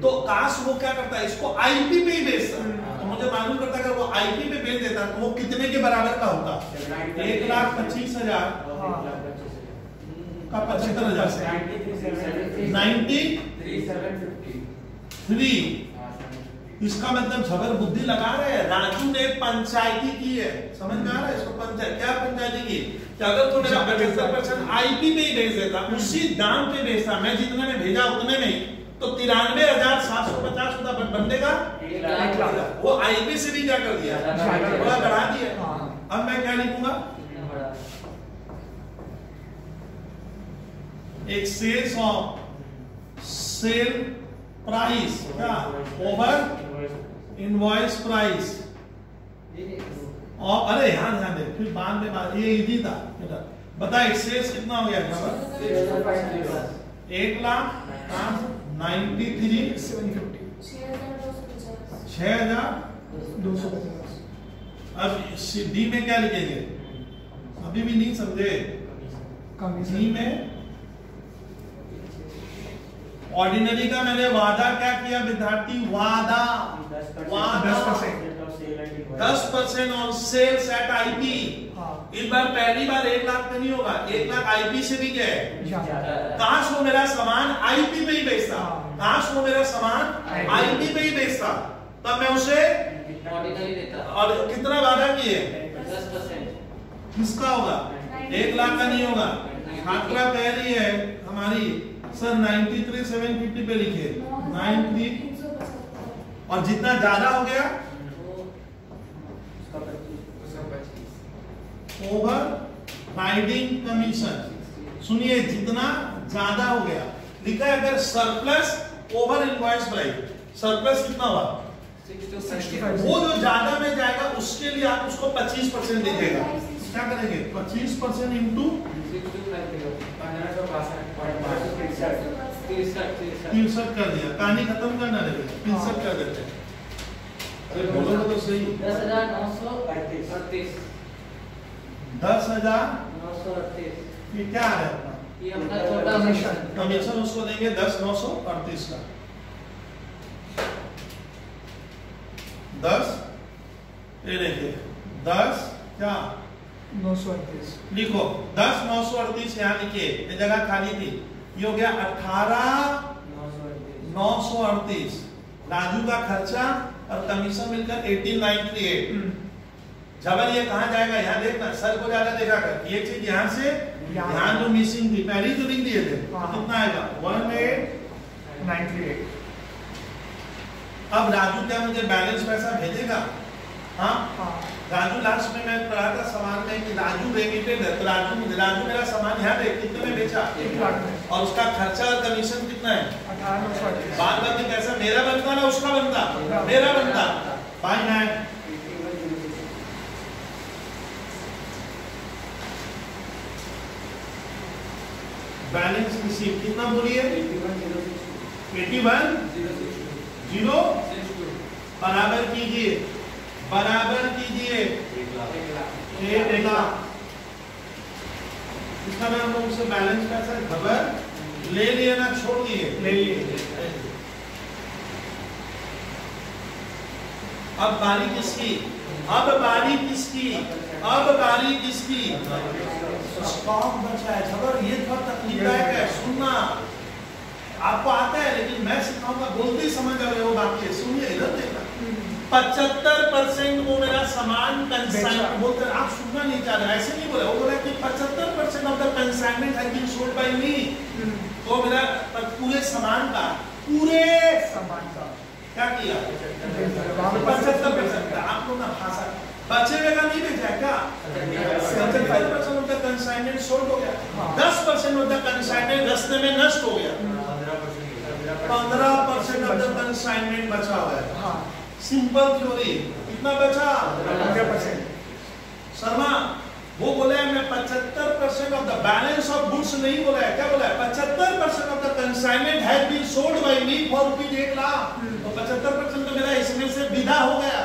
तो काश वो क्या करता है इसको आईपी पे ही बेचता तो मुझे मालूम करता अगर वो आईपी पे बेच देता तो वो कितने के बराबर का होता 1,25,000 का 75,000 से 93 इसका मतलब झबर बुद्धि लगा रहे हैं। राजू ने पंचायती की है समझ में आ रहा है इसको पंचायत क्या पंचायती की कि अगर तो मेरा 75% आईपी पे ही बेच देता उसी दाम पे बेचता मैं जितने में भेजा उतने में तो 93,750 होता बंदे का 1 लाख वो आईपी से भी क्या कर दिया थोड़ा बढ़ा दिया। अब मैं क्या लिखूंगा एक्सेस ऑफ सेल प्राइस क्या ओवर इनवॉइस प्राइस। और अरे ध्यान ध्यान दे, फिर बाद में बात ये इजी था बेटा। बता एक्सेस कितना हो गया खबर? 1,93,750 6,250। अब डी में क्या लिखेंगे? अभी भी नहीं समझे। डी में ऑर्डिनरी का मैंने वादा क्या किया विद्यार्थी? वादा 10% ऑन सेल्स एट आईपी। इस बार पहली बार 1 लाख पे नहीं होगा, 1 लाख आईपी से भी क्या है? काश वो मेरा सामान आईपी पे ही बेचता, काश वो मेरा सामान आईपी पे ही बेचता, तब मैं उसे ऑर्डिनरी देता। और कितना वादा किए? 10%। किसका होगा? 1 लाख का नहीं होगा। छात्रा कह रही है हमारी सर 93,750 पे लिखे 93 और जितना ज्यादा हो गया ओवर राइडिंग कमीशन। सुनिए जितना ज्यादा हो गया लिखा है, अगर surplus over invoice price, surplus कितना हुआ? 65। वो जो ज्यादा में जाएगा उसके लिए आप उसको 25% दीजिएगा। क्या करेंगे? 25% इंटू 63 कर दिया। कहानी खत्म करना है, 63 कर देते हैं। अरे बोलो तो सही। 10,938। 10,938 ये क्या है अपना? ये अपना छोटा कमीशन उसको देंगे 10,938 का। 10 ये देखिए 10 क्या 938 लिखो 10,938 यहाँ लिखिए, ये जगह खाली थी। ये हो गया 18,938। राजू का खर्चा और कमीशन मिलकर 18,938। जबर ये कहाँ जाएगा? यहाँ देखना, सर को ज्यादा देखा कर। ये चीज यहाँ से यहाँ जो मिसिंग थी पहले तो लिख दिए थे, कितना आएगा? 18,938। अब राजू क्या मुझे बैलेंस पैसा भेजेगा? हाँ राजू लास्ट में मैं पढ़ा था सवाल में कि राजू रेमिटेड है, तो राजू मेरा सामान यहाँ देख कितने में बेचा? 1 लाख में। और उसका खर्चा और कमीशन कितना है? 18,938। बात बाकी पैसा मेरा बनता ना उसका बनता? मेरा बनता। भाई मैं बैलेंस रिसीव कितना बोलिए? 81,062 बराबर कीजिए 1 लाख। इसका मैं हम लोग से बैलेंस पैसा खबर ले लिए ना छोड़ दिए? ले लिए। अब बारी किसकी? स्टॉक बचा है। खबर ये थोड़ा तकलीफदायक है, सुनना आपको आता है लेकिन मैं सिखाऊंगा, बोलते ही समझ आ रहे हो। बाकी सुनिए, इधर देखना। 75% वो मेरा सामान कंसाइनमेंट बोलते, आप सुनना नहीं चाह रहे, ऐसे नहीं बोला। वो बोला कि 75% of the consignment has been sold by me. तो मेरा पूरे सामान का क्या किया? 75% आप लोग ना भाषा बचे हुए का नहीं बेचा क्या? 75% ऑफ द कंसाइनमेंट सोल्ड हो गया। 10% ऑफ द कंसाइनमेंट रास्ते में नष्ट हो गया। 15% ऑफ द कंसाइनमेंट बचा हुआ है। सिंपल थ्योरी कितना बचा? 15%। शर्मा वो बोले मैं 75% of the balance of goods नहीं बोला है, क्या बोला है? 75% of the consignment has been sold by me for ₹1 lakh. तो 75% तो मेरा इसमें से विदा हो गया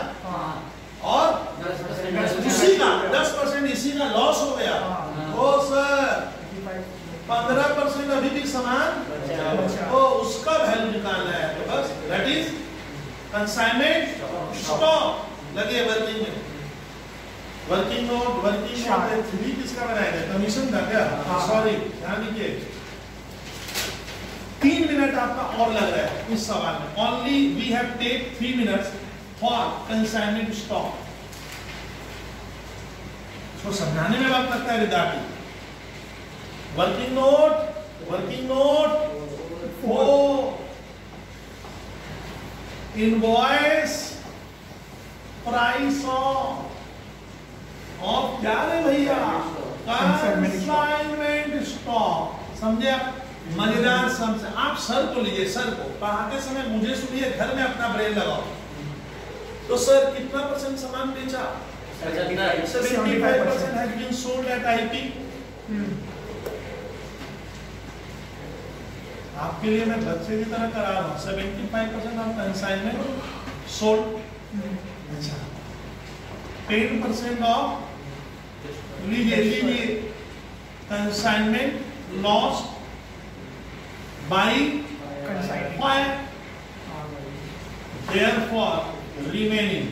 और 10% इसी का लॉस हो गया। ओ सर 15% अभी भी सामान तो उसका वैल्यू निकालना है। तो बस दैट इज कंसाइनमेंट स्टॉक। लगे वर्किंग में वर्किंग नोट 3 किसका बनाया गया? कमीशन का क्या? सॉरी ध्यान दीजिए 3 मिनट आपका और लग रहा है इस सवाल में। Only we have take 3 minutes for consignment stock. इसको समझाने में वक्त लगता है विद्यार्थी। Working note invoice price of क्या रे भैया? Consignment stock. समझे? मजेदार सम से आप सर को लीजिए, सर को पढ़ाते समय मुझे सुनिए, घर में अपना ब्रेन लगाओ। तो सर कितना % सामान बेचा? 75% has been sold at IP। आपके लिए मैं बच्चे की तरह करा रहा हूँ। 75% ऑफ कंसाइनमेंट सोल्ड। अच्छा 10% ऑफ लीजिए consignment lost by fire, therefore remaining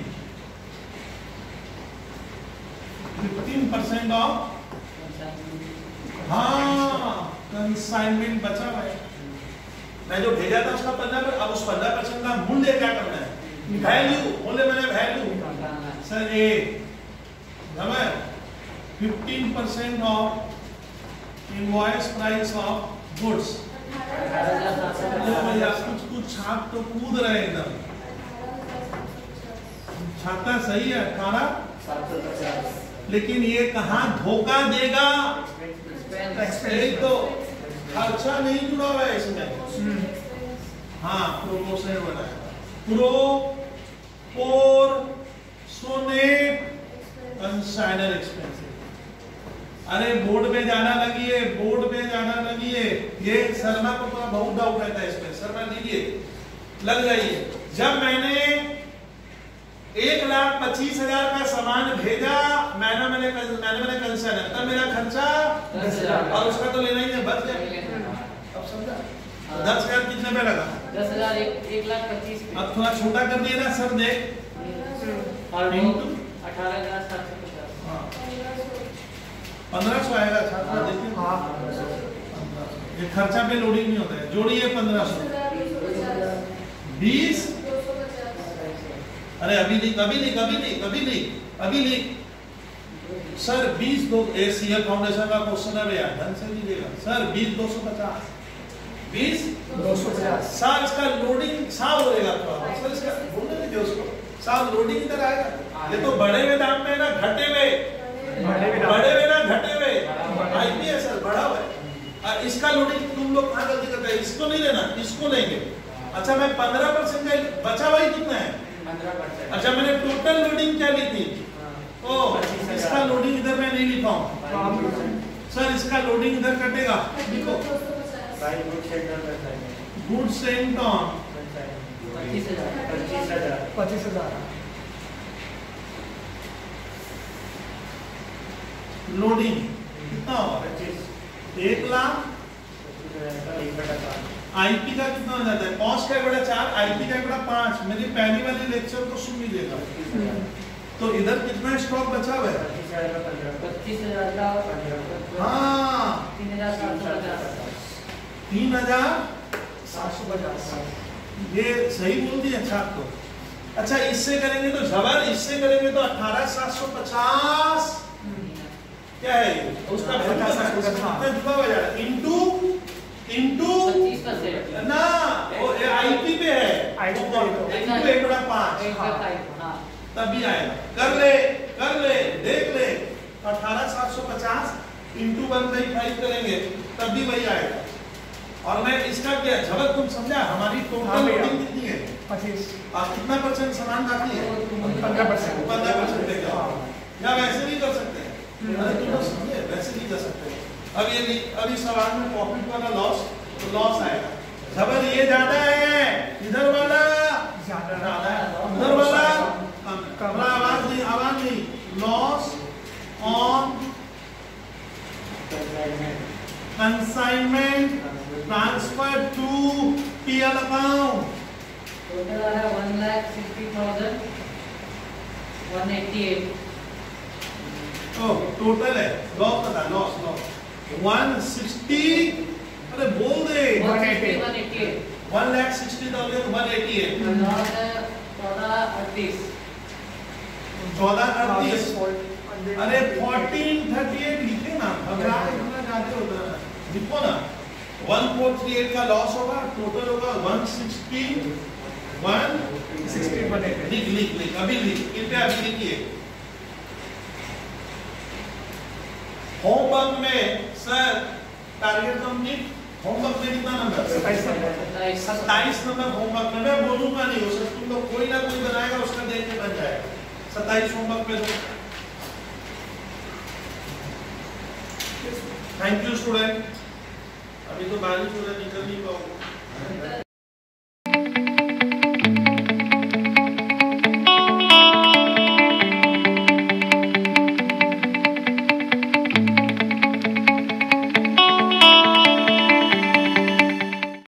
15% of consignment बचा हुआ है। मैं जो भेजा था उसका 15%, अब उस 15% का मूल्य क्या करना है? वैल्यू, मूल्य मैंने value sir A 15% of invoice price of goods. कुछ छाप तो कूद रहे एकदम, छाता सही है 18, लेकिन ये कहाँ धोखा देगा? एक तो खर्चा नहीं जुड़ा हुआ है इसमें। हाँ प्रोमोशन बनाया कंसाइनर एक्सपेंसिव। अरे बोर्ड में जाना लगी है, बोर्ड में जाना लगी है। ये शर्मा को थोड़ा बहुत डाउट रहता है इसमें, शर्मा लीजिए लग जाइए। जब मैंने 1,25,000 का सामान भेजा, मैंने कंसाइनर, तब मेरा खर्चा 10,000 और उसका तो लेना ही है, बच गया। अब समझा 10,000 कितने में लगा? 10,000 1,25,000। अब थोड़ा छोटा कर दिया ना सर, देख और वो इंटू 18,750। हाँ 1500 आएगा छात्रा, देखिए ये खर्चा पे लोडिंग नहीं होता है। जोड़िए 1500 20। अरे अभी लिख सर 20 दो ACL फाउंडेशन का क्वेश्चन है भैया, ढंग से लीजिएगा सर। 20,250 20,250 सर इसका लोडिंग साफ होएगा थोड़ा सर, इसका बोलने दीजिए उसको साफ। लोडिंग इधर आएगा, ये तो बढ़े हुए दाम में ना घटे हुए, बढ़े हुए ना घटे हुए IP है सर, बढ़ा हुआ है। इसका लोडिंग तुम लोग कहाँ गलती करते हैं? इसको नहीं लेना, इसको लेंगे। अच्छा मैं 15% का बचा हुआ ही कितना है? 15%। अच्छा मैंने टोटल लोडिंग क्या ली थी? ओ इसका लोडिंग इधर मैं नहीं लिखा हूँ सर, इसका लोडिंग इधर कटेगा। देखो गुड सेंट ऑन 25,000 लोडिंग कितना होगा? 1,00,000। IP का कितना हो जाता है? कॉस्ट का 4, IP का 5। मेरी पहली वाली लेक्चर को सुन लीजिएगा। तो इधर कितना स्टॉक बचा हुआ है? 25,000 का हाँ 3,750। ये सही बोल दिया अच्छा आपको। अच्छा इससे करेंगे तो जबर, इससे करेंगे तो 18,750 क्या है ये? उसका जुड़ा हो जाएगा इंटू 25% ना वो IP पे है, इंटू 1/5 तब भी आएगा। कर ले देख ले 18,750 इंटू 1/5 करेंगे तब भी वही आएगा। और मैं इसका क्या झलक तुम समझा? हमारी टोटल लोडिंग कितनी है? 25। आप कितना % सामान बाकी है? 15% लेके आओ। या वैसे भी कर सकते हैं, अरे तुम लोग समझे, वैसे भी कर सकते हैं। अब इस सवाल में प्रॉफिट वाला लॉस, तो लॉस आएगा। खबर ये ज्यादा है, इधर वाला ज्यादा है, उधर वाला कम। आवाज नहीं। Loss on consignment transfer to PL account. Total आ रहा है 1,60,000 188। टोटल है लॉस पता, लॉस 160। अरे बोल दे 188 1,60,000 188। लॉस है 1438। 1438। अरे 1438 लिखे ना, घबरा जाते हो लिखो ना। 1438 का लॉस होगा, टोटल होगा 160 लिख अभी लिखिए। होमवर्क में सर टारगेट कंप्लीट होमवर्क में कितना नंबर? 27 नंबर। 27 नंबर होमवर्क में। मैं बोलूंगा नहीं, हो सकता तुम लोग कोई ना कोई बनाएगा, उसका देख के बन जाएगा। 27 होमवर्क में दो। Thank you student. अभी तो बारिश हो रहा है, निकल नहीं पाऊंगा।